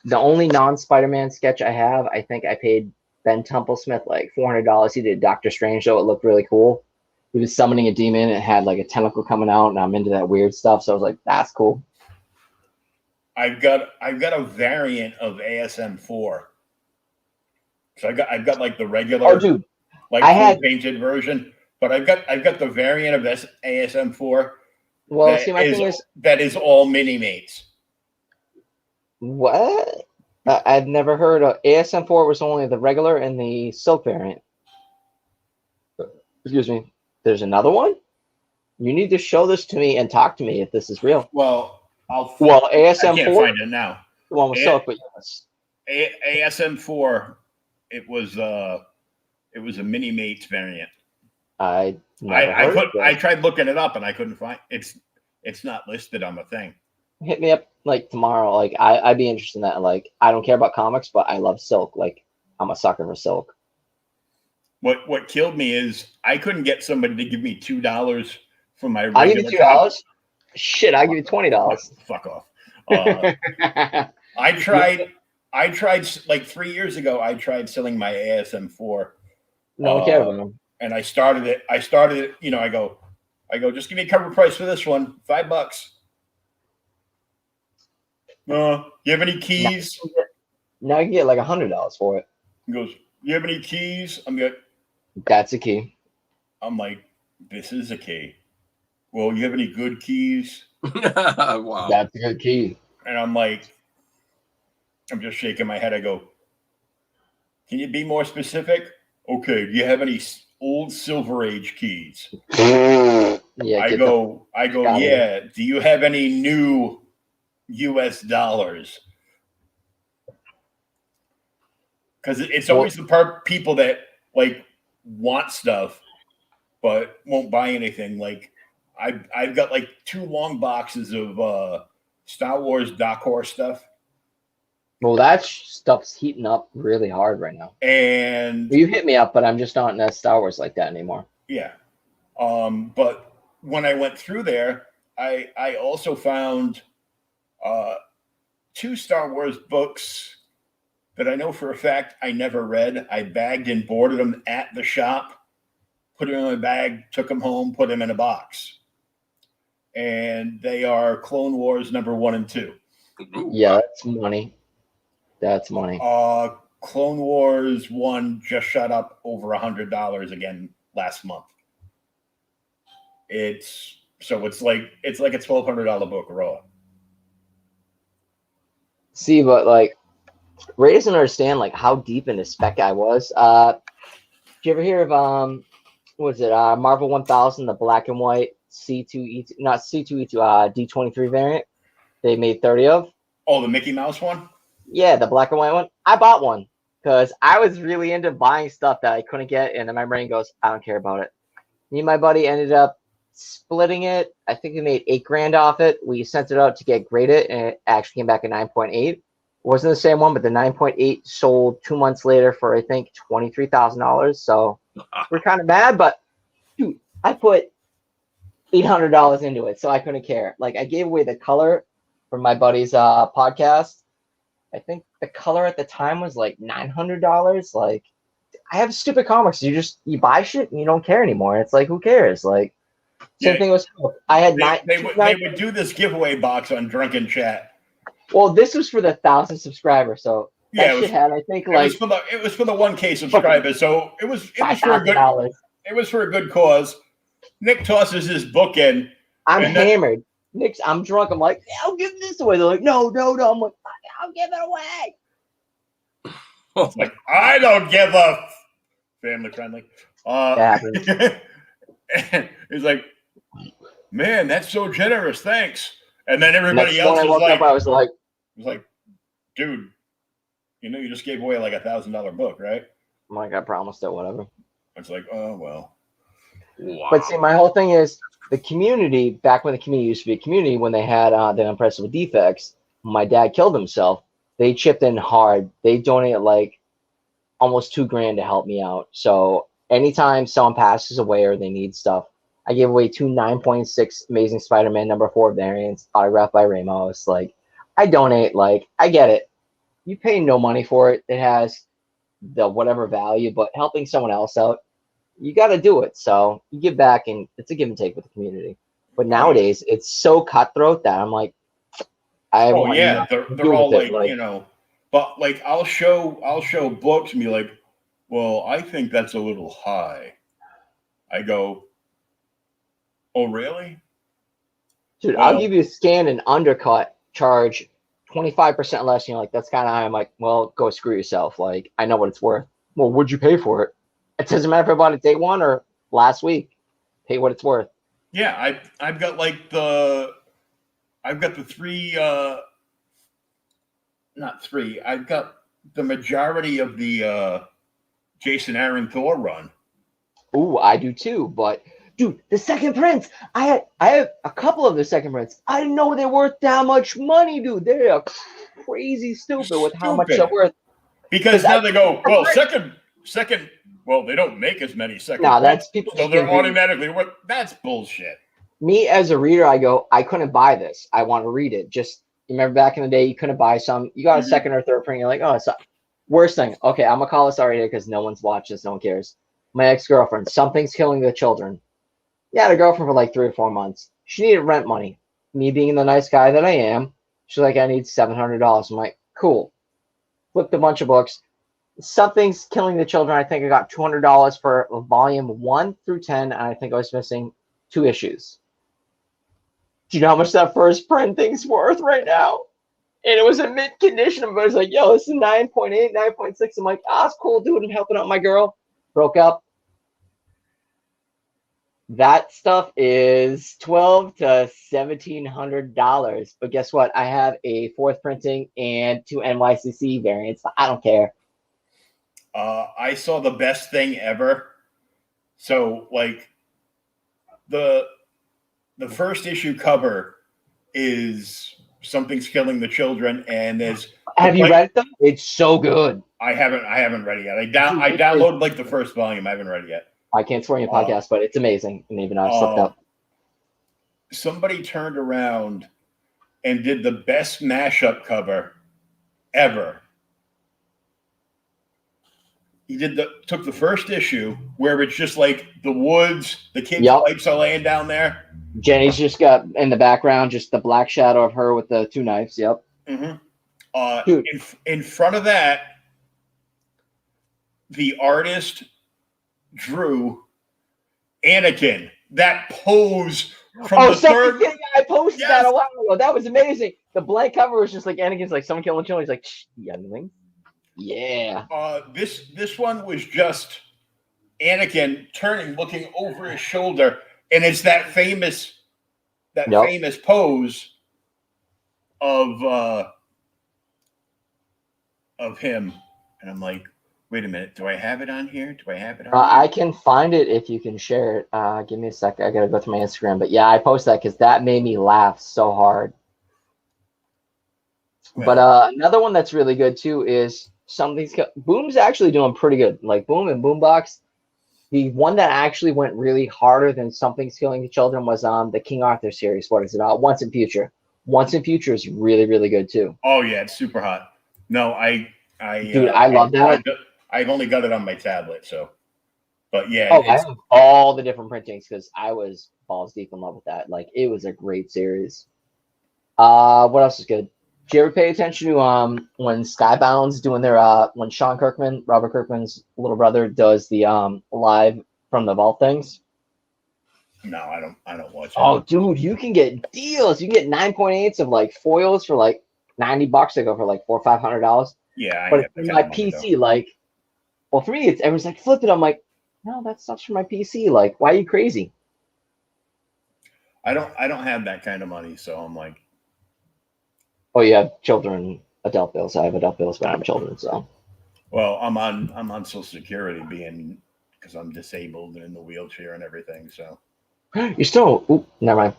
the only non-Spider-Man sketch I have, I think I paid Ben Templesmith like $400. He did Doctor Strange, though. It looked really cool. He was summoning a demon. It had like a tentacle coming out, and I'm into that weird stuff. So I was like, that's cool. I've got a variant of ASM4. So I've got like the regular, Oh, dude, like full painted version, but I've got the variant of ASM4. Well, see, my thing is that is all mini mates. What? I've never heard of ASM4. Was only the regular and the Silk variant. Excuse me. There's another one? You need to show this to me and talk to me if this is real. Well, ASM4. I can't find it now. The one with Silk, but yes. ASM4. It was a mini mates variant. I tried looking it up and I couldn't find it's not listed on the thing. Hit me up like tomorrow. Like I'd be interested in that. Like, I don't care about comics, but I love Silk. Like, I'm a sucker for Silk. What killed me is I couldn't get somebody to give me $2 for my regular. I'll give you $2. Shit, I'll give you $20. Fuck off. I tried like 3 years ago. I tried selling my ASM4. No one cared about them. And I started it. I go, just give me a cover price for this one, $5. You have any keys? Now you can get like $100 for it. He goes, you have any keys? I'm like, that's a key. I'm like, this is a key. Well, you have any good keys? Wow. That's a good key. And I'm like, I'm just shaking my head. I go, can you be more specific? Okay, do you have any old Silver Age keys? Yeah. I go, yeah. Do you have any new US dollars? Because it's always the people that like want stuff but won't buy anything. Like I've got like 2 long boxes of Star Wars Dark Horse stuff. Well, that stuff's heating up really hard right now. And you hit me up, but I'm just not into Star Wars like that anymore. Yeah. But when I went through there, I also found 2 Star Wars books that I know for a fact I never read. I bagged and boarded them at the shop, put them in my bag, took them home, put them in a box. And they are Clone Wars #1 and 2. Yeah, that's money. That's money. Clone Wars 1 just shot up over $100 again last month. It's So it's like a $1,200 book raw. See, but like Ray doesn't understand like how deep into spec I was. Did you ever hear of what was it? Marvel 1000, the black and white C2E2, not C2E2, D23 variant. They made 30 of. Oh, the Mickey Mouse one? Yeah, the black and white one. I bought one because I was really into buying stuff that I couldn't get, and then my brain goes, I don't care about it. Me and my buddy ended up splitting it. I think we made $8,000 off it. We sent it out to get graded, and it actually came back at 9.8. It wasn't the same one, but the 9.8 sold 2 months later for I think $23,000. So we're kind of mad, but dude, I put $800 into it, so I couldn't care. Like I gave away the color from my buddy's podcast. I think the color at the time was like $900. Like I have stupid comics. You buy shit and you don't care anymore. It's like who cares? Like same thing was. I had they would do this giveaway box on Drunken Chat. Well, this was for the 1,000 subscribers, so yeah, shit had I think like it was for the 1K subscribers, so it was for a good cause. Nick tosses his book in. I'm hammered. Nick's, I'm drunk. I'm like, yeah, I'll give this away. They're like, no. I'm like, I'll give it away. It's like, I don't give a family friendly. And he's like, man, that's so generous. Thanks. And then everybody else was like, dude, you just gave away like $1,000 book, right? I'm like, I promised it, whatever. It's like, oh, well. Wow. But see, my whole thing is the community, back when the community used to be a community, when they had the Unpressible Defects, my dad killed himself. They chipped in hard. They donated like almost $2,000 to help me out. So anytime someone passes away or they need stuff, I gave away 2 9.6 Amazing Spider-Man #4 variants autographed by Ramos. Like, I donate. Like, I get it. You pay no money for it. It has the whatever value, but helping someone else out, you got to do it. So you give back, and it's a give and take with the community. But nowadays, it's so cutthroat that I'm like, they're all like, but like I'll show books and be like, well, I think that's a little high. I go, oh, really? Dude, I'll give you a scan and undercut, charge 25% less. Like, that's kind of high. I'm like, well, go screw yourself. Like, I know what it's worth. Well, what'd you pay for it? It doesn't matter if I bought it day one or last week. Pay what it's worth. Yeah, I've got the 3, not 3. I've got the majority of the Jason Aaron Thor run. Ooh, I do too. But dude, the second prints, I have a couple of the second prints. I didn't know they're worth that much money, dude. They are crazy stupid with how much they're worth. Because now they go, well, second. Well, they don't make as many second. No, that's people. So they're automatically worth. That's bullshit. Me as a reader, I go, I couldn't buy this. I want to read it. Just remember back in the day, you couldn't buy some. You got a second or third print. You're like, oh, it's worst thing. Okay, I'm gonna call this already because no one's watched this. No one cares. My ex-girlfriend. Something's killing the children. Yeah, I had a girlfriend for like 3 or 4 months. She needed rent money. Me being the nice guy that I am, she's like, I need $700. I'm like, cool. Flipped a bunch of books. Something's Killing the Children. I think I got $200 for volume 1 through 10, and I think I was missing 2 issues. Do you know how much that first print thing's worth right now? And it was in mint condition, but I was like, yo, this is 9.8, 9.6. I'm like, it's cool, dude. I'm helping out my girl. Broke up. That stuff is $1,200 to $1,700. But guess what? I have a 4th printing and 2 NYCC variants. I don't care. I saw the best thing ever. So, like, the first issue cover is Something's Killing the Children, and there's. Have you read them? It's so good. I haven't read it yet. I downloaded like the first volume. I haven't read it yet. I can't swear in your podcast, but it's amazing. And even I slipped up. Somebody turned around and did the best mashup cover ever. He took the first issue where it's just like the woods, the kids' pipes are laying down there. Jenny's just got in the background, just the black shadow of her with the 2 knives. Yep. Mm-hmm. In front of that, the artist drew Anakin, that pose from the Something third. Killing, I posted Yes. that a while ago. That was amazing. The blank cover was just like Anakin's like someone killing children. He's like, shh, youngling. Yeah. This one was just Anakin turning, looking over his shoulder, and it's that famous pose of him, and I'm like, wait a minute, do I have it on here? I can find it if you can share it. Give me a sec. I gotta go to my Instagram, but yeah, I posted that because that made me laugh so hard. Well, But another one that's really good too is Boom's actually doing pretty good. Like Boom and Boombox. The one that actually went really harder than Something's Killing the Children was the King Arthur series. What is it? Once in Future. Once in Future is really, really good too. oh yeah, it's super hot. No, Dude, I love that. I've only got it on my tablet, so. But yeah, Oh, I have all the different printings because I was balls deep in love with that. Like it was a great series. What else is good? Did you ever pay attention to when Skybound's doing their when Sean Kirkman, Robert Kirkman's little brother, does the live from the vault things? No, I don't watch it. Oh, dude, you can get deals. You can get 9.8s of like foils for like $90. They go for like $400 or $500. Yeah, but it's my PC, like, well, for me, everyone's like, flip it. I'm like, no, that stuff's for my PC. Like, why are you crazy? I don't have that kind of money, so I'm like. Oh, you have children, adult bills. I have adult bills, but I'm children, so. Well, I'm on Social Security because I'm disabled and in the wheelchair and everything. So. You're still. Oop, never mind.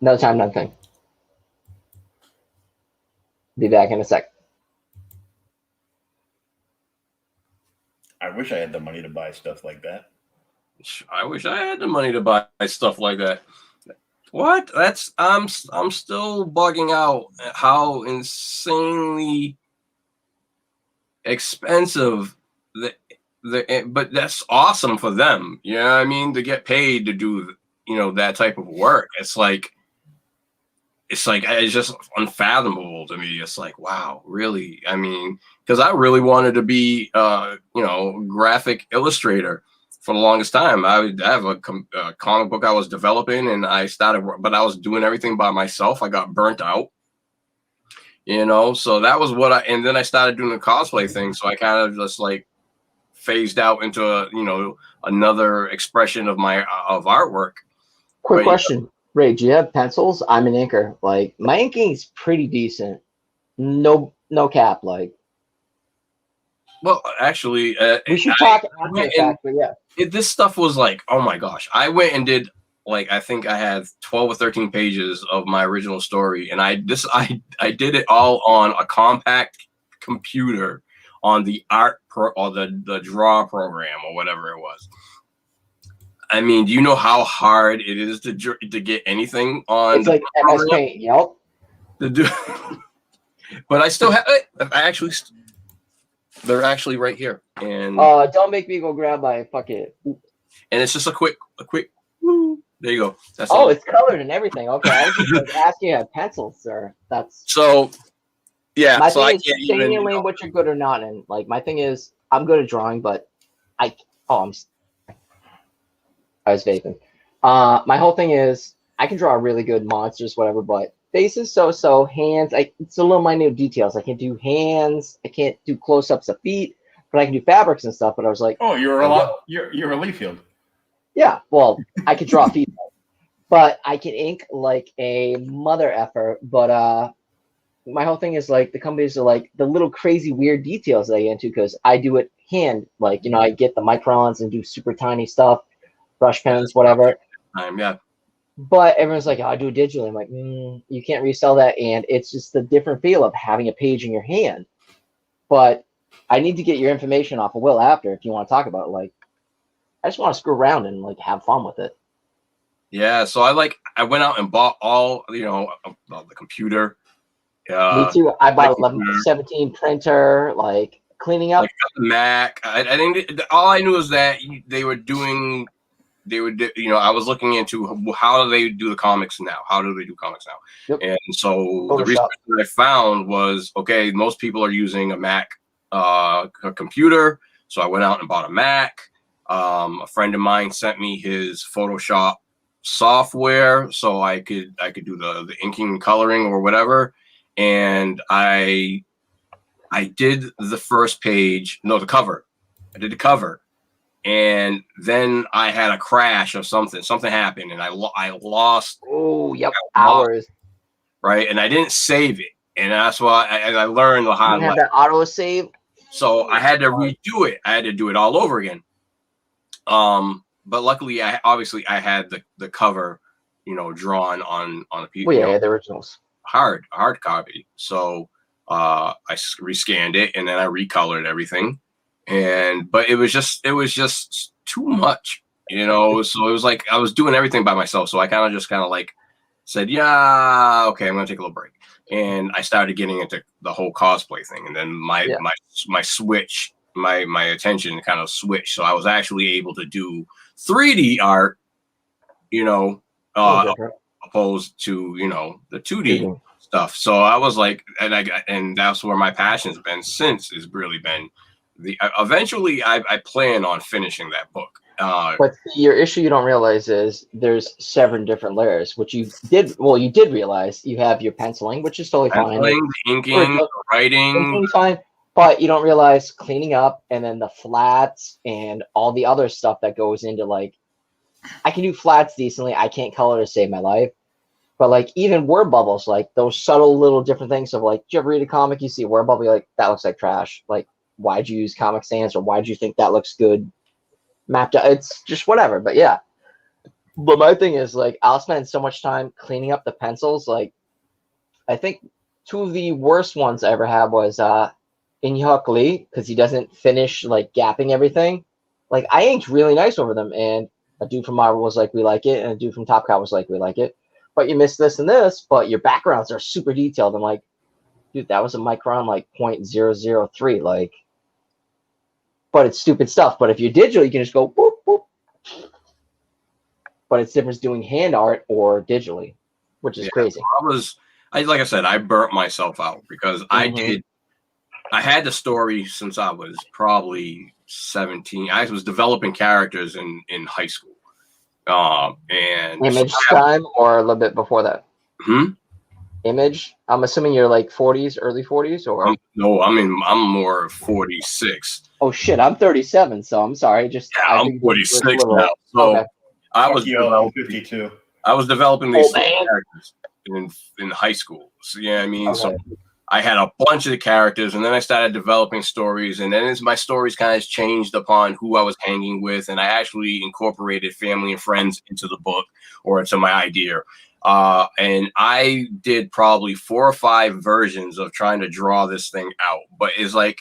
Another time, another thing. Be back in a sec. I wish I had the money to buy stuff like that. I wish I had the money to buy stuff like that. What? That's I'm still bugging out at how insanely expensive but that's awesome for them. You know what I mean? To get paid to do, that type of work. It's just unfathomable to me. It's like, wow, really? I mean, because I really wanted to be graphic illustrator for the longest time. I have a comic book I was developing, and but I was doing everything by myself. I got burnt out, so that was and then I started doing the cosplay thing. So I kind of just like phased out into another expression of my artwork. Quick question, Ray, do you have pencils? I'm an inker. Like, my inking is pretty decent. No cap, like. Well, actually, we should talk after the fact, but yeah. This stuff was like, oh my gosh. I went and did, like, I think I had 12 or 13 pages of my original story, and I did it all on a compact computer on the the draw program or whatever it was. I mean, do you know how hard it is to get anything on? It's like MS Paint, yep. But I still have it. They're actually right here. And don't make me go grab my fucking. And it's just a quick. Woo, there you go. That's all. It's colored and everything. Okay, I was just like, asking you have pencils, sir. That's so. Yeah. My so thing I is can't saying even. Your lane, what you're good or not, and like my thing is, I'm good at drawing, but I was vaping. My whole thing is I can draw really good monsters, whatever, but faces so hands. It's a little minute details. I can't do hands. I can't do close-ups of feet, but I can do fabrics and stuff. But I was like, oh, you're a Leafield. Yeah, well, I could draw feet, but I can ink like a mother effer. But my whole thing is like the companies are like the little crazy weird details that I get into because I do it hand. Like, I get the microns and do super tiny stuff, brush pens, whatever. Yeah. But everyone's like, oh, I do it digitally. I'm like, you can't resell that. And it's just the different feel of having a page in your hand. But I need to get your information off of Will after if you want to talk about it. Like, I just want to screw around and like have fun with it. Yeah. So I went out and bought all, the computer. Me too. I bought 1117 printer, like cleaning up. Like the Mac. I think all I knew is that they would, I was looking into how do they do the comics now? How do they do comics now? Yep. And so the research that I found was, okay, most people are using a Mac computer. So I went out and bought a Mac. A friend of mine sent me his Photoshop software so I could do the inking and coloring or whatever. And I did the first page, no, the cover. I did the cover. And then I had a crash of something. Something happened, and I lost. Oh, yep, hours. Right, and I didn't save it, and that's why I learned the hard You have that auto save. So I had to redo it. I had to do it all over again. But luckily, I had the cover, drawn on a piece. Well, yeah, the originals. Hard copy. So I rescanned it, and then I recolored everything. But it was just too much, So it was like I was doing everything by myself. So I kind of like said, yeah, okay, I'm gonna take a little break. And I started getting into the whole cosplay thing, and then my switch, my attention kind of switched. So I was actually able to do 3D art, opposed to the 2D stuff. So I was like, and that's where my passion's been since. Has really been eventually I plan on finishing that book. But your issue you don't realize is there's 7 different layers, which you did realize. You have your penciling, which is totally fine. Inking, writing. Totally fine. But you don't realize cleaning up and then the flats and all the other stuff that goes into, like, I can do flats decently. I can't color to save my life. But like even word bubbles, like those subtle little different things of like, do you ever read a comic, you see a word bubble, you're like, that looks like trash. Like, why'd you use Comic Sans, or why'd you think that looks good? Mapped out, it's just whatever. But yeah. But my thing is, like, I'll spend so much time cleaning up the pencils. Like, I think 2 of the worst ones I ever had was Inhyuk Lee, because he doesn't finish like gapping everything. Like, I inked really nice over them, and a dude from Marvel was like, we like it, and a dude from Top Cow was like, we like it. But you missed this and this, but your backgrounds are super detailed. I'm like, dude, that was a micron like 0.003. Like, but it's stupid stuff. But if you're digital, you can just go boop, boop. But it's different doing hand art or digitally, which is crazy. Like I said, I burnt myself out because I had the story since I was probably 17. I was developing characters in high school. And Image time or a little bit before that? Image? I'm assuming you're like 40s, early 40s, or no, I'm more 46. Oh shit, I'm 37, so I'm sorry. I'm 46 now. So okay. I was 52. I was developing these characters in high school. So yeah, I mean, so I had a bunch of the characters, and then I started developing stories, and then as my stories kind of changed upon who I was hanging with, and I actually incorporated family and friends into the book or into my idea. And I did probably 4 or 5 versions of trying to draw this thing out, but it's like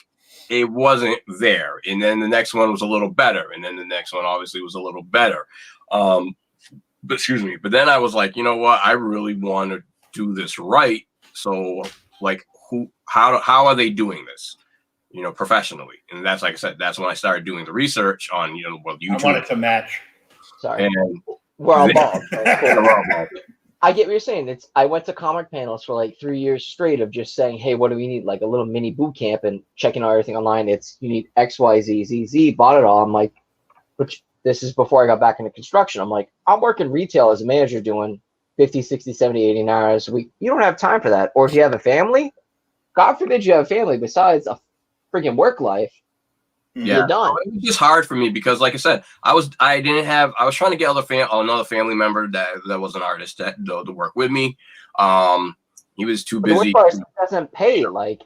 it wasn't there. And then the next one was a little better, and then the next one obviously was a little better. But excuse me. But then I was like, you know what? I really want to do this right. So like, how are they doing this, professionally? And that's, like I said, that's when I started doing the research on, YouTube. I want it to match. Sorry. And we're all bald. I get what you're saying. I went to comic panels for like 3 years straight of just saying, hey, what do we need? Like a little mini boot camp, and checking out everything online. You need X, Y, Z, Z, Z, bought it all. I'm like, which this is before I got back into construction. I'm like, I'm working retail as a manager doing 50, 60, 70, 80 hours a week. You don't have time for that. Or if you have a family, God forbid you have a family besides a freaking work life. Yeah, you're done. It was just hard for me because, like I said, I was trying to get another family member that was an artist to work with me. He was too busy. The worst part doesn't pay, like,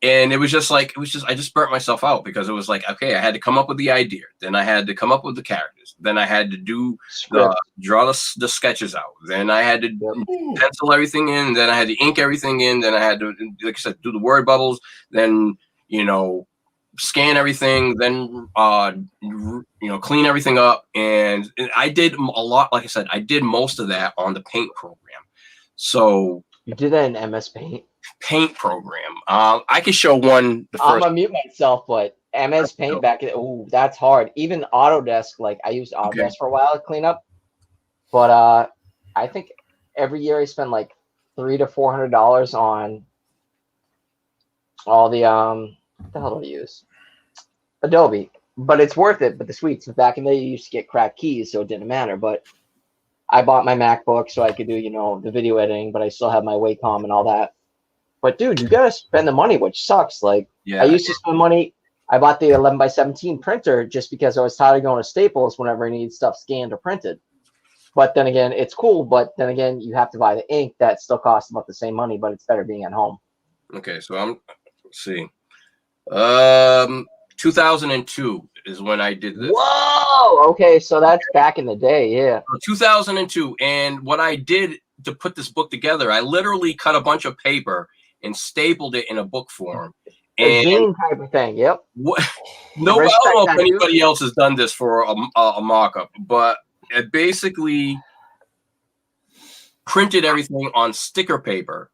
and it was just I just burnt myself out because it was like, okay, I had to come up with the idea, then I had to come up with the characters, then I had to draw the sketches out, then I had to pencil everything in, then I had to ink everything in, then I had to, like I said, do the word bubbles, then scan everything, then clean everything up. And I did a lot. Like I said, I did most of that on the Paint program. So you did that in MS Paint program. I could show one. I'm gonna mute myself, but MS Paint back in, that's hard. Even Autodesk, like I used Autodesk for a while to clean up, but I think every year I spend like $300 to $400 on all the what the hell do I use? Adobe. but it's worth it. But the sweets, back in the day, you used to get cracked keys, so it didn't matter. But I bought my MacBook so I could do, the video editing, but I still have my Wacom and all that. But dude, you gotta spend the money, which sucks. Like Yeah, I used to spend money. I bought the 11x17 printer just because I was tired of going to Staples whenever I need stuff scanned or printed. But then again, it's cool. But then again, you have to buy the ink. That still costs about the same money, but it's better being at home. Okay, so let's see. 2002 is when I did this. Whoa! Okay, so that's back in the day, yeah. 2002, and what I did to put this book together, I literally cut a bunch of paper and stapled it in a book form. A And zine type of thing, yep. what? No, I don't know if anybody else has done this for a mock-up, but it basically printed everything on sticker paper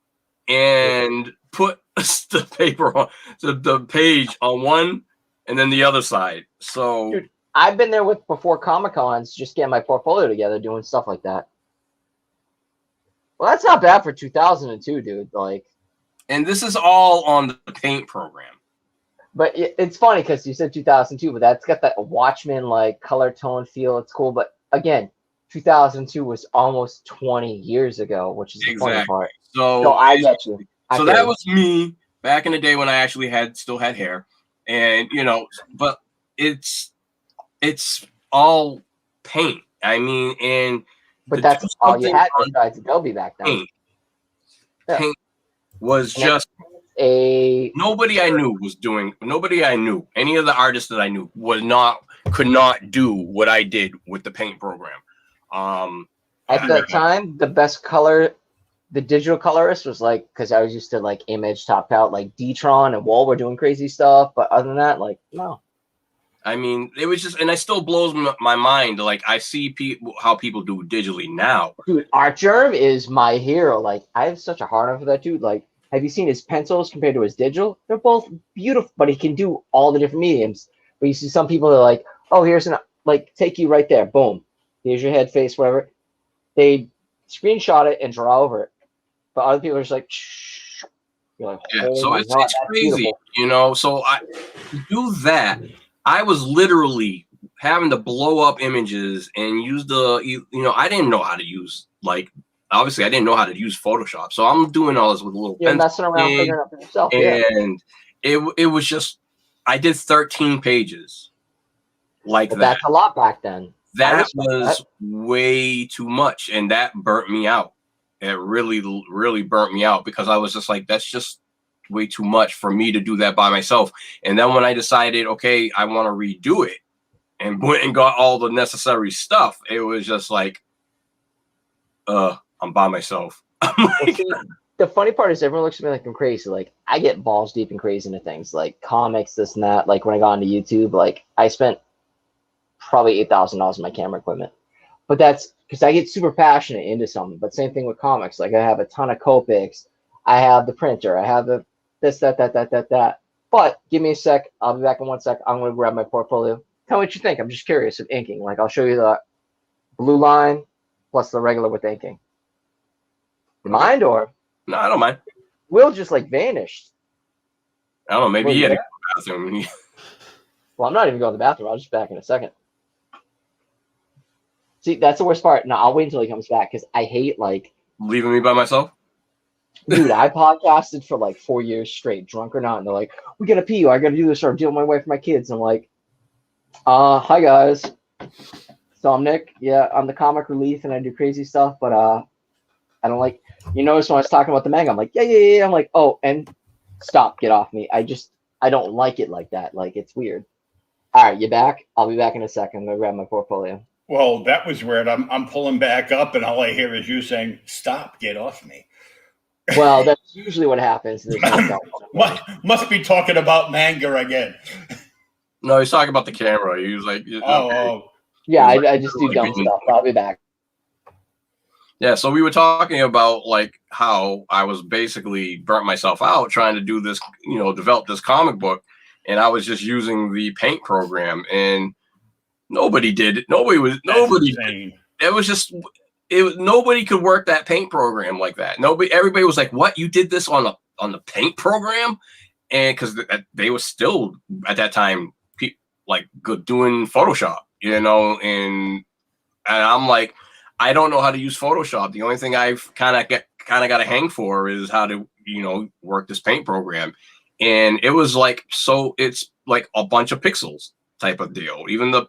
and put the paper on the page on one and then the other side. So dude, I've been there before Comic-Cons, just getting my portfolio together, doing stuff like that. Well, that's not bad for 2002, dude. Like, and this is all on the paint program. But it's funny because you said 2002, but that's got that Watchmen like color tone feel. It's cool, but again, 2002 was almost 20 years ago, which is the funny part. So I get you. So that was me back in the day when I actually still had hair, and but it's all paint. I mean, and but that's all you had besides Adobe back then. Paint was just nobody I knew was doing. Nobody I knew, any of the artists that I knew, could not do what I did with the paint program. At that time, the best color, the digital colorist was like, because I was used to like Image topped out, like D-Tron and Wall were doing crazy stuff. But other than that, like, no. I mean, it was just, and it still blows my mind. Like, I see how people do digitally now. Dude, Artgerm is my hero. Like, I have such a hard on for that dude. Like, have you seen his pencils compared to his digital? They're both beautiful, but he can do all the different mediums. But you see some people that are like, oh, here's like, take you right there. Boom. Here's your head, face, whatever. They screenshot it and draw over it. But other people are just like, shh. You're like, yeah, oh so it's crazy, beautiful. So I do that. I was literally having to blow up images and use I didn't know how to use, like, obviously I didn't know how to use Photoshop. So I'm doing all this with a little pencil. You're messing around figuring it out for yourself. And it was just, I did 13 pages like that. That's a lot back then. That was way too much, and that burnt me out. It really, really burnt me out because I was just like, that's just way too much for me to do that by myself. And then when I decided, okay, I want to redo it, and went and got all the necessary stuff, it was just like, I'm by myself. The funny part is everyone looks at me like I'm crazy. Like, I get balls deep and crazy into things like comics, this and that. Like when I got into YouTube, like I spent probably $8,000 on my camera equipment. But that's because I get super passionate into something. But same thing with comics. Like I have a ton of Copics. I have the printer. I have the this, that. But give me a sec. I'll be back in 1 sec. I'm going to grab my portfolio. Tell me what you think. I'm just curious of inking. Like I'll show you the blue line plus the regular with inking. Mind or? No, I don't mind. Will just like vanished. I don't know. Maybe he had to go to the bathroom. Well, I'm not even going to the bathroom. I'll just be back in a second. See, that's the worst part. No, I'll wait until he comes back because I hate like leaving me by myself. Dude, I podcasted for like 4 years straight, drunk or not, and they're like, "We gotta pee. I gotta do this, or deal with my wife and my kids." I'm like, hi guys. So I'm Nick. Yeah, I'm the comic relief, and I do crazy stuff, but I don't like. You notice when I was talking about the manga, I'm like, yeah. I'm like, oh, and stop, get off me. I don't like it like that. Like it's weird. All right, you back? I'll be back in a second. I'm gonna grab my portfolio. Well, that was weird. I'm pulling back up, and all I hear is you saying, "Stop, get off me." Well, that's usually what happens. Must be talking about manga again. No, he's talking about the camera. He was like, oh. Yeah, I just do dumb stuff. I'll be back. Yeah, so we were talking about like how I was basically burnt myself out trying to do this, develop this comic book, and I was just using the paint program, and nobody did it. Nobody. It was just. Nobody could work that paint program like that. Everybody was like, "What? You did this on the paint program?" And because they were still at that time, like doing Photoshop, and I'm like, I don't know how to use Photoshop. The only thing I've kind of got a hang for is how to, work this paint program. And it was like, so it's like a bunch of pixels type of deal. Even the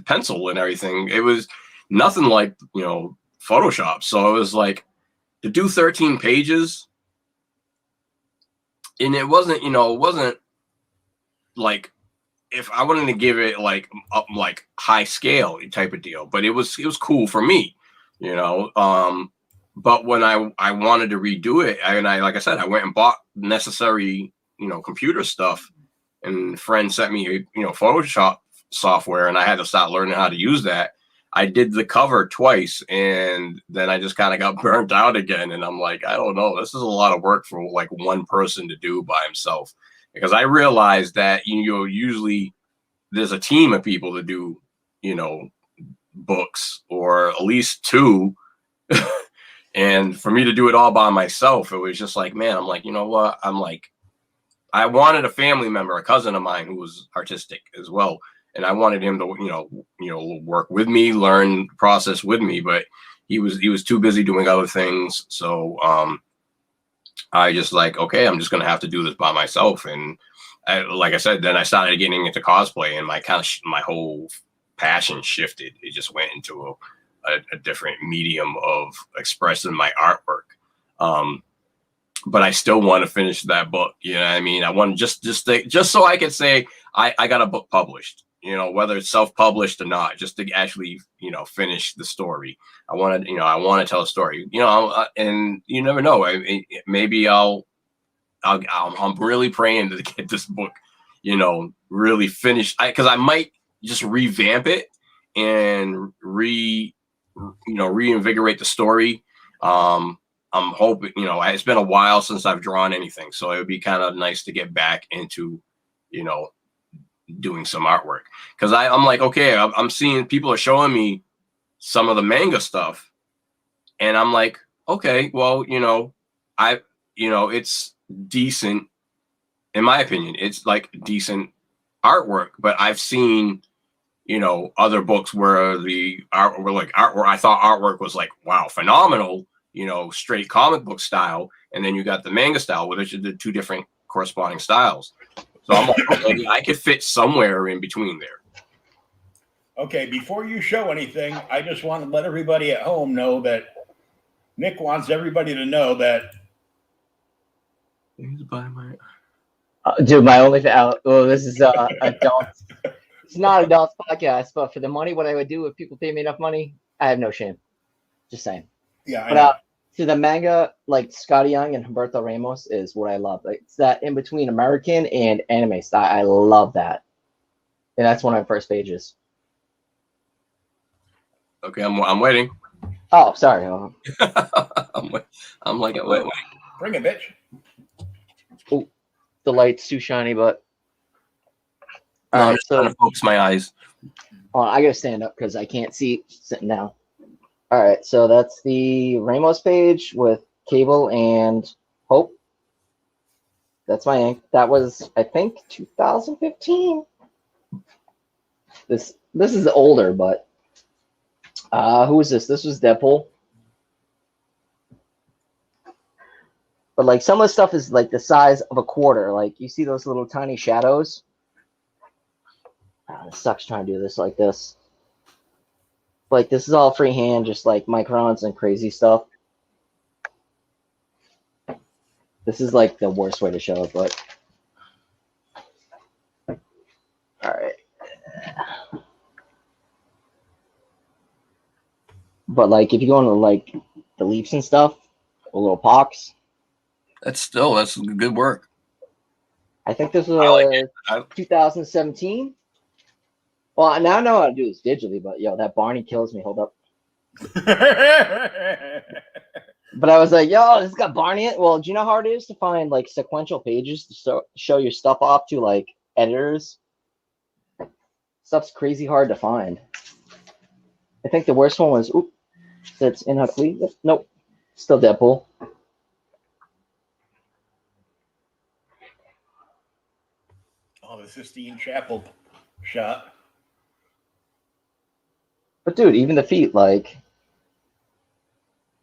pencil and everything, it was nothing like, Photoshop. So it was like to do 13 pages. And it wasn't like, if I wanted to give it like high scale type of deal, but it was cool for me, but when I wanted to redo it, like I said, I went and bought necessary, computer stuff, and friend sent me, Photoshop software, and I had to start learning how to use that. I did the cover twice, and then I just kind of got burnt out again. And I'm like, I don't know, this is a lot of work for like one person to do by himself. Because I realized that, usually there's a team of people to do, books, or at least two. And for me to do it all by myself, it was just like, man, I'm like, you know what? I'm like, I wanted a family member, a cousin of mine who was artistic as well. And I wanted him to, work with me, learn the process with me, but he was too busy doing other things. So, I just like, okay, I'm just going to have to do this by myself. And like I said, then I started getting into cosplay, and my whole passion shifted. It just went into a different medium of expressing my artwork. But I still want to finish that book. You know what I mean? I want just so I can say I got a book published, whether it's self-published or not, just to actually, finish the story. I want to tell a story, and you never know. Maybe I'm really praying to get this book, really finished. Because I might just revamp it and reinvigorate the story. I'm hoping, it's been a while since I've drawn anything, so it would be kind of nice to get back into, doing some artwork. Because I'm like, okay, I'm seeing people are showing me some of the manga stuff, and I'm like, okay, well, it's decent, in my opinion. It's like decent artwork, but I've seen, other books where the art were like artwork. I thought artwork was like, wow, phenomenal, straight comic book style, and then you got the manga style, which are the two different corresponding styles. So I'm like, okay, I could fit somewhere in between there. Okay, before you show anything, I just want to let everybody at home know that Nick wants everybody to know that. Dude, my only this is adult. It's not adults podcast, but for the money, what I would do if people pay me enough money, I have no shame. Just saying. Yeah, but to the manga, like Scotty Young and Humberto Ramos is what I love. Like, it's that in between American and anime style. I love that, and that's one of my first pages. Okay, I'm waiting. Oh, sorry. I'm like, wait. Bring it, bitch. Oh, the light's too shiny, but I'm just trying to focus my eyes. Oh, I gotta stand up because I can't see sitting down. All right, so that's the Ramos page with Cable and Hope. That's my ink. That was, I think, 2015. This is older, but who is this? This was Deadpool. But like some of the stuff is like the size of a quarter. Like you see those little tiny shadows. It sucks trying to do this like this. Like this is all freehand, just like microns and crazy stuff. This is like the worst way to show it, but all right. But like if you go into like the leaps and stuff, the little pox. That's good work. I think this was 2017. Well, now I know how to do this digitally, but yo, that Barney kills me. Hold up. But I was like, yo, this got Barney in it. Well, do you know how hard it is to find like sequential pages to show your stuff off to like editors? Stuff's crazy hard to find. I think the worst one was, that's in Huxley. Nope, still Deadpool. Oh, the Sistine Chapel shot. But dude, even the feet, like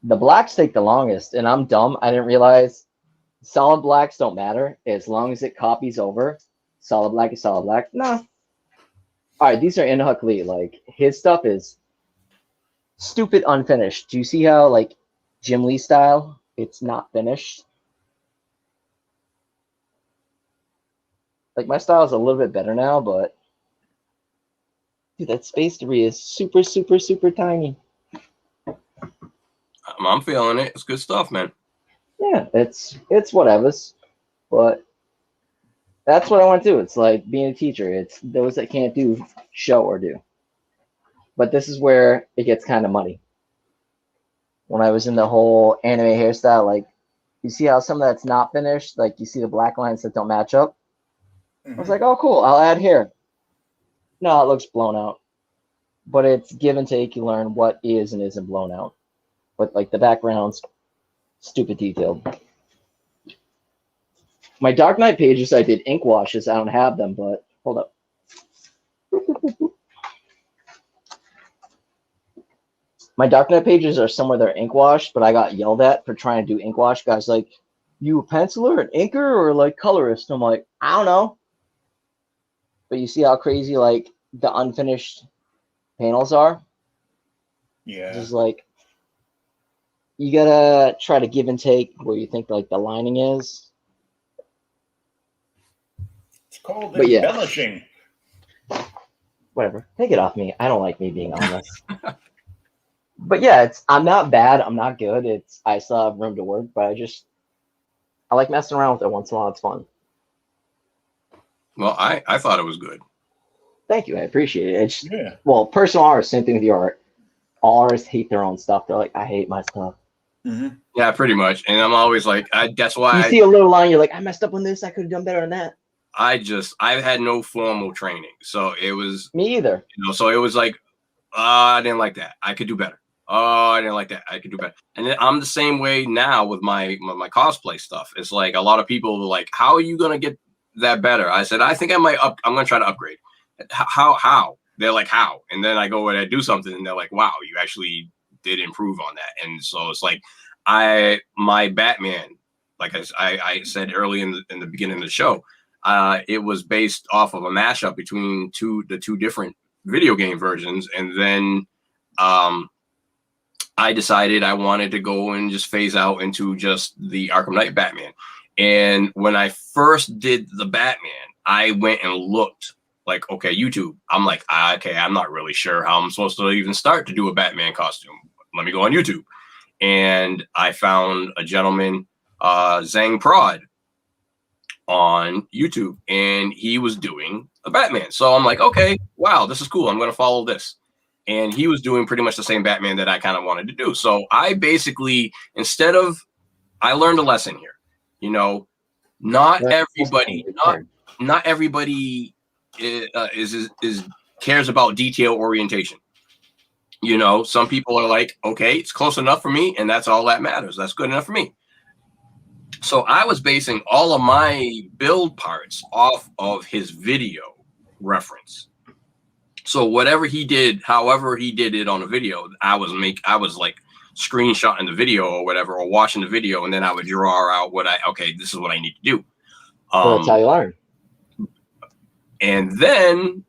the blacks take the longest, and I'm dumb. I didn't realize solid blacks don't matter as long as it copies over. Solid black is solid black. Nah. All right, these are in Huck Lee. Like his stuff is stupid unfinished. Do you see how like Jim Lee style? It's not finished. Like my style is a little bit better now, but dude, that space debris is super, super, super tiny. I'm feeling it. It's good stuff, man. Yeah, it's whatever's, but that's what I want to do. It's like being a teacher. It's those that can't do, show or do. But this is where it gets kind of muddy. When I was in the whole anime hairstyle, like you see how some of that's not finished, like you see the black lines that don't match up. I was like, oh cool, I'll add here. No, it looks blown out. But it's give and take. You learn what is and isn't blown out. But like the background's stupid detailed. My Dark Knight pages, I did ink washes. I don't have them, but hold up. My Dark Knight pages are somewhere they're ink washed, but I got yelled at for trying to do ink wash. Guys like, you a penciler, an inker, or like colorist? I'm like, I don't know. But you see how crazy like the unfinished panels are? Yeah. Just like you gotta try to give and take where you think like the lining is. It's called But yeah. embellishing. Whatever. Take it off me. I don't like me being honest. But yeah, I'm not bad. I'm not good. I still have room to work, but I like messing around with it once in a while. It's fun. Well, I thought it was good. Thank you. I appreciate it. Yeah. Well, personal art, same thing with your art. All artists hate their own stuff. They're like, I hate my stuff. Mm-hmm. Yeah, pretty much. And I'm always like, that's why you see a little line, you're like, I messed up on this. I could have done better than that. I've had no formal training. So it was. Me either. So it was like, I didn't like that. I could do better. Oh, I didn't like that. I could do better. And then I'm the same way now with my cosplay stuff. It's like a lot of people are like, how are you going to get that better? I said, I think I'm going to try to upgrade. How? They're like, how? And then I go and I do something and they're like, wow, you actually did improve on that. And so it's like, my Batman, like I said early in the beginning of the show, it was based off of a mashup between the two different video game versions. And then, I decided I wanted to go and just phase out into just the Arkham Knight Batman. And when I first did the Batman, I went and looked like, okay, YouTube. I'm like, okay, I'm not really sure how I'm supposed to even start to do a Batman costume. Let me go on YouTube. And I found a gentleman, Zang Prod, on YouTube, and he was doing a Batman. So I'm like, okay, wow, this is cool. I'm going to follow this. And he was doing pretty much the same Batman that I kind of wanted to do. So I basically, I learned a lesson here. You know, not everybody is cares about detail orientation. You know, some people are like, okay, it's close enough for me, and that's all that matters. That's good enough for me. So I was basing all of my build parts off of his video reference. So whatever he did, however he did it on a video, I was like screenshotting the video or whatever, or watching the video, and then I would draw out this is what I need to do. That's how you learn. And then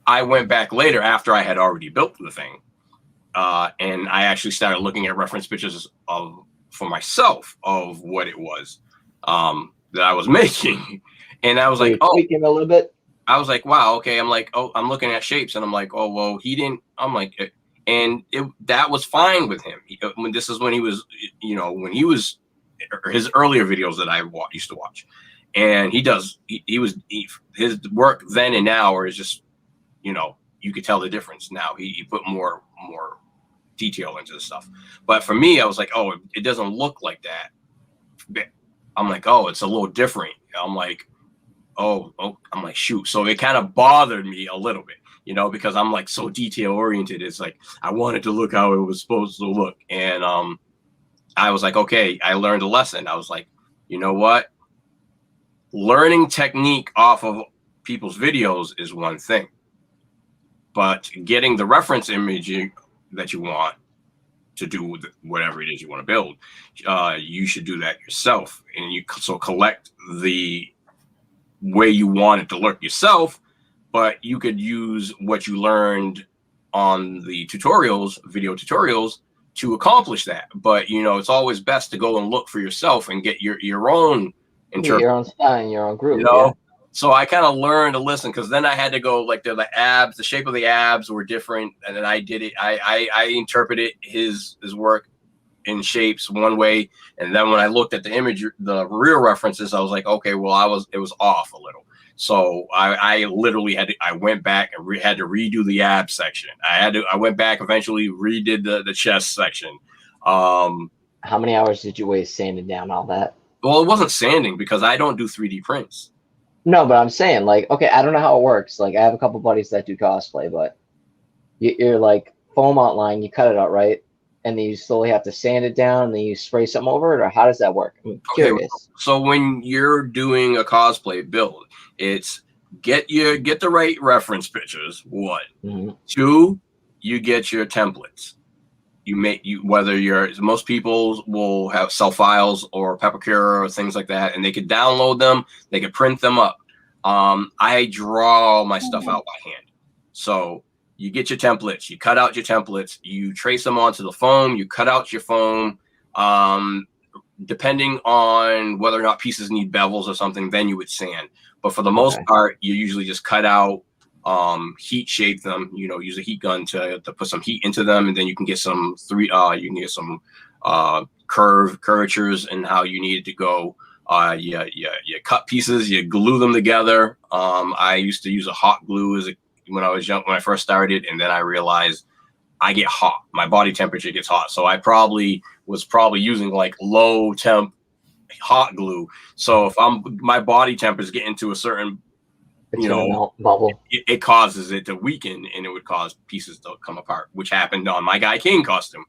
I went back later after I had already built the thing, and I actually started looking at reference pictures for myself of what it was that I was making, and I was like, tweaking a little bit. I was like, wow, okay. I'm like, I'm looking at shapes, and I'm like, oh, well, he didn't. I'm like, and that was fine with him. This is when he was, when he was his earlier videos that I used to watch, and his work then and now is just, you could tell the difference now. He put more detail into the stuff. But for me, I was like, oh, it doesn't look like that. I'm like, oh, it's a little different. I'm like, I'm like, shoot. So it kind of bothered me a little bit, because I'm like so detail oriented. It's like, I wanted to look how it was supposed to look. And I was like, okay, I learned a lesson. I was like, you know what? Learning technique off of people's videos is one thing. but getting the reference image that you want to do whatever it is you want to build, you should do that yourself, and you collect the way you want it to look yourself. But you could use what you learned on the tutorials, video tutorials, to accomplish that. But it's always best to go and look for yourself and get your own interpretation, your own style, and your own group. So I kind of learned to listen, because then I had to go, like, the abs, the shape of the abs were different, and then I did it. I interpreted his work in shapes one way, and then when I looked at the image, the real references, I was like, okay, well, it was off a little. So I literally I went back and had to redo the ab section. I went back, eventually redid the chest section. How many hours did you waste sanding down all that? Well, it wasn't sanding, because I don't do 3D prints. No, but I'm saying, like, okay, I don't know how it works. Like, I have a couple buddies that do cosplay, but you're like foam outline, you cut it out, right? And then you slowly have to sand it down, and then you spray something over it, or how does that work? I'm curious. Okay, so when you're doing a cosplay build, it's get the right reference pictures. 1, 2, you get your templates. Most people will have cell files or Peppercure or things like that, and they could download them, they could print them up. I draw my stuff out by hand. So you get your templates, you cut out your templates, you trace them onto the foam, you cut out your foam. Depending on whether or not pieces need bevels or something, then you would sand. But for the most part, you usually just cut out, heat shape them, use a heat gun to put some heat into them, and then you can get some curvatures and how you need it to go. You cut pieces, you glue them together. I used to use a hot glue when I was young, when I first started, and then I realized I get hot. My body temperature gets hot, so I was probably using like low temp hot glue. So if my body temp is getting to a certain bubble, it causes it to weaken, and it would cause pieces to come apart, which happened on my Guy King costume.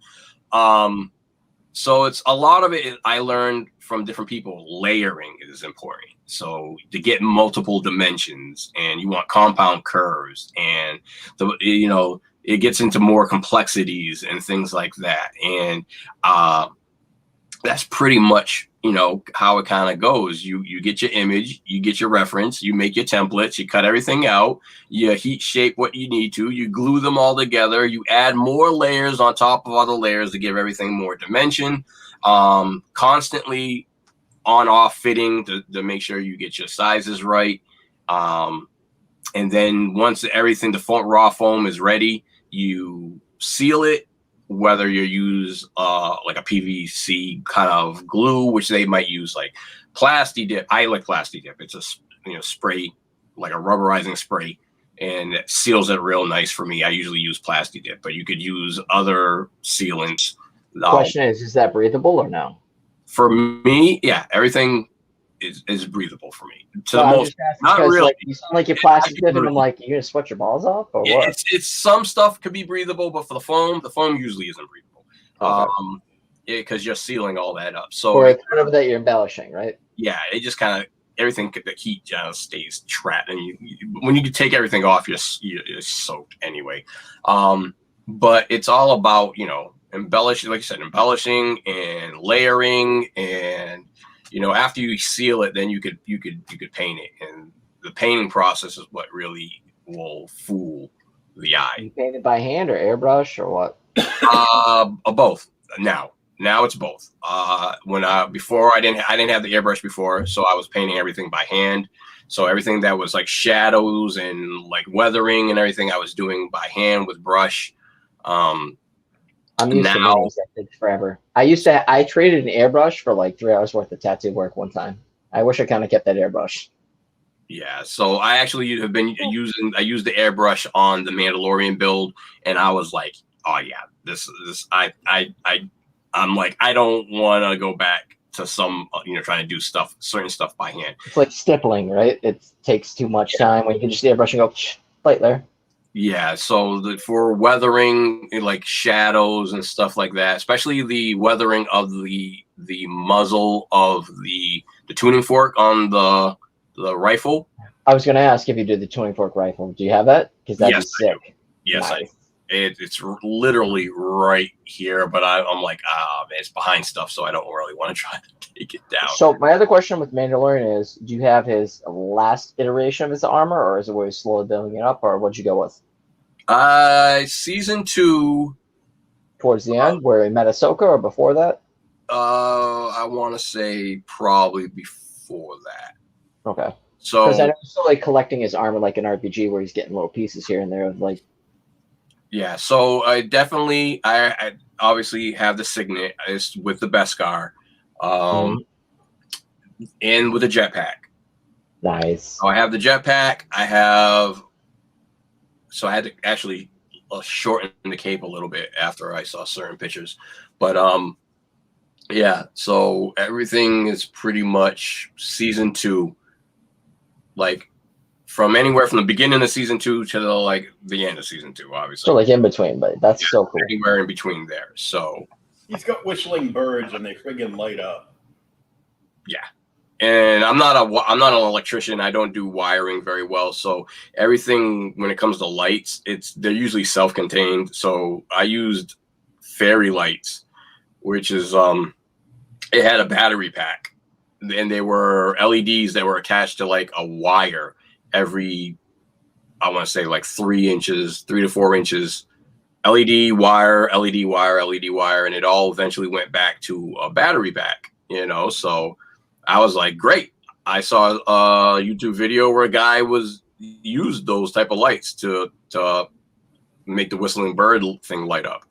So it's a lot of it I learned from different people. Layering is important. So to get multiple dimensions, and you want compound curves, and it gets into more complexities and things like that. And that's pretty much how it kind of goes. You get your image, you get your reference, you make your templates, you cut everything out, you heat shape what you need to, you glue them all together, you add more layers on top of other layers to give everything more dimension, constantly on off fitting to make sure you get your sizes right. And then once everything, the raw foam is ready, you seal it, whether you use like a PVC kind of glue, which they might use like Plasti Dip. I like Plasti Dip. It's a spray, like a rubberizing spray, and it seals it real nice for me. I usually use Plasti Dip, but you could use other sealants. Question is that breathable or no? For me, yeah, everything is breathable for me. To the most, not really. Like, you sound like you're Plasti Dip, and I'm like, you're gonna sweat your balls off, or what? It's some stuff could be breathable, but for the foam usually isn't breathable. Okay. Because you're sealing all that up. So or it's whatever that you're embellishing, right? Yeah, it just kind of everything. The heat just stays trapped, and when you take everything off, you're soaked anyway. But it's all about embellishing, like you said, embellishing and layering, and after you seal it, then you could paint it, and the painting process is what really will fool the eye. You paint it by hand or airbrush or what? Both. Now it's both. Before I didn't have the airbrush before, so I was painting everything by hand. So everything that was like shadows and like weathering and everything, I was doing by hand with brush. I'm used to nails. That takes forever. I traded an airbrush for like 3 hours worth of tattoo work one time. I wish I kind of kept that airbrush. Yeah, so I actually have been I used the airbrush on the Mandalorian build, and I was like, oh yeah, I'm like, I don't want to go back to some, trying to do certain stuff by hand. It's like stippling, right? It takes too much time when you can just airbrush and go light there. Yeah, so for weathering, like shadows and stuff like that, especially the weathering of the muzzle of the tuning fork on the rifle. I was going to ask if you did the tuning fork rifle. Do you have that? Because that'd be sick. Yes, Nice. it's literally right here, but I'm like, man, it's behind stuff, so I don't really want to try to take it down. So my other question with Mandalorian is, do you have his last iteration of his armor, or is it where he's slowly building it up, or what'd you go with? Season 2. Towards the end, where he met Ahsoka, or before that? I want to say probably before that. Okay. So Because I know he's still like collecting his armor like an RPG, where he's getting little pieces here and there of like. yeah, so I definitely, I obviously have the signet is with the Beskar, and with a jetpack. Nice. So I have the jetpack. So I had to actually shorten the cape a little bit after I saw certain pictures, but yeah. So everything is pretty much season 2, like from anywhere from the beginning of season 2 to the end of season 2, obviously. So like in between, but that's so cool. Anywhere in between there. So he's got whistling birds and they friggin' light up. yeah. And I'm not an electrician. I don't do wiring very well. So everything when it comes to lights, they're usually self-contained. So I used fairy lights, which is it had a battery pack, and they were LEDs that were attached to like a wire every, I want to say like 3 to 4 inches. LED wire, LED wire, LED wire, and it all eventually went back to a battery pack. So I was like, great. I saw a YouTube video where a guy used those type of lights to make the whistling bird thing light up.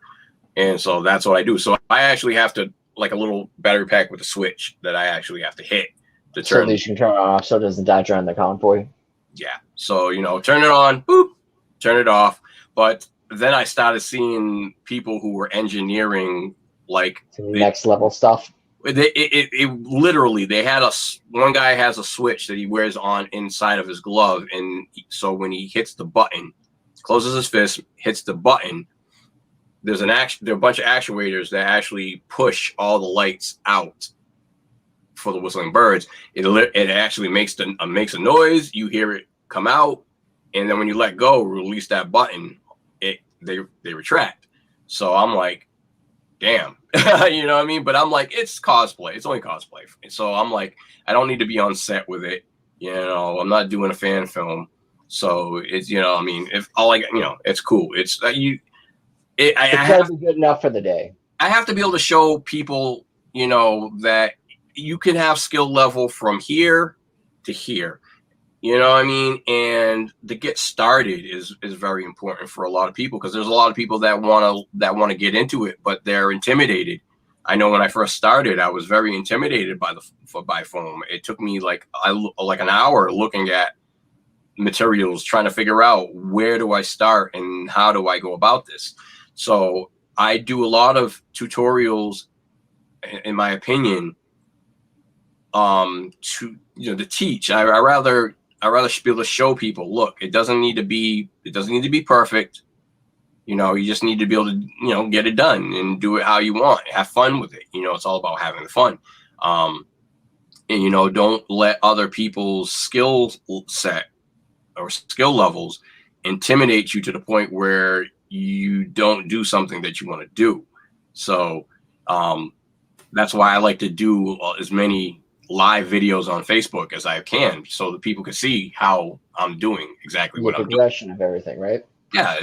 And so that's what I do. So I actually have to, like a little battery pack with a switch that I actually have to hit to turn. So you can turn it off so it doesn't die during the convoy. Yeah. So, turn it on, boop, turn it off. But then I started seeing people who were engineering like next level stuff. It literally, they had one guy has a switch that he wears on inside of his glove, and so when he hits the button, closes his fist, hits the button, there are a bunch of actuators that actually push all the lights out for the whistling birds. It actually makes a noise. You hear it come out, and then when you let go, release that button, they retract. So I'm like, damn. You know what I mean? But I'm like, it's cosplay. It's only cosplay. So I'm like, I don't need to be on set with it. I'm not doing a fan film. So it's, I mean, if all it's cool. It's gotta be good enough for the day. I have to be able to show people, that you can have skill level from here to here. You know what I mean? And to get started is very important for a lot of people, because there's a lot of people that want to get into it, but they're intimidated. I know when I first started, I was very intimidated by foam. It took me like an hour looking at materials, trying to figure out where do I start and how do I go about this. So I do a lot of tutorials, in my opinion, to teach. I rather be able to show people, look, it doesn't need to be perfect. You just need to be able to, get it done and do it how you want. Have fun with it. It's all about having fun. And, don't let other people's skill set or skill levels intimidate you to the point where you don't do something that you want to do. So that's why I like to do as many live videos on Facebook as I can, so that people can see how I'm doing exactly what I'm doing. The progression of everything, right? Yeah,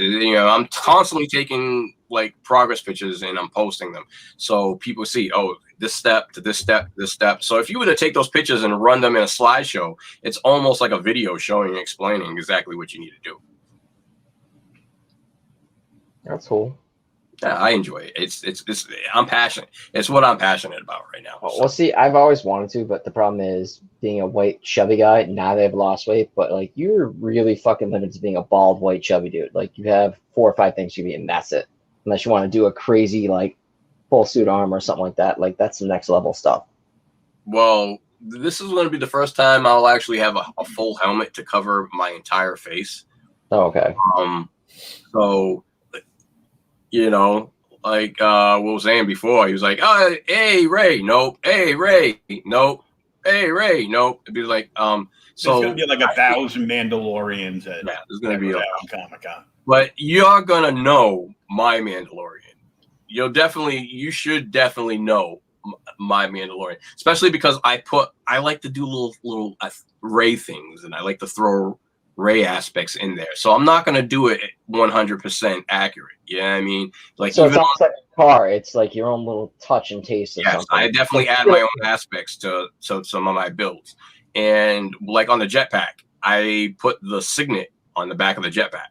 I'm constantly taking like progress pictures and I'm posting them, so people see, oh, this step to this step, this step. So if you were to take those pictures and run them in a slideshow, it's almost like a video showing and explaining exactly what you need to do. That's cool. Yeah, I enjoy it. It's I'm passionate. It's what I'm passionate about right now. Well, see, I've always wanted to, but the problem is being a white chubby guy. Now they've lost weight, but like you're really fucking limited to being a bald white chubby dude. Like you have 4 or 5 things you can eat, and that's it. Unless you want to do a crazy like full suit armor or something like that. Like that's some next level stuff. Well, this is going to be the first time I'll actually have a full helmet to cover my entire face. Oh, okay. So, like what was saying before, he was like, oh, hey, Ray, nope. Hey, Ray, nope. hey Ray, nope. It'd be like, There's gonna be like 1,000 Mandalorians at there's gonna be Comic-Con. but you're gonna know my Mandalorian. You should definitely know my Mandalorian, especially because I like to do little Ray things, and I like to throw Ray aspects in there. So I'm not gonna do it 100% accurate. Yeah, I mean, like So even it's almost like a car. It's like your own little touch and taste. Or yes, something. I definitely add my own aspects to some of my builds, and like on the jetpack, I put the signet on the back of the jetpack.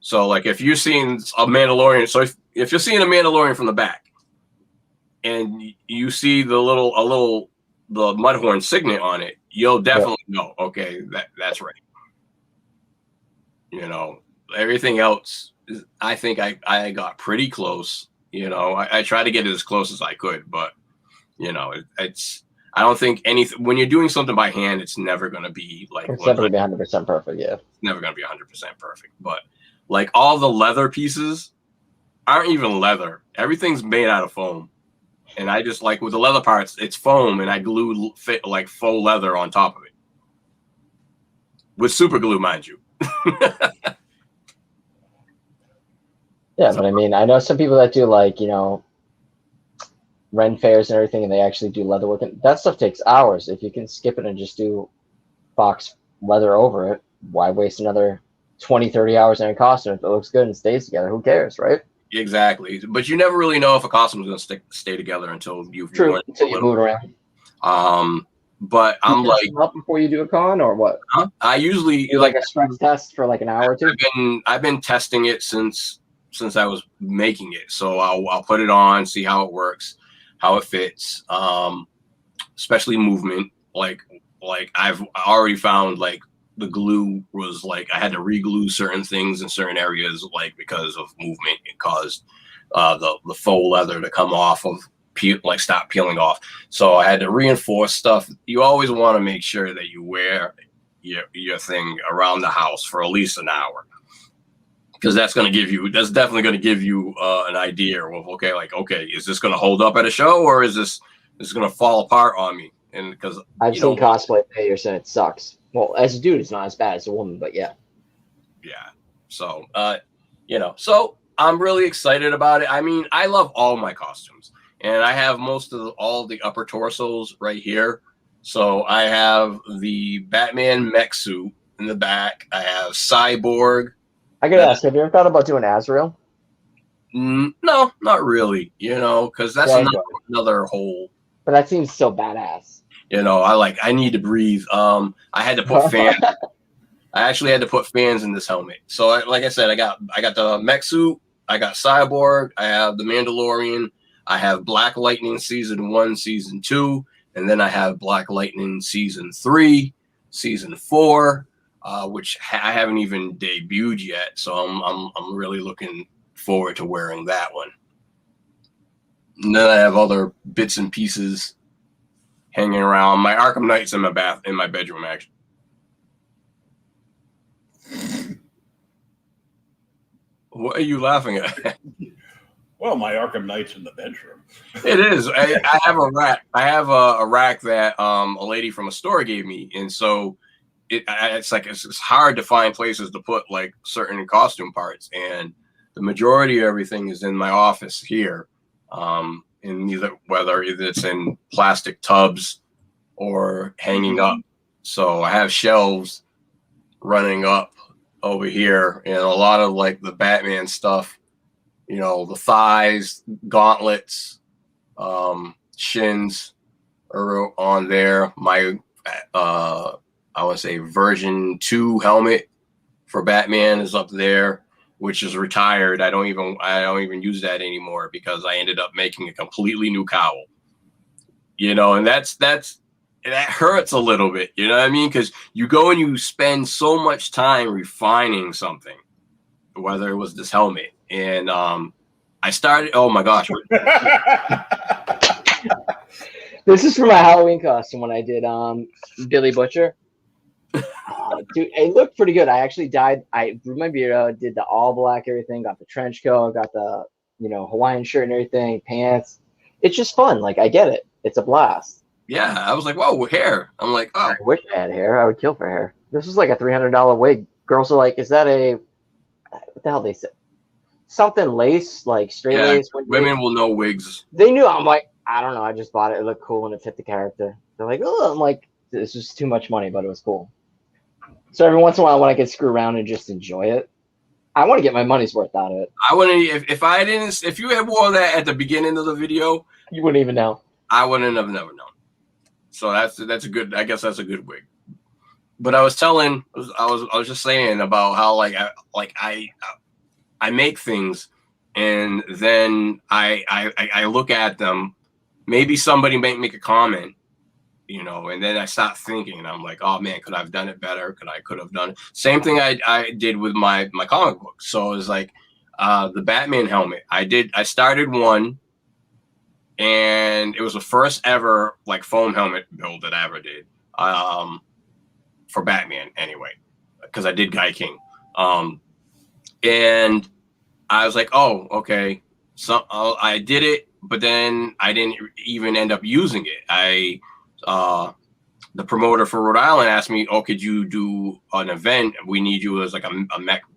So like if you're seeing a Mandalorian, so if you're seeing a Mandalorian from the back, and you see the Mudhorn signet on it, you'll definitely know. Okay, that's right. You know, everything else, I think I got pretty close. You know, I tried to get it as close as I could, but you know, I don't think anything when you're doing something by hand, it's never going to be like it's never going to be 100% perfect. Yeah, it's never going to be 100% perfect, but. Like all the leather pieces aren't even leather. Everything's made out of foam. And I just like with the leather parts, it's foam and I glue like faux leather on top of it. With super glue, mind you. Yeah, but I mean, I know some people that do like, Ren fairs and everything, and they actually do leather work. And that stuff takes hours. If you can skip it and just do box leather over it, why waste another 20, 30 hours in a costume? If it looks good and stays together, who cares, right? Exactly. But you never really know if a costume is going to stay together until you've move it around. But I'm like up before you do a con or what? I usually do like a stress test for like an hour or two. I've been testing it since I was making it, so I'll put it on, see how it works, how it fits, especially movement. Like I've already found like the glue was like I had to re-glue certain things in certain areas, like because of movement. It caused the faux leather to come off of stop peeling off. So I had to reinforce stuff. You always want to make sure that you wear your thing around the house for at least an hour, because that's definitely going to give you an idea of okay, is this going to hold up at a show, or is this going to fall apart on me? And because I've seen cosplay players and it sucks. Well, as a dude, it's not as bad as a woman, but yeah. Yeah. So, so I'm really excited about it. I mean, I love all my costumes, and I have all the upper torsos right here. So I have the Batman mech suit in the back. I have Cyborg. I gotta ask, have you ever thought about doing Azrael? No, not really. Because that's another whole. But that seems so badass. I need to breathe. I had to put fans. I actually had to put fans in this helmet. So, like I said, I got the mech suit. I got Cyborg. I have the Mandalorian. I have Black Lightning Season 1, Season 2. And then I have Black Lightning Season 3, Season 4, which I haven't even debuted yet. So I'm really looking forward to wearing that one. And then I have other bits and pieces hanging around. My Arkham Knight's in my bedroom, actually. What are you laughing at? Well, my Arkham Knight's in the bedroom. It is. I have a rack. I have a rack that a lady from a store gave me, and so it's hard to find places to put like certain costume parts, and the majority of everything is in my office here. Whether it's in plastic tubs or hanging up. So I have shelves running up over here, and a lot of like the Batman stuff, the thighs, gauntlets, shins are on there. My I want to say version 2 helmet for Batman is up there, which is retired. I don't even use that anymore because I ended up making a completely new cowl. And that hurts a little bit. You know what I mean? Because you go and you spend so much time refining something, whether it was this helmet. And I started, oh my gosh. This is for my Halloween costume when I did Billy Butcher. Dude, it looked pretty good. I actually I grew my beard out, did the all black everything, got the trench coat, got the Hawaiian shirt and everything, pants. It's just fun. Like, I get it. It's a blast. Yeah, I was like, whoa, hair. I'm like, oh, I wish I had hair. I would kill for hair. This was like a $300 wig. Girls are like, is that a what the hell they said? Something lace, like straight yeah. lace. Women will know wigs. They knew. I'm like, I don't know. I just bought it. It looked cool and it fit the character. They're like, oh, I'm like, this is too much money, but it was cool. So every once in a while, when I can screw around and just enjoy it, I want to get my money's worth out of it. I wouldn't if you had worn that at the beginning of the video, You wouldn't even know. I wouldn't have never known. So that's a good. I guess that's a good wig. But I was just saying about how I make things, and then I look at them. Maybe somebody might make a comment, and then I start thinking, and I'm like, oh man, could I have done it better? Could have done it. Same thing I did with my comic book. So it was like the Batman helmet. I started one, and it was the first ever like foam helmet build that I ever did. For Batman anyway, because I did Guy King. And I was like, oh, okay. So I did it, but then I didn't even end up using it. The promoter for Rhode Island asked me, oh, could you do an event? We need you as like a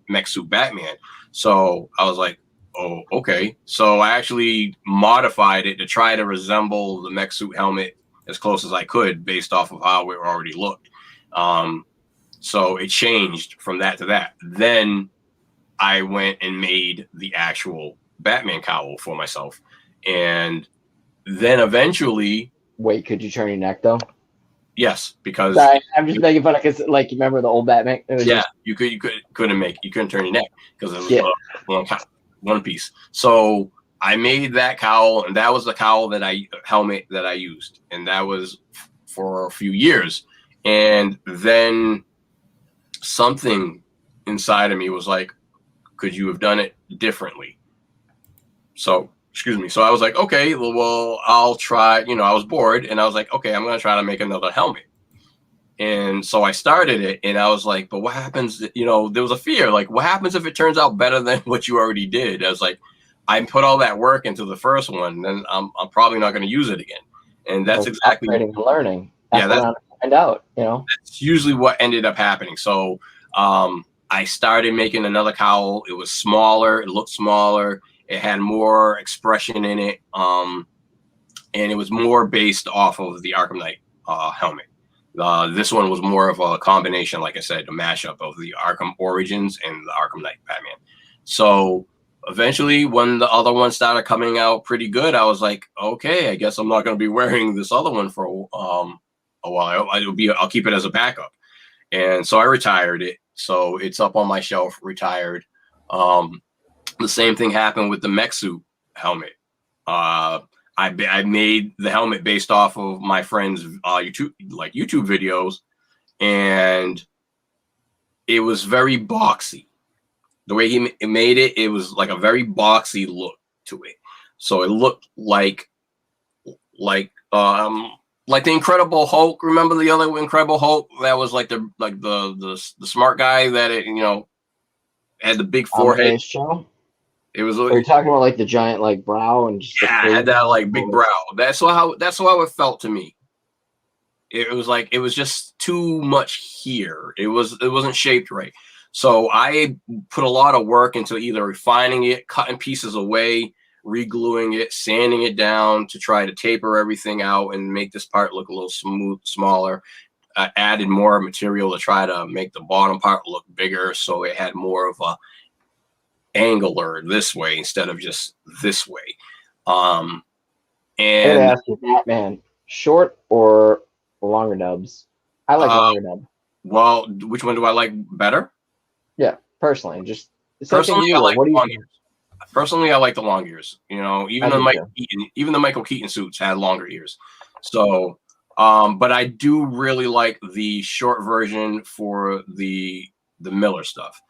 mech suit Batman. So I was like, oh, okay. So I actually modified it to try to resemble the mech suit helmet as close as I could based off of how it already looked. So it changed from that to that. Then I went and made the actual Batman cowl for myself. And then eventually... Wait, could you turn your neck, though? Yes, because... Sorry, I'm just making fun of because, like, you remember the old Batman? Yeah, you couldn't turn your neck because it was one piece. So I made that cowl, and that was the helmet that I used. And that was for a few years. And then something inside of me was like, could you have done it differently? So, excuse me. So I was like, okay, well, I'll try. I was bored, and I was like, okay, I'm going to try to make another helmet. And so I started it, and I was like, but what happens? There was a fear. Like, what happens if it turns out better than what you already did? I was like, I put all that work into the first one, then I'm probably not going to use it again. And that's exactly learning. That's find out, That's usually what ended up happening. So I started making another cowl. It was smaller. It looked smaller. It had more expression in it. And it was more based off of the Arkham Knight helmet. This one was more of a combination, like I said, a mashup of the Arkham Origins and the Arkham Knight Batman. So eventually, when the other one started coming out pretty good, I was like, okay, I guess I'm not going to be wearing this other one for a while. I'll keep it as a backup. And so I retired it. So it's up on my shelf, retired. The same thing happened with the mech suit helmet. I made the helmet based off of my friend's YouTube videos, and it was very boxy. The way he made it, it was like a very boxy look to it. So it looked like the Incredible Hulk. Remember the other Incredible Hulk that was like the smart guy that had the big forehead. It was. Are you talking about like the giant like brow and just had that like big brow? That's how it felt to me. It was just too much here. It wasn't shaped right. So I put a lot of work into either refining it, cutting pieces away, re-gluing it, sanding it down to try to taper everything out and make this part look a little smaller. I added more material to try to make the bottom part look bigger, so it had more of a angular this way instead of just this way. And ask you, Batman, short or longer nubs? I like longer nub. Well, which one do I like better? Yeah, personally, just personally, I like long ears. Personally, I like the long ears. Even the Michael Keaton suits had longer ears. So, but I do really like the short version for the Miller stuff,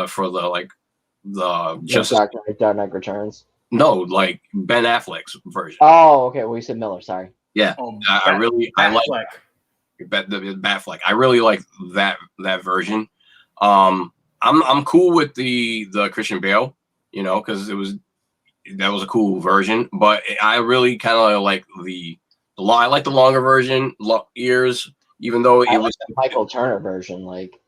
for the Justice Dark Knight Returns. No, like Ben Affleck's version. Oh, okay. Well, you said Miller. Sorry. Yeah, I like the Batfleck. I really like that version. I'm cool with the Christian Bale, because that was a cool version. But I really kind of like the I like the longer version, ears, even though I it like was the Michael Turner version, like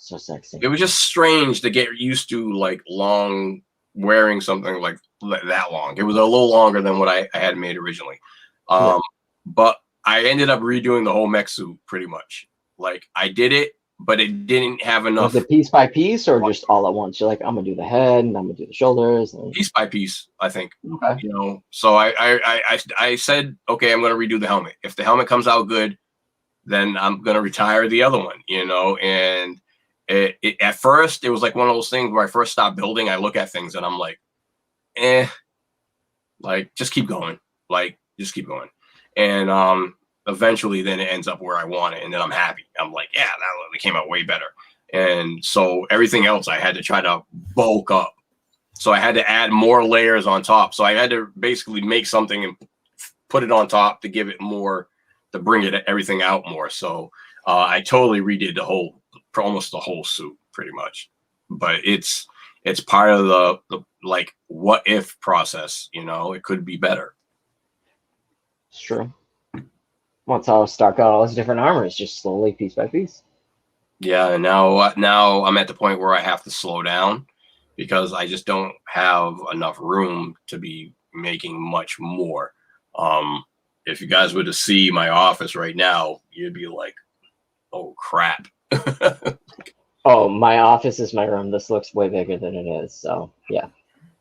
so sexy. it was just strange to get used to like long wearing something like that long. It was a little longer than what I had made originally. But I ended up redoing the whole mech suit pretty much. Like I did it, but it didn't have enough. Was it piece by piece or just all at once? You're like, I'm gonna do the head and I'm gonna do the shoulders. And... piece by piece, I think. Okay. You know, so I said, okay, I'm gonna redo the helmet. If the helmet comes out good, then I'm gonna retire the other one. You know, and at first it was like one of those things where I first stopped building. I look at things and I'm like, like just keep going, like just keep going, and eventually then it ends up where I want it, and then I'm happy. I'm like, yeah, that came out way better. And so everything else I had to try to bulk up. So I had to add more layers on top. So I had to basically make something and put it on top to give it more, to bring it everything out more. So I totally redid almost the whole suit pretty much. But it's part of the like what if process. You know, it could be better. It's true. Well, that's how Stark got all his different armors, just slowly, piece by piece. Yeah, and now I'm at the point where I have to slow down because I just don't have enough room to be making much more. If you guys were to see my office right now, you'd be like, "Oh crap!" Oh, my office is my room. This looks way bigger than it is. So yeah,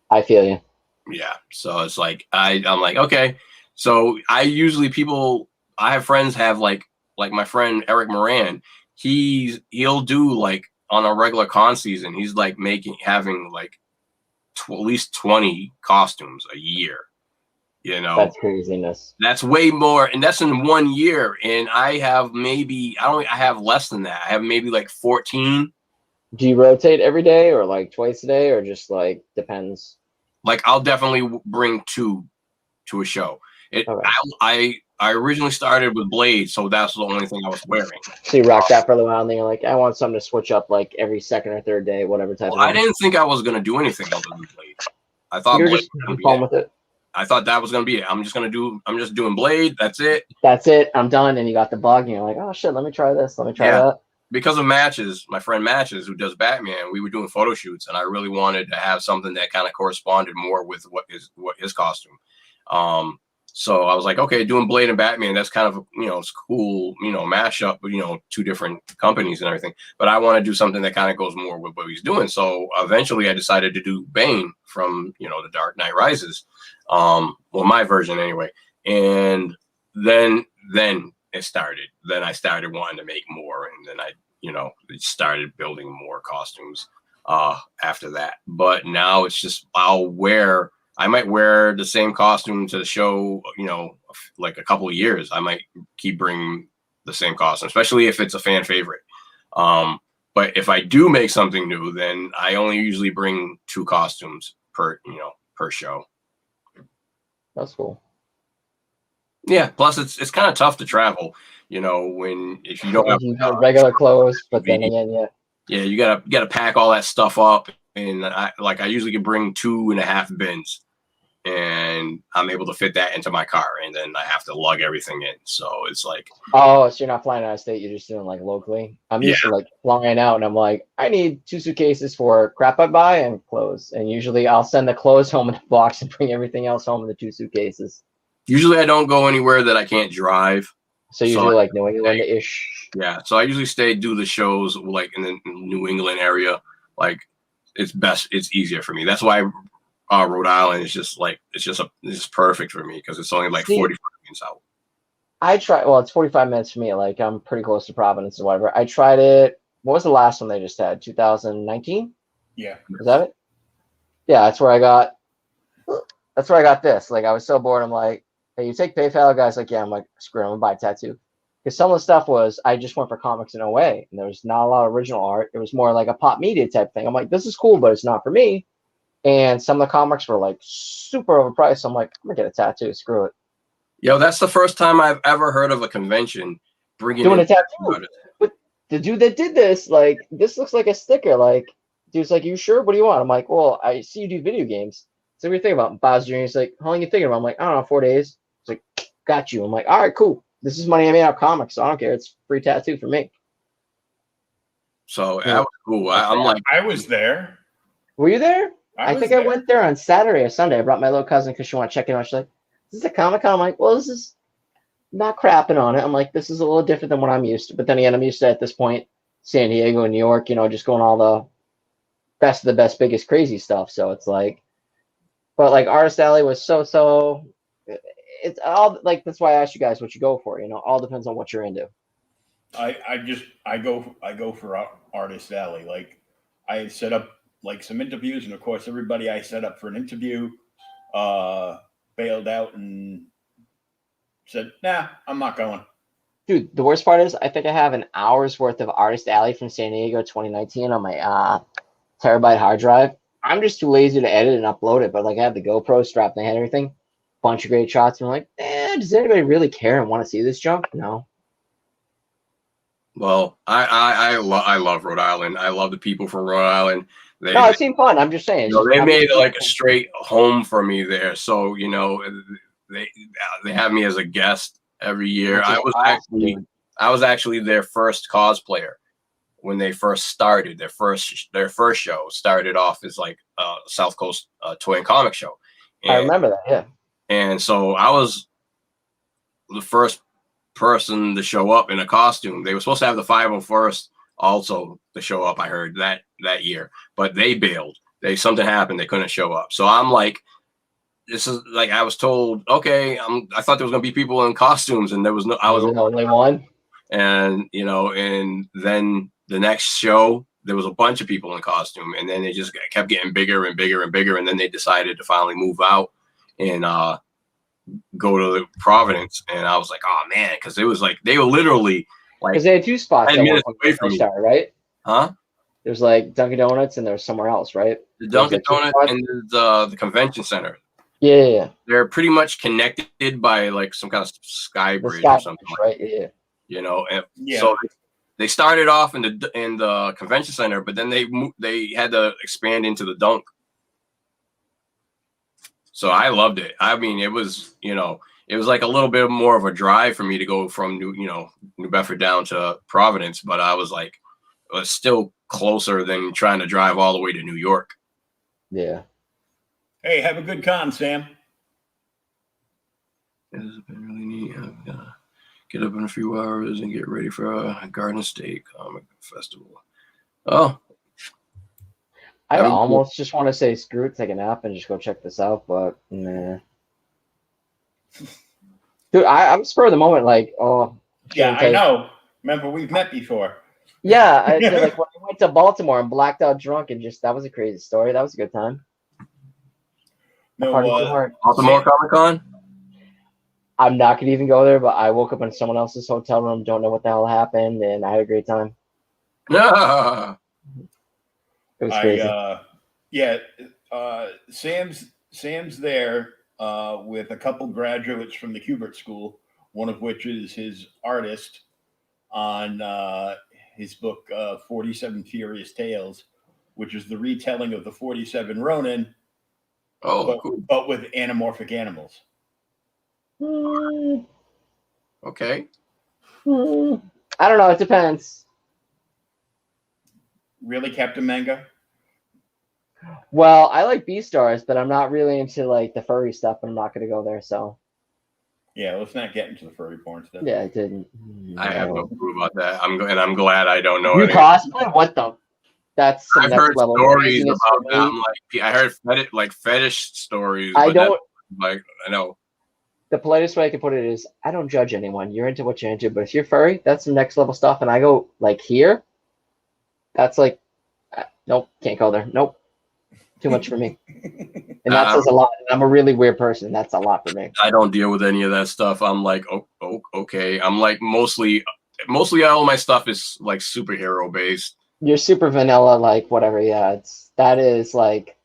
I feel you. Yeah, so it's like I'm like, okay. So I have friends have like my friend Eric Moran. He'll do like on a regular con season, he's like having like at least 20 costumes a year. You know, That's craziness. that's way more, and that's in 1 year. And I have I have less than that. I have maybe like 14. Do you rotate every day or like twice a day or just like depends? Like I'll definitely bring 2 to a show. Okay. I originally started with Blade, so that's the only thing I was wearing. So you rock that for a little while and then you're like, I want something to switch up like every second or third day, whatever type of I thing. didn't think I was gonna do anything other than Blade. I thought You're Blade just was gonna be fun it. with it. I thought that was gonna be it. I'm just doing Blade. That's it. That's it. I'm done. And you got the bug and you're like, oh shit, let me try this. Let me try that. Because of Matches, my friend Matches, who does Batman, we were doing photo shoots, and I really wanted to have something that kind of corresponded more with what his costume. So I was like, okay, doing Blade and Batman, that's kind of, it's cool, mashup, but 2 different companies and everything. But I want to do something that kind of goes more with what he's doing. So eventually I decided to do Bane from, The Dark Knight Rises. Well, my version anyway. And then it started. Then I started wanting to make more. And then I, started building more costumes after that. But now it's just, I might wear the same costume to the show, like a couple of years. I might keep bringing the same costume, especially if it's a fan favorite. But if I do make something new, then I only usually bring 2 costumes per show. That's cool. Yeah. Plus, it's kind of tough to travel, if you don't have regular clothes. But then again, yeah, you gotta pack all that stuff up, and I usually can bring 2.5 bins. And I'm able to fit that into my car, and then I have to lug everything in. So it's like, oh, so you're not flying out of state, you're just doing like locally. I'm used to like flying out, and I'm like, I need 2 suitcases for crap I buy and clothes. And usually I'll send the clothes home in a box and bring everything else home in the 2 suitcases. Usually I don't go anywhere that I can't drive. So usually like New England-ish. Yeah. So I usually do the shows like in the New England area. Like it's easier for me. That's why Rhode Island is just it's perfect for me because it's only like 45 minutes out. It's 45 minutes for me. Like I'm pretty close to Providence or whatever. I tried it. What was the last one they just had? 2019? Yeah. Is that it? Yeah, that's where I got this. Like I was so bored. I'm like, hey, you take PayPal, guys? Like, yeah. I'm like, screw it, I'm gonna buy a tattoo. Because some of the stuff was I just went for comics in a way, and there was not a lot of original art. It was more like a pop media type thing. I'm like, this is cool, but it's not for me. And some of the comics were like super overpriced. So I'm like, I'm gonna get a tattoo. Screw it. Yo, that's the first time I've ever heard of a convention doing a tattoo. But the dude that did this, like, this looks like a sticker. Like, dude's like, you sure? What do you want? I'm like, well, I see you do video games. So what do you think about Bowser Jr.? He's like, how long you thinking about? I'm like, I don't know, 4 days. He's like, got you. I'm like, all right, cool. This is money I made out of comics, so I don't care. It's free tattoo for me. So that was cool. I'm like, I was there. Were you there? I was think there. I went there on Saturday or Sunday. I brought my little cousin because she wanted to check it out. She's like, "Is this a Comic-Con?" I'm like, "Well, this is not crapping on it." I'm like, "This is a little different than what I'm used to." But then again, I'm used to at this point San Diego and New York, just going all the best of the best, biggest, crazy stuff. So it's like, but like Artist Alley was so. It's all like that's why I asked you guys what you go for. All depends on what you're into. I go for Artist Alley. Like I set up like some interviews, and of course everybody I set up for an interview bailed out and said, "Nah, I'm not going." Dude, the worst part is I think I have an hour's worth of Artist Alley from San Diego 2019 on my terabyte hard drive. I'm just too lazy to edit and upload it, but like I have the GoPro strapped and I had everything, bunch of great shots. And I'm like, does anybody really care and want to see this junk? No. well, I love Rhode Island. I love the people from Rhode Island. No, it seemed fun. I'm just saying. They made it like a straight home for me there. So they have me as a guest every year. I was actually their first cosplayer when they first started. Their first show started off as like South Coast toy and comic show. And, I remember that. Yeah. And so I was the first person to show up in a costume. They were supposed to have the 501st also to show up. I heard that year, but they bailed. Something happened. They couldn't show up. So I'm like, this is like I was told. Okay, I thought there was gonna be people in costumes, and there was no. I was the only one. And and then the next show there was a bunch of people in costume, and then it just kept getting bigger and bigger and bigger, and then they decided to finally move out and go to Providence, and I was like, oh man, because it was like they were literally like because they had two spots 10 minutes away from me, right? Huh? There's like Dunkin' Donuts, and there's somewhere else, right? The Dunkin' Donuts and the convention center. Yeah. They're pretty much connected by like some kind of sky bridge or something, right? Yeah. And so they started off in the convention center, but then they had to expand into the Dunk. So I loved it. I mean, it was it was like a little bit more of a drive for me to go from New Bedford down to Providence, but I was like, it was still closer than trying to drive all the way to New York. Yeah. Hey, have a good con, Sam. It's been really neat. I'm gonna get up in a few hours and get ready for a Garden State Comic Festival. Oh. I almost just want to say screw it, take a nap, and just go check this out, but nah. Dude, I'm spur of the moment, like, yeah, I know. Remember, we've met before. Yeah, I feel like when I went to Baltimore and blacked out drunk, and that was a crazy story. That was a good time. No, Baltimore Comic Con? I'm not gonna even go there, but I woke up in someone else's hotel room, don't know what the hell happened, and I had a great time. Yeah. It was crazy. Sam's there with a couple graduates from the Hubert School, one of which is his artist on his book 47 Furious Tales, which is the retelling of the 47 Ronin, but with anamorphic animals. Okay. I don't know. It depends. Really, Captain Manga? Well, I like B-Stars, but I'm not really into like the furry stuff, and I'm not going to go there. So. Yeah, let's not get into the furry porn stuff. Yeah, I didn't. I have no clue about that. I'm glad I don't know. You cosplay? What the? That's some I've next heard level stories about that. I'm like, I heard fetish stories. I don't like. I know. The politest way I can put it is, I don't judge anyone. You're into what you're into, but if you're furry, that's some next level stuff. And I go like here, that's like, nope, can't go there. Nope, too much for me. And that says a lot. I'm a really weird person. That's a lot for me. I don't deal with any of that stuff. I'm like, okay. I'm like mostly all my stuff is like superhero based. You're super vanilla, like whatever. Yeah, that is like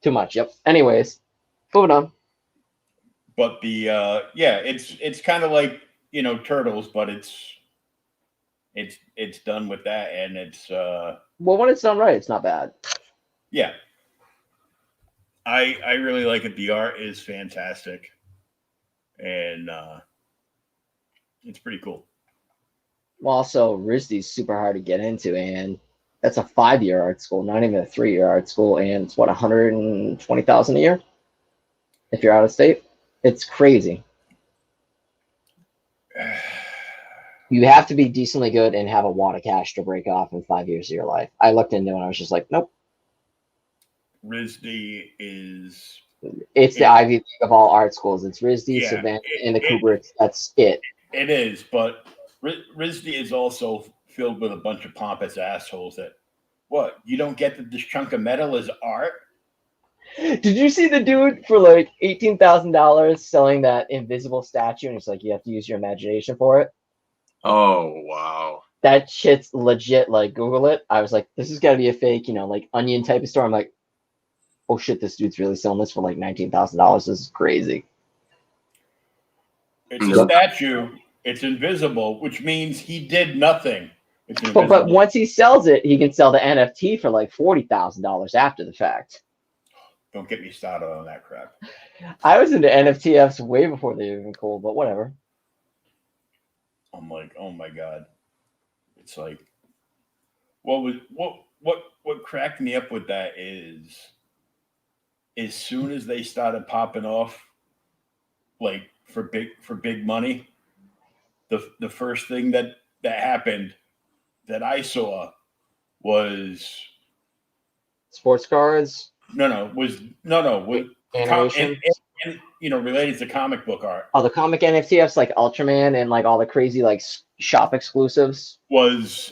too much. Yep. Anyways, moving on. But the it's kind of like Turtles, but it's done with that, and it's well, when it's done right, it's not bad. Yeah, I really like it. The art is fantastic, and it's pretty cool. Well, also, RISD's super hard to get into, and that's a 5-year art school, not even a 3-year art school, and it's what, 120,000 a year if you're out of state. It's crazy. You have to be decently good and have a wad of cash to break off in 5 years of your life. I looked into it and I was just like, nope. RISD is. It's the Ivy League of all art schools. It's RISD, Yeah, Savannah, and the Kubricks. That's it. It is, but RISD is also filled with a bunch of pompous assholes that, what, you don't get that this chunk of metal is art? Did you see the dude for like $18,000 selling that invisible statue? And it's like, you have to use your imagination for it. Oh wow. That shit's legit. Like, Google it. I was like, this is got to be a fake, like onion type of store. I'm like, oh shit, this dude's really selling this for like $19,000. This is crazy. It's a statue. It's invisible, which means he did nothing. But once he sells it, he can sell the NFT for like $40,000 after the fact. Don't get me started on that crap. I was into NFTs way before they were even cool, but whatever. I'm like, oh my god. It's like, what cracked me up with that is, as soon as they started popping off, like for big money, the first thing that happened that I saw was sports cards. Was animation. And related to comic book art. Oh, the comic NFTs like Ultraman and like all the crazy like shop exclusives. Was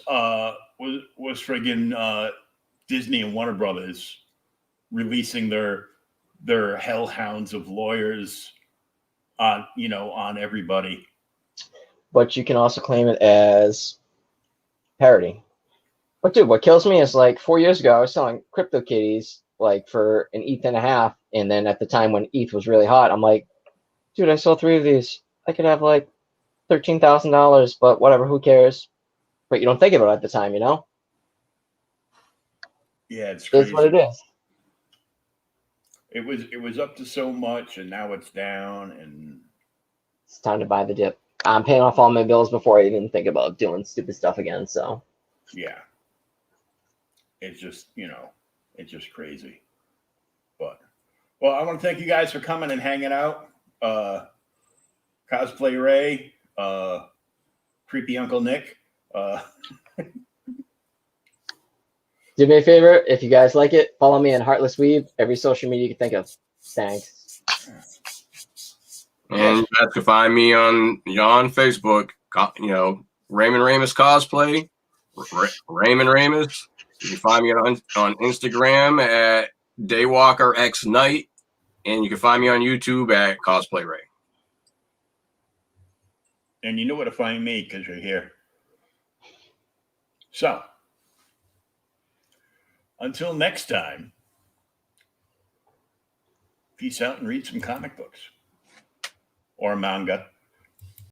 friggin' Disney and Warner Brothers releasing their hellhounds of lawyers on everybody. But you can also claim it as parody. But dude, what kills me is like 4 years ago I was selling CryptoKitties like for an ETH and a half, and then at the time when ETH was really hot, I'm like, dude, I sold 3 of these. I could have like $13,000, but whatever, who cares? But you don't think about it at the time, Yeah, it's crazy. It's what it is. It was up to so much, and now it's down, and it's time to buy the dip. I'm paying off all my bills before I even think about doing stupid stuff again. So yeah, it's just it's just crazy. But well, I want to thank you guys for coming and hanging out. Cosplay Ray, creepy Uncle Nick. Do me a favor, if you guys like it, follow me on HatlessWeeb, every social media you can think of. Thanks. And you guys can find me on Facebook, Raymond Ramus Cosplay, Raymond Ramus. You can find me on Instagram at DaywalkerXKnight, and you can find me on YouTube at Cosplay Ray. And you know where to find me because you're here. So, until next time, peace out and read some comic books or manga.